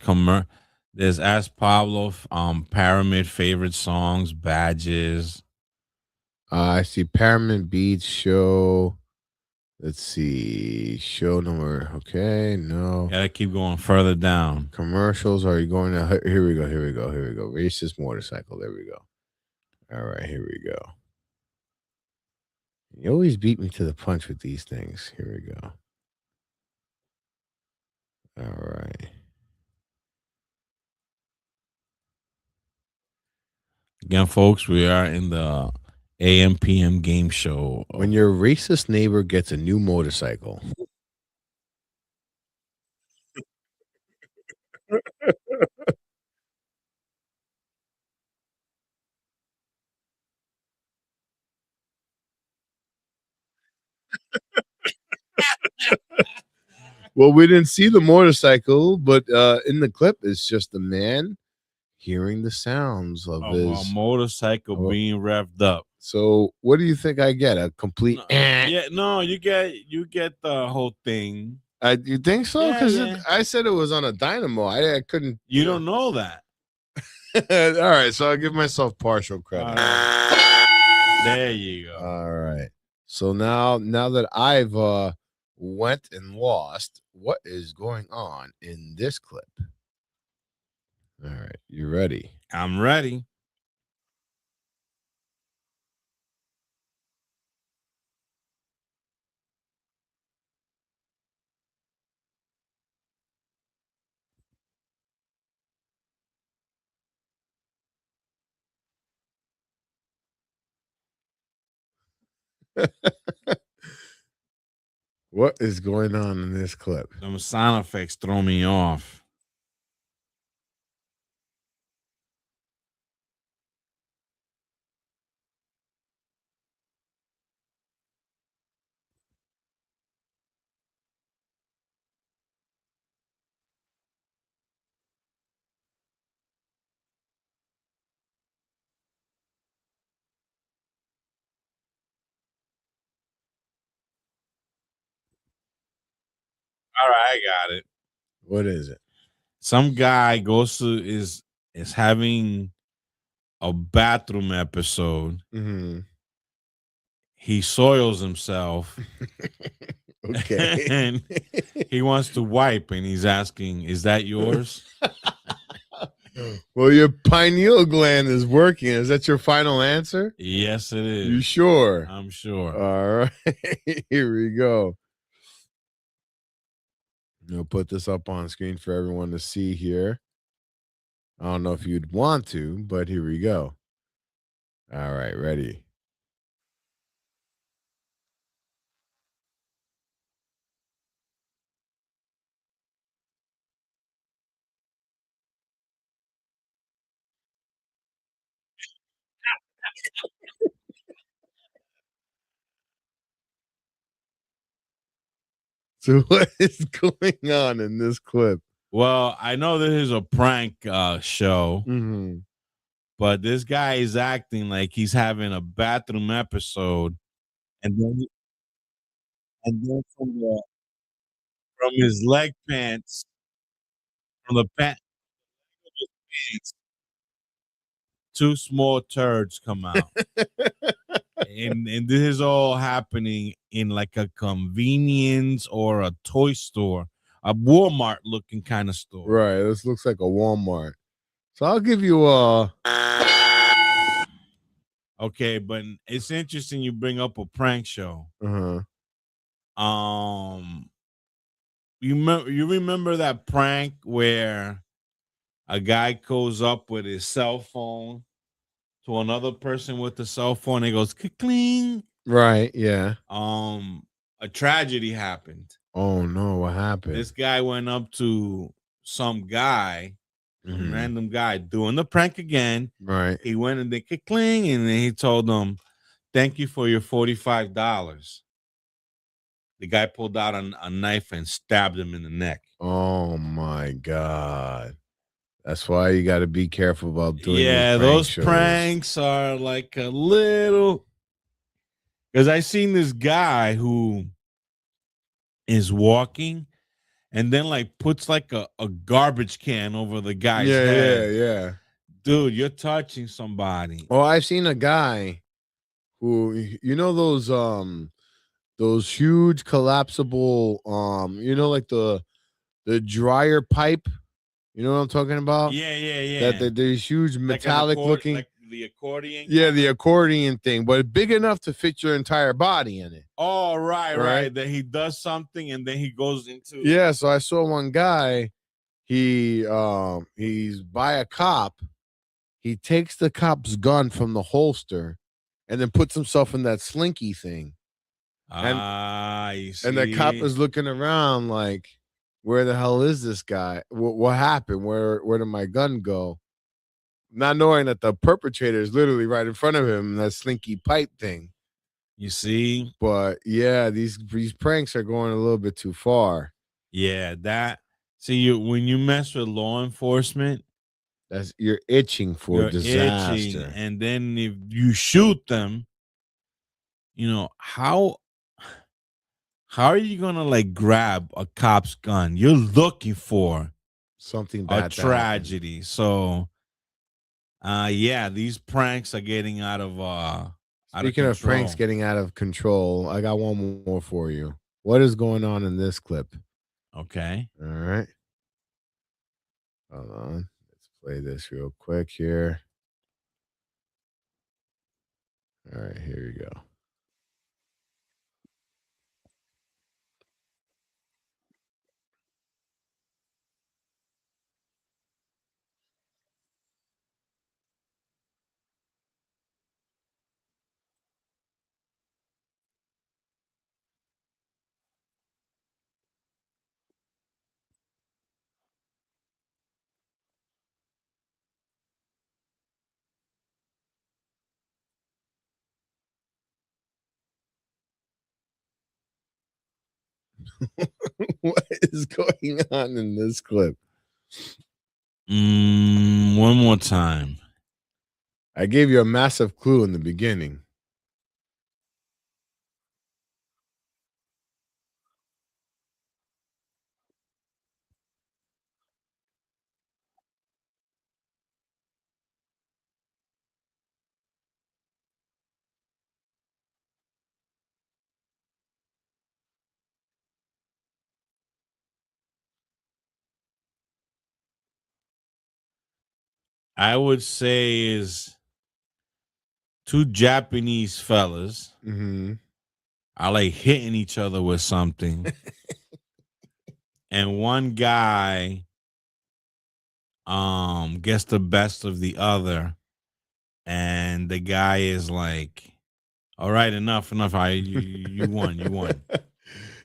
Ask Pablo, Paramid favorite songs, badges. I see Paramid Beats show. Let's see. Show number. Okay, no. Gotta keep going further down. Commercials. Are you going to? Here we go. Racist motorcycle. There we go. All right, here we go. You always beat me to the punch with these things. Here we go. All right. Again, folks, we are in the AM PM game show. When your racist neighbor gets a new motorcycle. Well, we didn't see the motorcycle, but in the clip, it's just the man hearing the sounds of his a motorcycle being revved up. So, what do you think I get? A complete? Yeah, no, you get the whole thing. You think so? Yeah, Because yeah. I said it was on a dynamo. I couldn't. You don't know that. All right, so I'll give myself partial credit. There you go. All right. So now that I've went and lost, what is going on in this clip? All right, you ready? I'm ready. What is going on in this clip? Them sound effects throw me off. All right, I got it. What is it? Some guy is having a bathroom episode. Mm-hmm. He soils himself. Okay. And he wants to wipe, and he's asking, "Is that yours?" Well, your pineal gland is working. Is that your final answer? Yes, it is. You sure? I'm sure. All right. Here we go. I'll put this up on screen for everyone to see here. I don't know if you'd want to, but here we go. All right, ready. So what is going on in this clip? Well, I know this is a prank show. Mm-hmm. But this guy is acting like he's having a bathroom episode, and then from his leg pants, from the pants, two small turds come out. and this is all happening in like a convenience or a toy store, a Walmart looking kind of store. Right. This looks like a Walmart. So I'll give you a. Okay, but it's interesting you bring up a prank show. Uh-huh. You remember that prank where a guy goes up with his cell phone to another person with the cell phone, and he goes cling. Right. Yeah. A tragedy happened. Oh no! What happened? This guy went up to some guy, some Mhm. random guy doing the prank again. Right. He went and they cling, and then he told them, "Thank you for your $45." The guy pulled out a knife and stabbed him in the neck. Oh my God! That's why you got to be careful about doing. Yeah, these those shows. pranks are like a little. Because I seen this guy who is walking and then like puts like a garbage can over the guy's head. Yeah. Dude, you're touching somebody. Oh, I've seen a guy who, those huge collapsible like the dryer pipe. You know what I'm talking about? Yeah. That there's huge metallic looking. Like the accordion. Yeah, the accordion thing, but big enough to fit your entire body in it. Oh, right. Right. That he does something and then he goes into. Yeah, so I saw one guy. He's by a cop. He takes the cop's gun from the holster, and then puts himself in that slinky thing. You see. And the cop is looking around like, where the hell is this guy? What happened? Where did my gun go? Not knowing that the perpetrator is literally right in front of him, that slinky pipe thing. You see? But yeah, these pranks are going a little bit too far. Yeah, when you mess with law enforcement, you're itching for disaster. Itching, and then if you shoot them, how are you gonna like grab a cop's gun? You're looking for something bad, a tragedy. So yeah, these pranks are getting out of Speaking of pranks getting out of control, I got one more for you. What is going on in this clip? Okay. All right. Hold on. Let's play this real quick here. All right, here we go. What is going on in this clip? One more time. I gave you a massive clue in the beginning. I would say is two Japanese fellas are like hitting each other with something. And one guy gets the best of the other, and the guy is like, all right, enough. You won.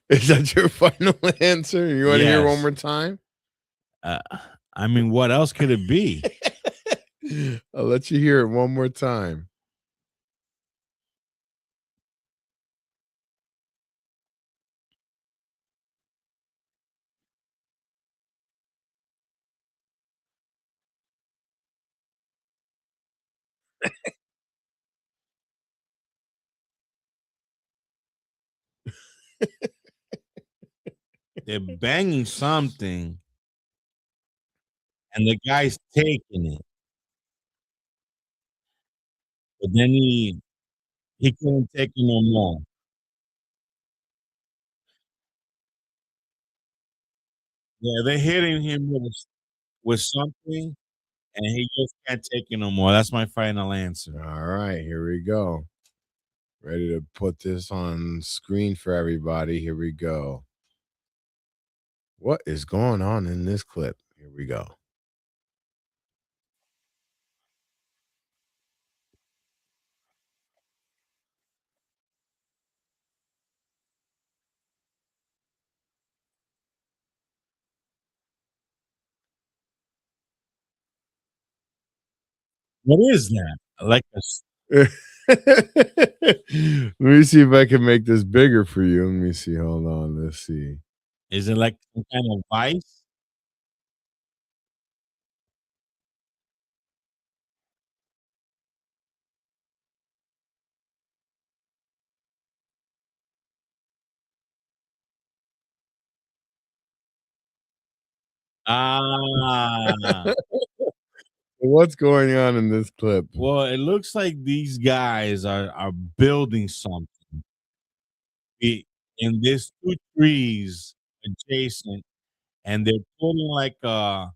Is that your final answer? You want to hear Yes. one more time? I mean, what else could it be? I'll let you hear it one more time. They're banging something, and the guy's taking it. But then he couldn't take it no more. Yeah, they're hitting him with something, and he just can't take it no more. That's my final answer. All right, here we go. Ready to put this on screen for everybody. Here we go. What is going on in this clip? Here we go. What is that? Like a Let me see if I can make this bigger for you. Let me see. Hold on. Let's see. Is it like some kind of vice? Ah. What's going on in this clip? Well, it looks like these guys are building something. And there's two trees adjacent, and they're putting like a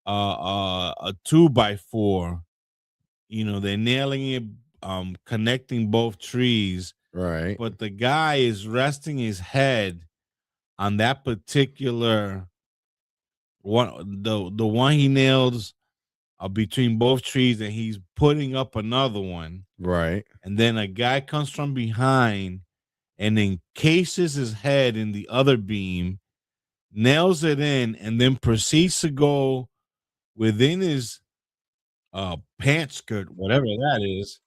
2x4. You know, they're nailing it, connecting both trees. Right. But the guy is resting his head on that particular one, the one he nails between both trees, and he's putting up another one. Right. And then a guy comes from behind and encases his head in the other beam, nails it in, and then proceeds to go within his pants skirt, whatever that is,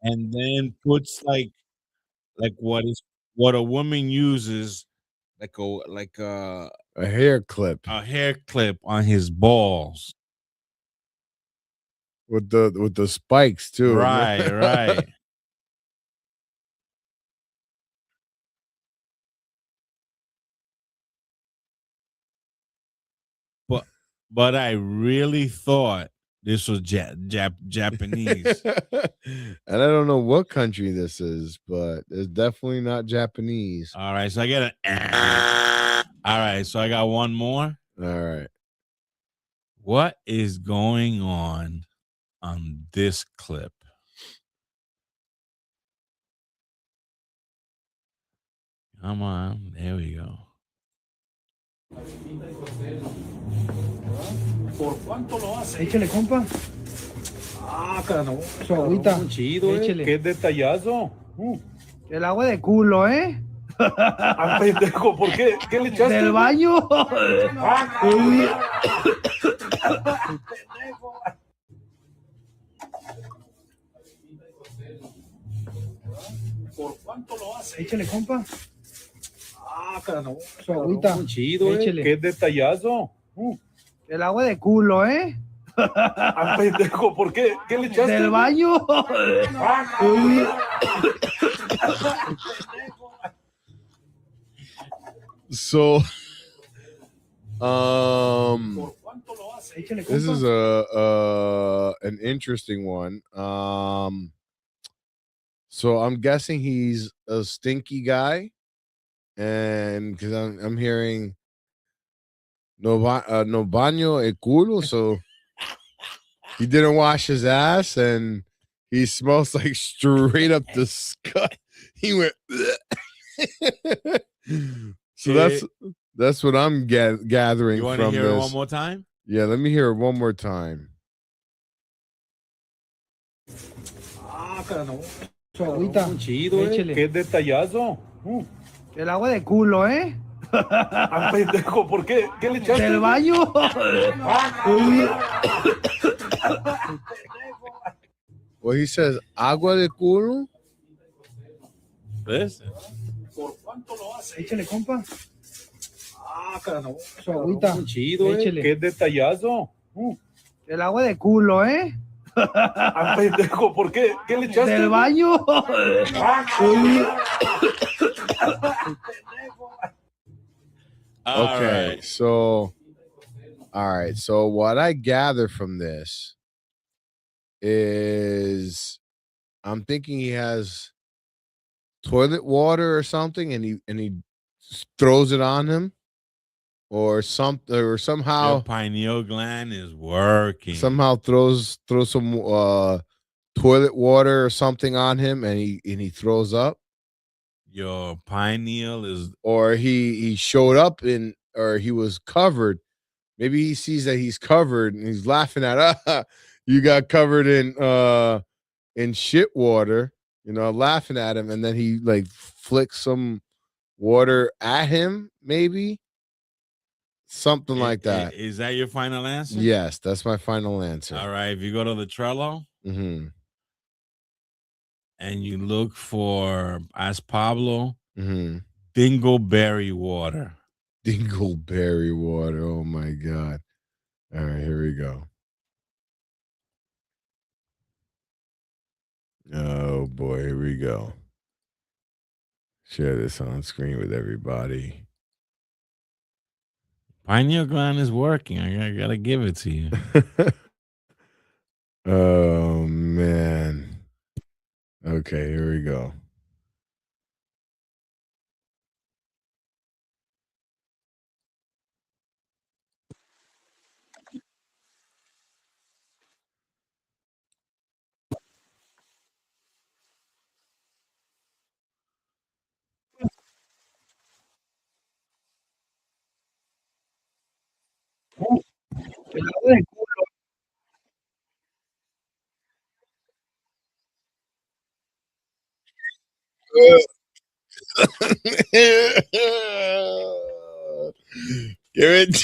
and then puts like what a woman uses, like a hair clip on his balls. With the spikes too. Right, right. But I really thought this was Japanese. And I don't know what country this is, but it's definitely not Japanese. All right, so I got all right, so I got one more. All right. What is going on this clip? Come on, there we go. ¿Por cuánto lo hace? Échale, compa. Ah, caramba. Su agüita. Chido, Échale. Qué detallazo. El agua de culo, ¿eh? Ah, pendejo, ¿por qué? ¿Qué le echaste? Del baño. ¿Por cuánto lo hace? Échale, compa. Ah, caramba. Su agüita. Chido, Échale. Qué detallazo. El agua de culo, ¿eh? Ah, pendejo, ¿por qué? ¿Qué le echaste? Del baño. So, this is an interesting one. So I'm guessing he's a stinky guy, and because I'm hearing no baño e culo, so he didn't wash his ass, and he smells like straight up disgust. He went. So that's what I'm gathering You want from to hear this. it one more time? Yeah, let me hear it one more time. Ah, caramba. Su agüita. Chido, Échale. Qué detallazo. El agua de culo, ¿eh? Ah, pendejo, ¿por qué? ¿Qué le echaste? Del baño. Well, he says agua de culo. Listen. ¿Por cuánto lo hace? Échale, compa. Ah, caramba. Su agüita. Chido, Échale. Qué detallazo. El agua de culo, ¿eh? Ah, pendejo, ¿por qué? ¿Qué le echaste? ¿Del baño? Okay, so all right. So what I gather from this is I'm thinking he has toilet water or something, and he throws it on him, or something, or somehow Your pineal gland is working. somehow throws some toilet water or something on him, and he throws up. Your pineal is, Or he showed up or he was covered. Maybe he sees that he's covered and he's laughing at you got covered in shit water, laughing at him, and then he like flicks some water at him, maybe something like that. Is that your final answer? Yes, that's my final answer. All right. If you go to the Trello Mm-hmm. and you look for, as Pablo, Mm-hmm. dingleberry water. Dingleberry water. Oh my God. All right, here we go. Oh boy, here we go. Share this on screen with everybody. Pineal gland is working. I gotta give it to you. Oh man. Okay, here we go. El agua de culo. Give it.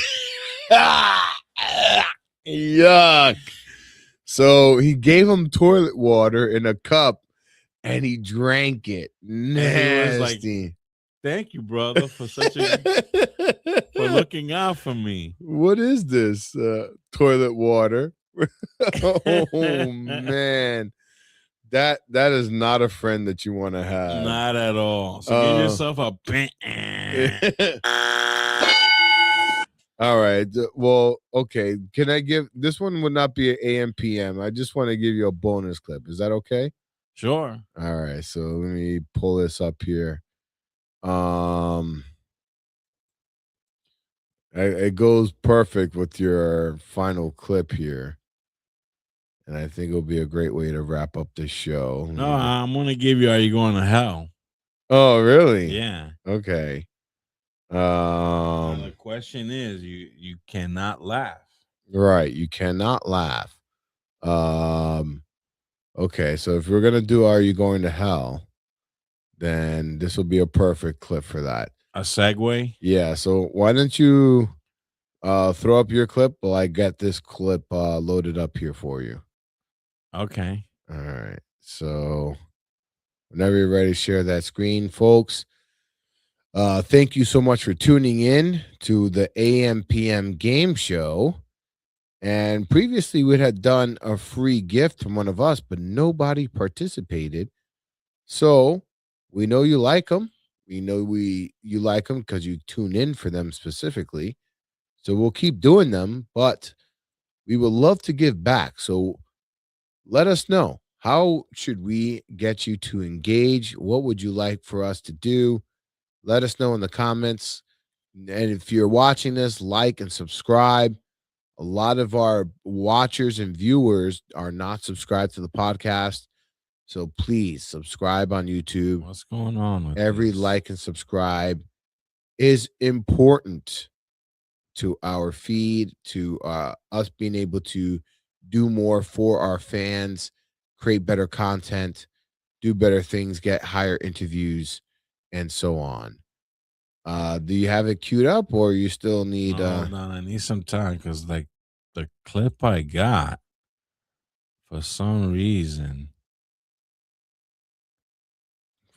Yuck. So he gave him toilet water in a cup and he drank it. Nasty. Nasty. Thank you, brother, for for looking out for me. What is this? Toilet water. Oh man. That is not a friend that you want to have. Not at all. So give yourself a All right. Well, okay. Can I give this one would not be an AM PM. I just want to give you a bonus clip. Is that okay? Sure. All right. So let me pull this up here. It goes perfect with your final clip here. And I think it'll be a great way to wrap up this show. No, I'm gonna give you Are You Going to Hell? Oh, really? Yeah. Okay. Now the question is, you cannot laugh. Right. You cannot laugh. Okay, so if we're gonna do Are You Going to Hell, then this will be a perfect clip for that. A segue? Yeah, so why don't you throw up your clip while I get this clip loaded up here for you. Okay. All right. So whenever you're ready, share that screen, folks. Thank you so much for tuning in to the AM PM game show. And previously we had done a free gift from one of us, but nobody participated. So we know you like them. We know you like them because you tune in for them specifically. So we'll keep doing them, but we would love to give back. So let us know, how should we get you to engage? What would you like for us to do? Let us know in the comments. And if you're watching this, like and subscribe. A lot of our watchers and viewers are not subscribed to the podcast. So please subscribe on YouTube. What's going on with Every this? like and subscribe is important to our feed, to us being able to do more for our fans, create better content, do better things, get higher interviews, and so on. Do you have it queued up, or you still need No, I need some time because like the clip I got, for some reason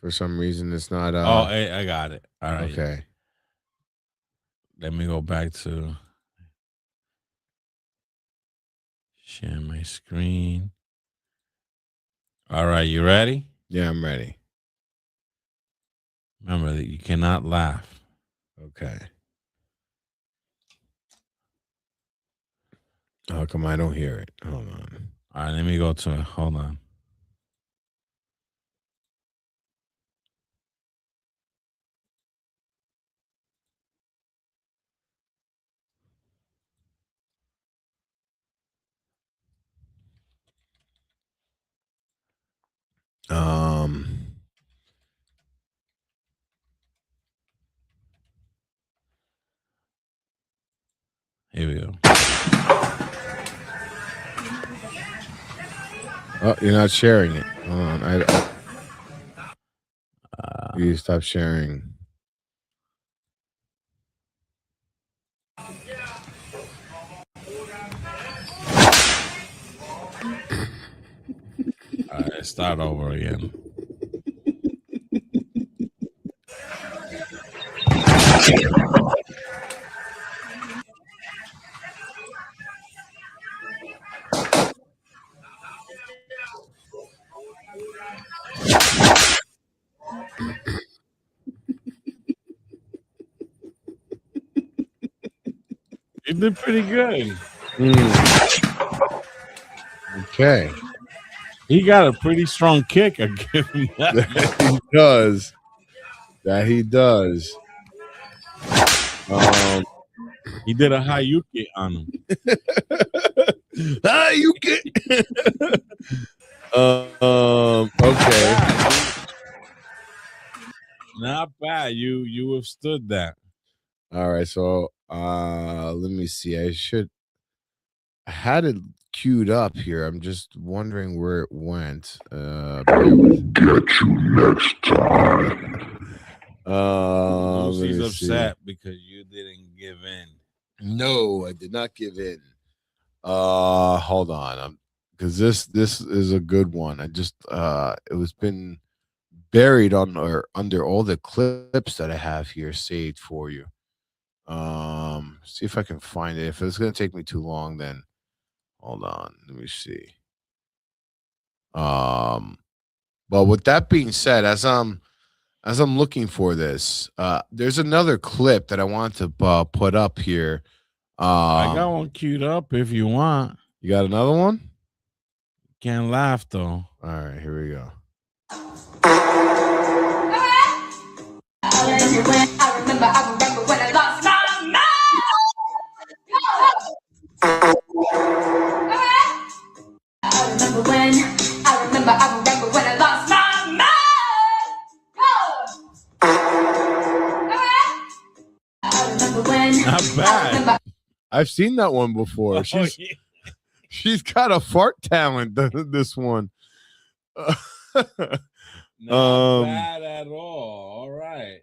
it's not I got it. All right. Okay. Let me go back to share my screen. All right, you ready? Yeah, I'm ready. Remember that you cannot laugh. Okay. How come I don't hear it? Hold on. All right, let me go to it. Hold on. Here we go. Oh, you're not sharing it. Hold on. You stop sharing. All right, start over again. You did pretty good. Okay. He got a pretty strong kick. I give him that. He does. That he does. He did a Hayuki on him. Hayuki. Okay. Not bad. You withstood that. All right. So let me see. I had it queued up here. I'm just wondering where it went. Get you next time. Lucy's upset because you didn't give in. No, I did not give in. Hold on. Because this is a good one. I just it was been buried under all the clips that I have here saved for you. See if I can find it. If it's gonna take me too long, then hold on. Let me see. But with that being said, as I'm looking for this, there's another clip that I want to put up here. I got one queued up if you want. You got another one? Can't laugh though. All right, here we go. I remember when I lost my mind. I remember when I lost my mind. Not bad. I've seen that one before. She's got a fart talent. This one. Not bad at all. All right.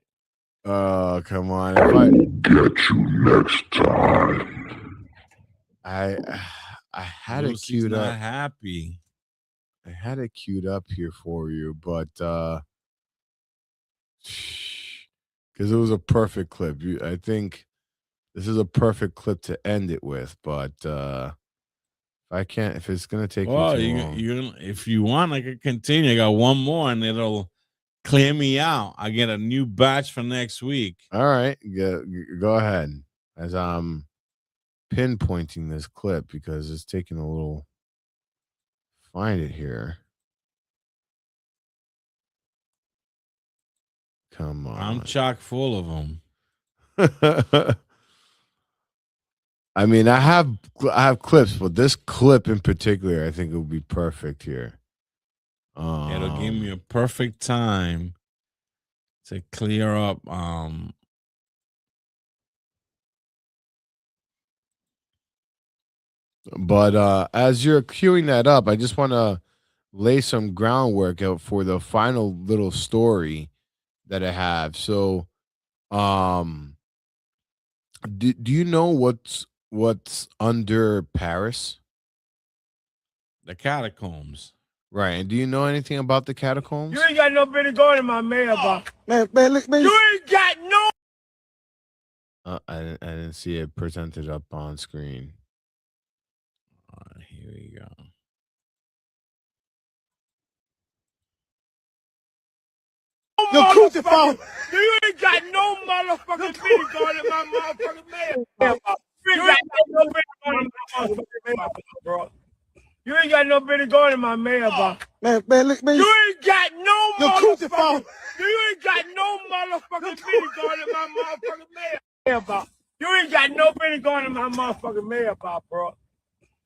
Oh, come on. If I get you next time. I had Lucy's it queued not up. happy. I had it queued up here for you, but because it was a perfect clip. I think this is a perfect clip to end it with, but if it's gonna take me too long. If you want, I could continue. I got one more, and it'll clear me out. I get a new batch for next week. All right, go ahead. As I'm pinpointing this clip because it's taking a little. Find it here. Come on. I'm chock full of them. I mean, I have clips, but this clip in particular, I think it would be perfect here. It'll give me a perfect time to clear up. But as you're queuing that up, I just want to lay some groundwork out for the final little story that I have. So, do you know what's under Paris? The catacombs. Right. And do you know anything about the catacombs? You ain't got no business going in my mailbox. Man, look, man. You ain't got no. I didn't see it presented up on screen. Here we go. motherfucking. You ain't got no motherfucking bitty going in my motherfucking mailbox. You ain't got no bitty going in my motherfucking mailbox, bro. You ain't got no bitty going in my mailbox. Man, look, man. You ain't got no motherfucking. You ain't got no motherfucking bitty going in my motherfucking mailbox. You ain't got no bitty going in my motherfucking mailbox, bro.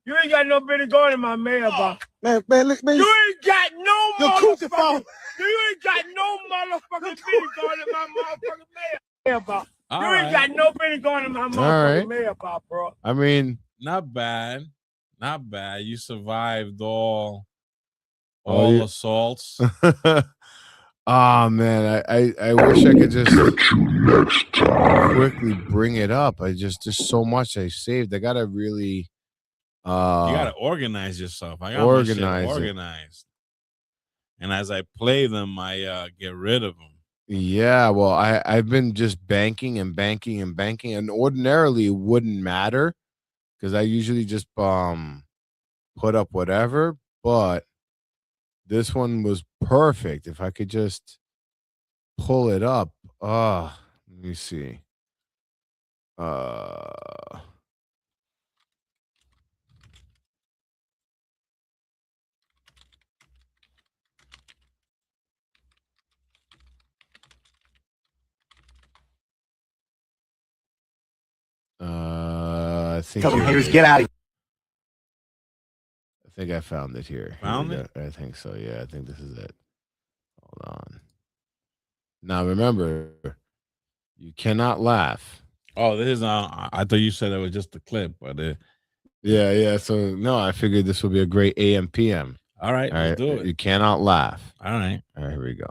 You ain't got no bitty going in my mailbox. Man, look, man. You ain't got no motherfucking. You ain't got no motherfucking bitty going in my motherfucking mailbox. You ain't got no bitty going in my motherfucking mailbox, bro. I mean, not bad. Not bad. You survived all you- assaults. Oh man, I wish I could just quickly bring it up. There's so much I saved. I gotta really you gotta organize yourself. I got organize my shit it. organized. And as I play them, I get rid of them. Yeah, well, I've been just banking and banking and banking, and ordinarily it wouldn't matter because I usually just put up whatever, but this one was perfect. If I could just pull it up. Let me see. I think Tell them here haters, it is. get out of here. I think I found it here. Found Here we it? go. I think so. Yeah, I think this is it. Hold on. Now remember, you cannot laugh. Oh, this is I thought you said it was just a clip, but Yeah. So no, I figured this would be a great AM PM. All right, let's do it. You cannot laugh. All right. All right, here we go.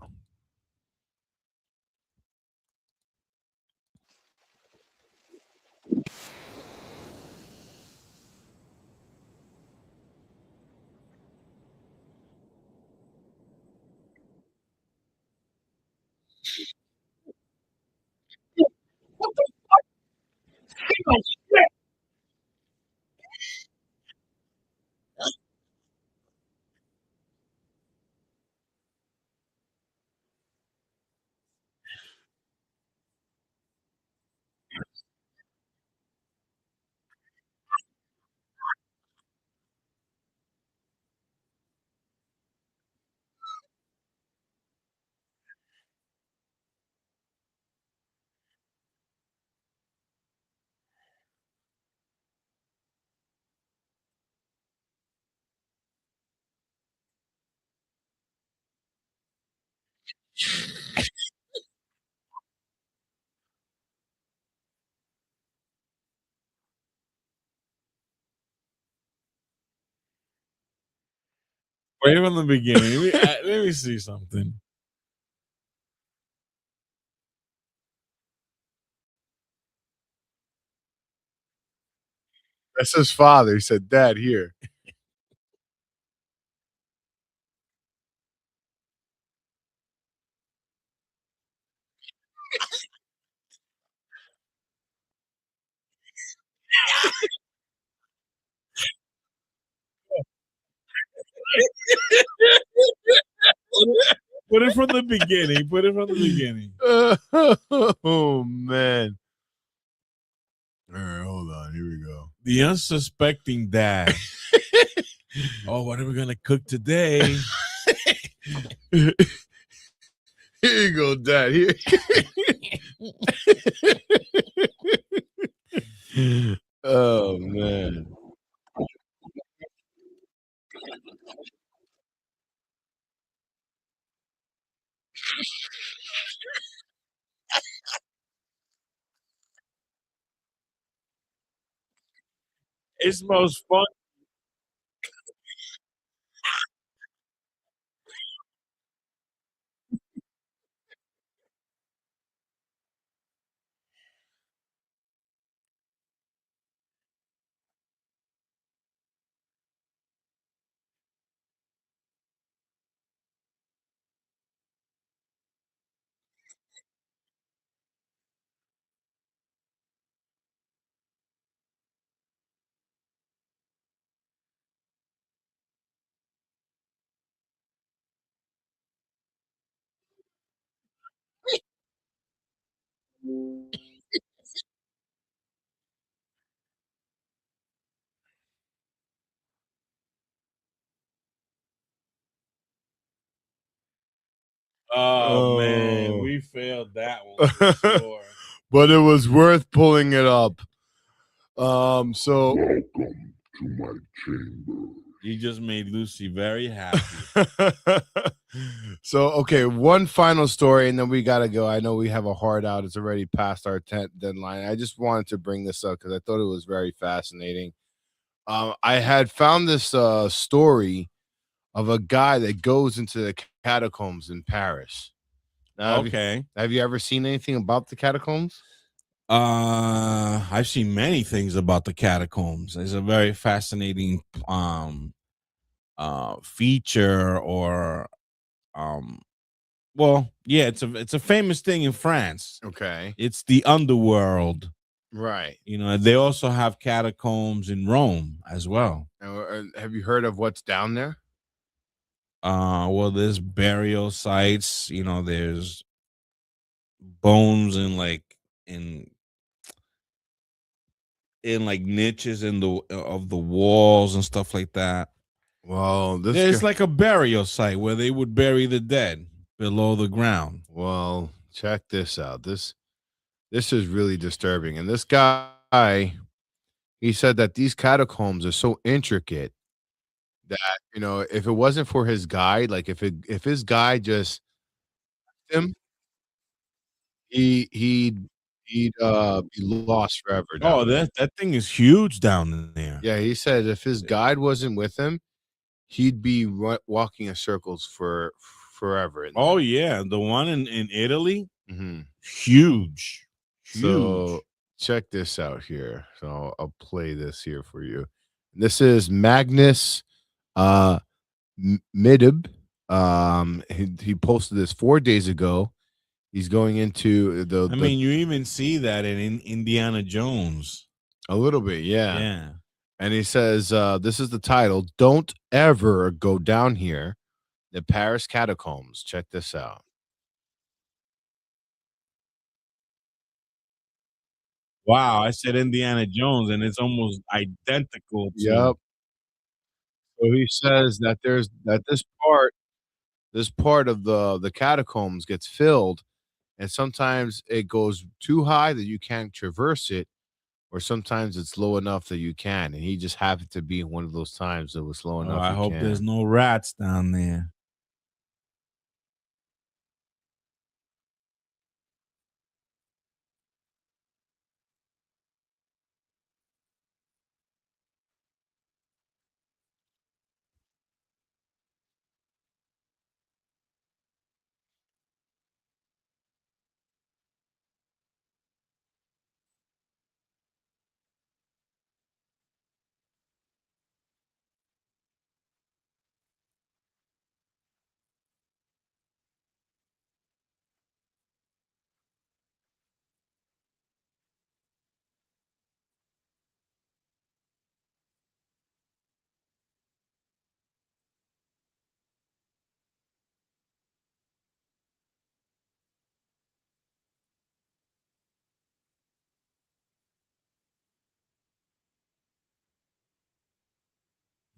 Wait from the beginning. Let me see something. That's his father. He said, "Dad, here." Put it from the beginning. Put it from the beginning. Oh man. All right, hold on. Here we go. The unsuspecting dad. Oh, what are we gonna cook today? Here you go, Dad. Here. Oh man. It's most fun. Oh man, Oh. we failed that one for sure. But it was worth pulling it up. So Welcome to my chamber. You just made Lucy very happy. so okay, one final story, and then we gotta go. I know we have a hard out. It's already past our 10th deadline. I just wanted to bring this up because I thought it was very fascinating. I had found this story of a guy that goes into the catacombs in Paris. Now, Okay. Have you ever seen anything about the catacombs? I've seen many things about the catacombs. It's a very fascinating feature or well, yeah, it's a famous thing in France. Okay. It's the underworld. Right. You know, they also have catacombs in Rome as well. Have you heard of what's down there? Well, there's burial sites, you know, there's bones in like niches in the of the walls and stuff like that. Well, There's like a burial site where they would bury the dead below the ground. Well, check this out. This is really disturbing. And this guy, he said that these catacombs are so intricate that, you know, if it wasn't for his guide, like if his guy just him, he'd be lost forever Oh, down there. that thing is huge down there. Yeah, he said if his guide wasn't with him, he'd be walking in circles for forever. Oh yeah, the one in Italy, Mhm. huge. So check this out here. So I'll play this here for you. This is Magnus Midib. He posted this 4 days ago. He's going into I mean, you even see that in Indiana Jones. A little bit, yeah. Yeah. And he says, this is the title, Don't Ever Go Down Here, the Paris Catacombs. Check this out. Wow, I said Indiana Jones, and it's almost identical to. Yep. So he says that this part of the catacombs gets filled, and sometimes it goes too high that you can't traverse it, or sometimes it's low enough that you can. And he just happened to be in one of those times that was low Oh, enough. I you hope can. there's no rats down there.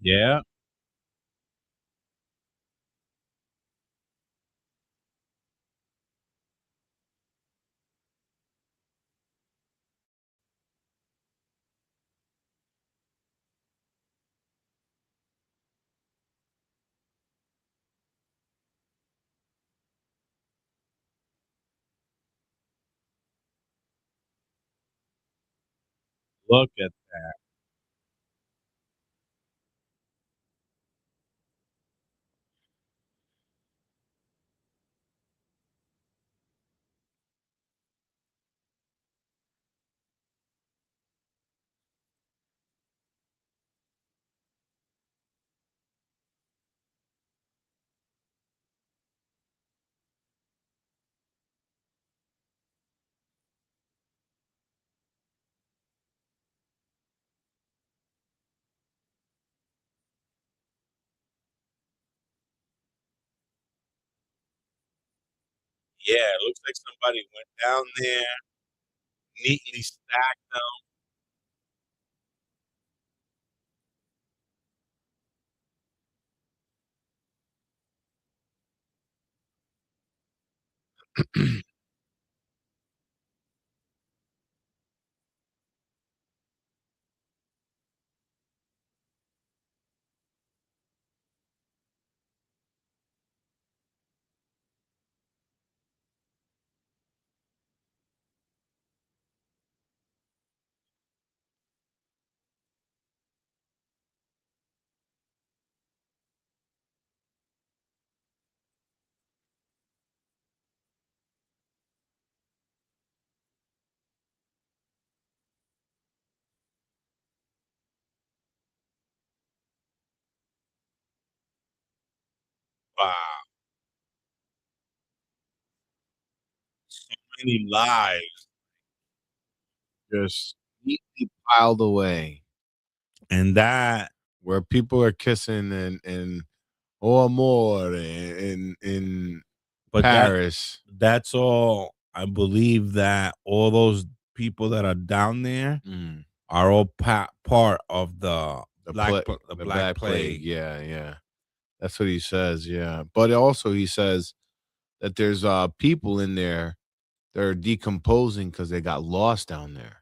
Yeah. Look at that. Yeah, it looks like somebody went down there neatly stacked them. Wow. So many lives just neatly piled away. And that where people are kissing and oh amor in but Paris. That's all. I believe that all those people that are down there are all part of the black plague. Yeah, yeah. That's what he says, yeah. But also he says that there's people in there that are decomposing because they got lost down there.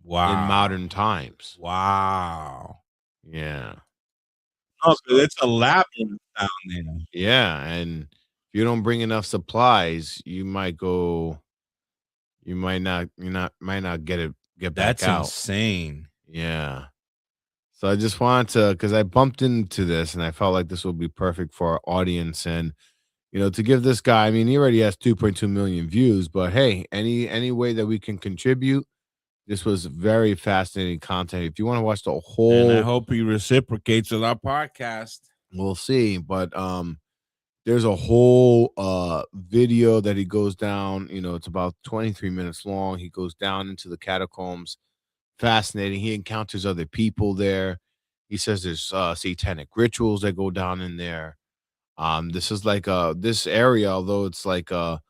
Wow. In modern times. Wow. Yeah. No, because it's a labyrinth down there. Yeah, and if you don't bring enough supplies, you might not get back That's out. insane. Yeah. So I just wanted to, because I bumped into this and I felt like this would be perfect for our audience. And to give this guy, I mean, he already has 2.2 million views, but hey, any way that we can contribute, this was very fascinating content. If you want to watch the whole, And I hope he reciprocates with our podcast. we'll see. But there's a whole video that he goes down. It's about 23 minutes long. He goes down into the catacombs. Fascinating. He encounters other people there. He says there's satanic rituals that go down in there. This is like this area, although it's like a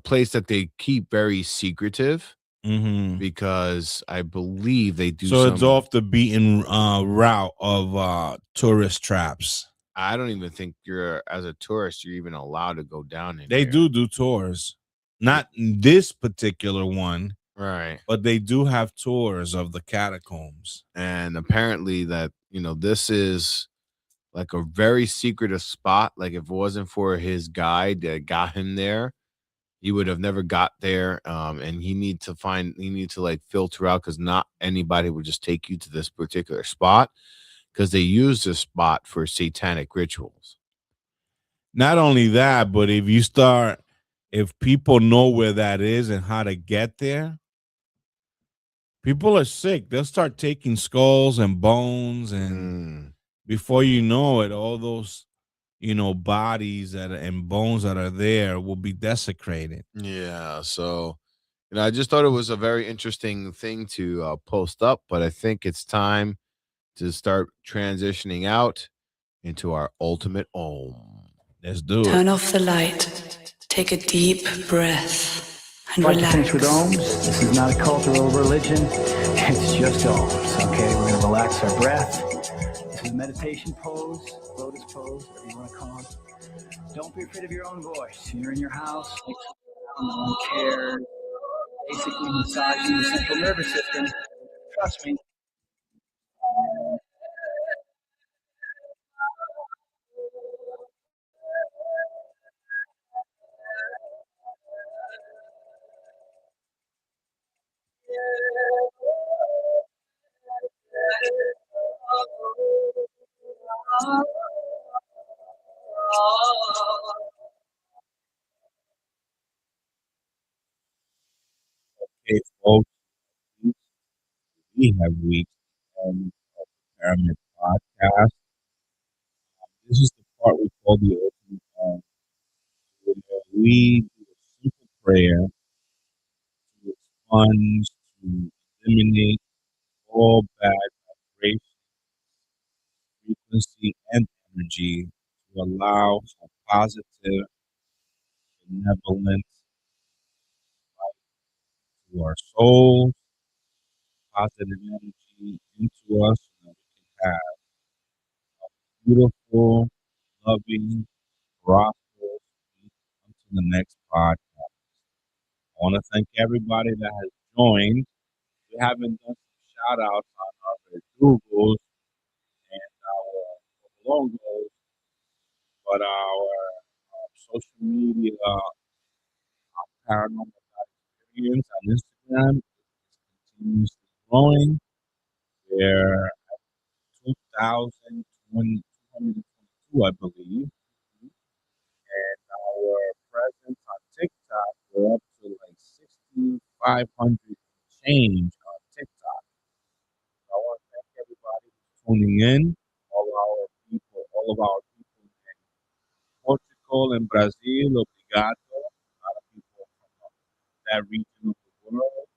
place that they keep very secretive because I believe they do. So it's off the beaten route of tourist traps. I don't even think as a tourist, you're even allowed to go down in They there. do tours. Not this particular one. Right. But they do have tours of the catacombs. And apparently that, this is like a very secretive spot. Like if it wasn't for his guide that got him there, he would have never got there. And he need to like filter out because not anybody would just take you to this particular spot because they use this spot for satanic rituals. Not only that, but if people know where that is and how to get there, people are sick. They'll start taking skulls and bones, and before you know it, all those, bodies and bones that are there will be desecrated. Yeah. So, I just thought it was a very interesting thing to post up, but I think it's time to start transitioning out into our ultimate Om. Let's do it. Turn off the light. Take a deep breath and Like to relax. finish with ohms. This is not a cult or a religion. It's just ohms. Okay, we're gonna relax our breath. This is a meditation pose, lotus pose, whatever you want to call it. Don't be afraid of your own voice. You're in your house, no one cares. Basically massaging the central nervous system. Trust me. Okay, folks, we have reached the end of the Paramid podcast. This is the part we call the ultimate Om, where we do a simple prayer to expunge, to eliminate all bad vibration, frequency, and energy to allow for positive, benevolent to our souls, positive energy into us, so that we can have beautiful, loving, prosperous week until the next podcast. I want to thank everybody that has joined. We haven't done some shout outs on our Googles and our logos, but our social media, paranormal experience on Instagram is continuously growing. We're at 2,222, I believe. And our presence on TikTok, we're up to like 6,500 change on TikTok. So I want to thank everybody who's tuning in, all of our people in Portugal and Brazil, obrigado. A lot of people from that region of the world.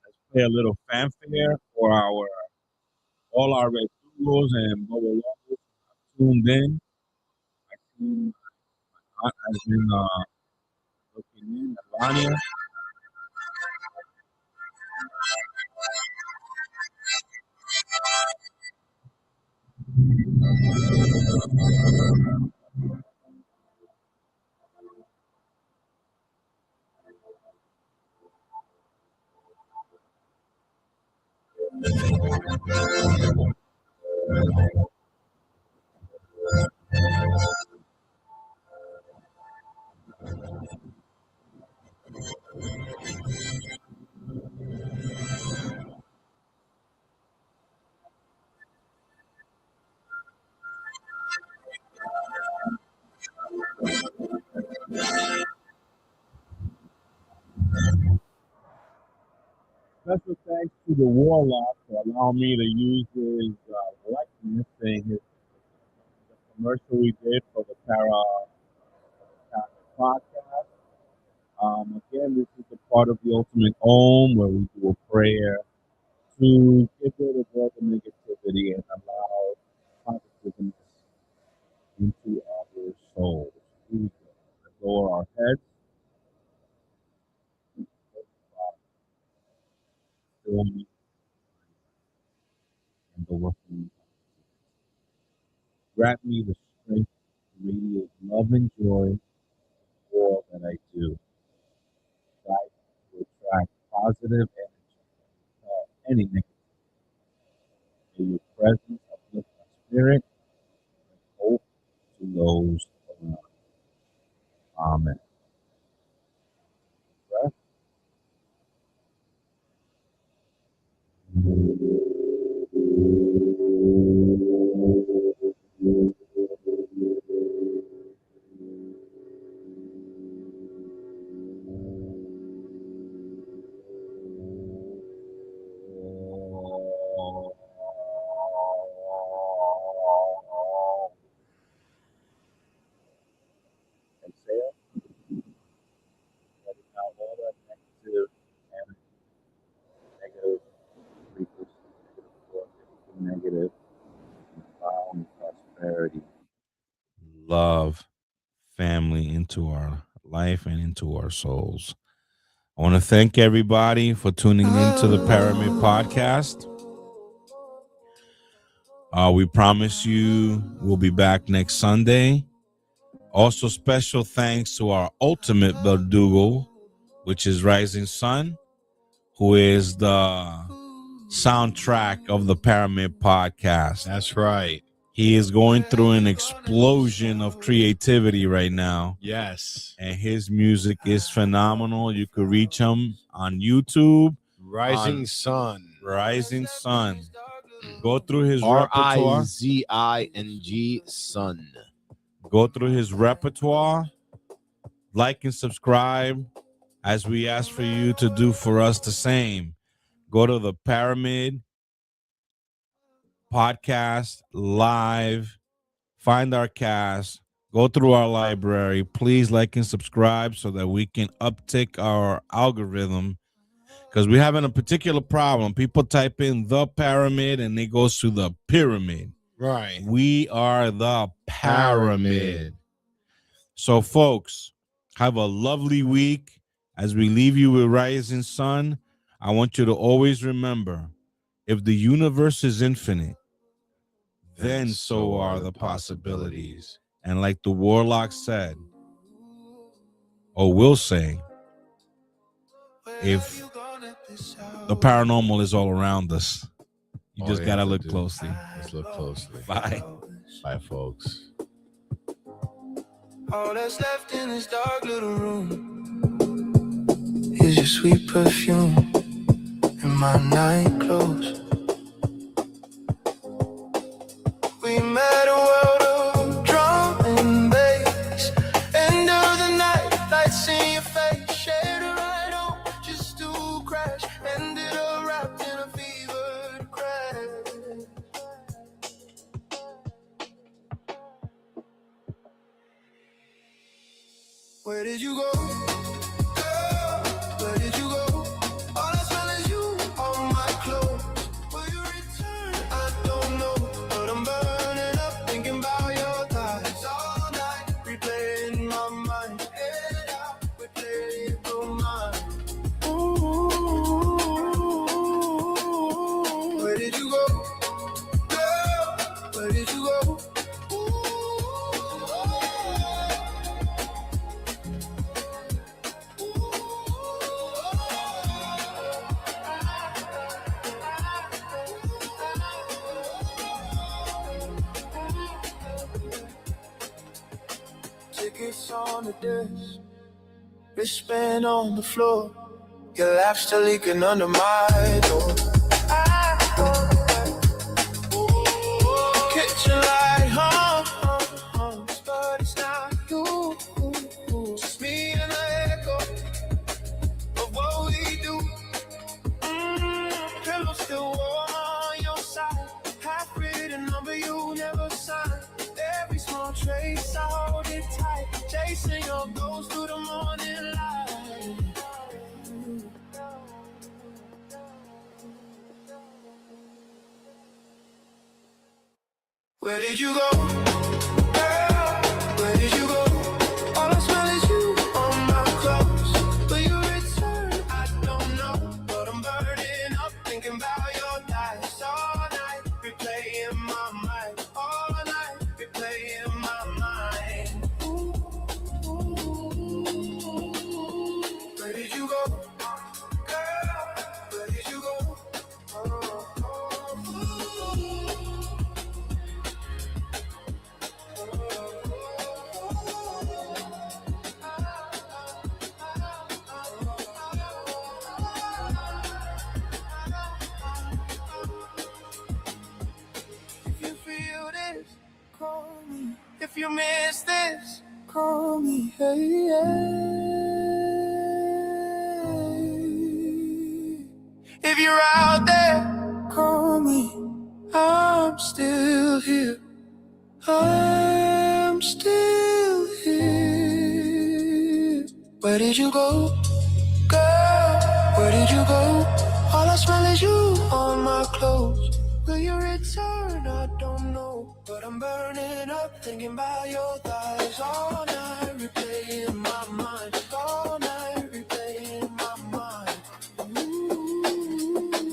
Let's play a little fanfare for all our red duos and Bobo Longos tuned in. I see my aunt has been looking in, Alania. Special thanks to the Warlock for allowing me to use his likeness in the commercial we did for the podcast. Again, this is a part of the Ultimate Om where we do a prayer to get rid of all the negativity and allow positiveness into our souls. Here we go. Let's lower our heads. And the working. Grant me the strength to radiate love and joy in all that I do. Try to attract positive energy and any negative. May your presence uplift my spirit and hope to those around. Amen. Breath. Exhale. Letting out all that negative energy, negative frequency, negative thoughts, anything negative, and allowing prosperity, love, family into our life and into our souls. I want to thank everybody for tuning into the Paramid podcast. We promise you we'll be back next Sunday. Also, special thanks to our ultimate Verdugo, which is Rising Sun, who is the soundtrack of the Paramid podcast. That's right. He is going through an explosion of creativity right now. Yes. And his music is phenomenal. You could reach him on YouTube. Rising Sun. Rising Sun. Go through his repertoire. Rizing Sun. Go through his repertoire. Like and subscribe as we ask for you to do for us the same. Go to the Paramid podcast live. Find our cast. Go through our library. Please like and subscribe so that we can uptick our algorithm. Because we're having a particular problem. People type in the Paramid and it goes to the pyramid. Right. We are the Paramid. So, folks, have a lovely week As we leave you with Rising Sun, I want you to always remember, if the universe is infinite, then so are the possibilities. And like the warlock said, or will say, if the paranormal is all around us, you just gotta look closely. Let's look closely. Bye. Bye, folks. All that's left in this dark little room is your sweet perfume and my night clothes. We met a world of drum and bass. End of the night, lights in your face. Shared a ride home just to crash. Ended up wrapped in a fevered crash. Where did you go? Girl, where did you go? All I smell is you on my clothes. Will you return? I don't know, but I'm burning up thinking about your thighs all night, replaying my mind. Head out, we play it through mine. Ooh, where did you go? Girl, where did you go? Tickets on the desk, wristband on the floor. Your laugh's still leaking under my door. Kitchen light hums, but it's not you. It's me and the echo of what we do. Pillow still warm on your side. Half written number you never signed. Every small trace I hold it tight. Chasing your ghost through the morning light. Where did you go? Girl, where did you go? All I smell is you on my clothes. Will you return? I don't know, but I'm burning up thinking about your thighs all night, replaying my mind. All night, replaying my mind. Where did you go? Girl, where did you go? If you feel this, call me. If you miss this, call me. Hey, hey. If you're out there, call me. I'm still here. I'm still here. Where did you go? Girl, where did you go? All I smell is you on my clothes. Will you return? I don't know, but I'm burning up thinking about your thighs all night, replaying my mind. All night, replaying my mind.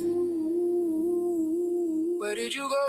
Ooh, where did you go?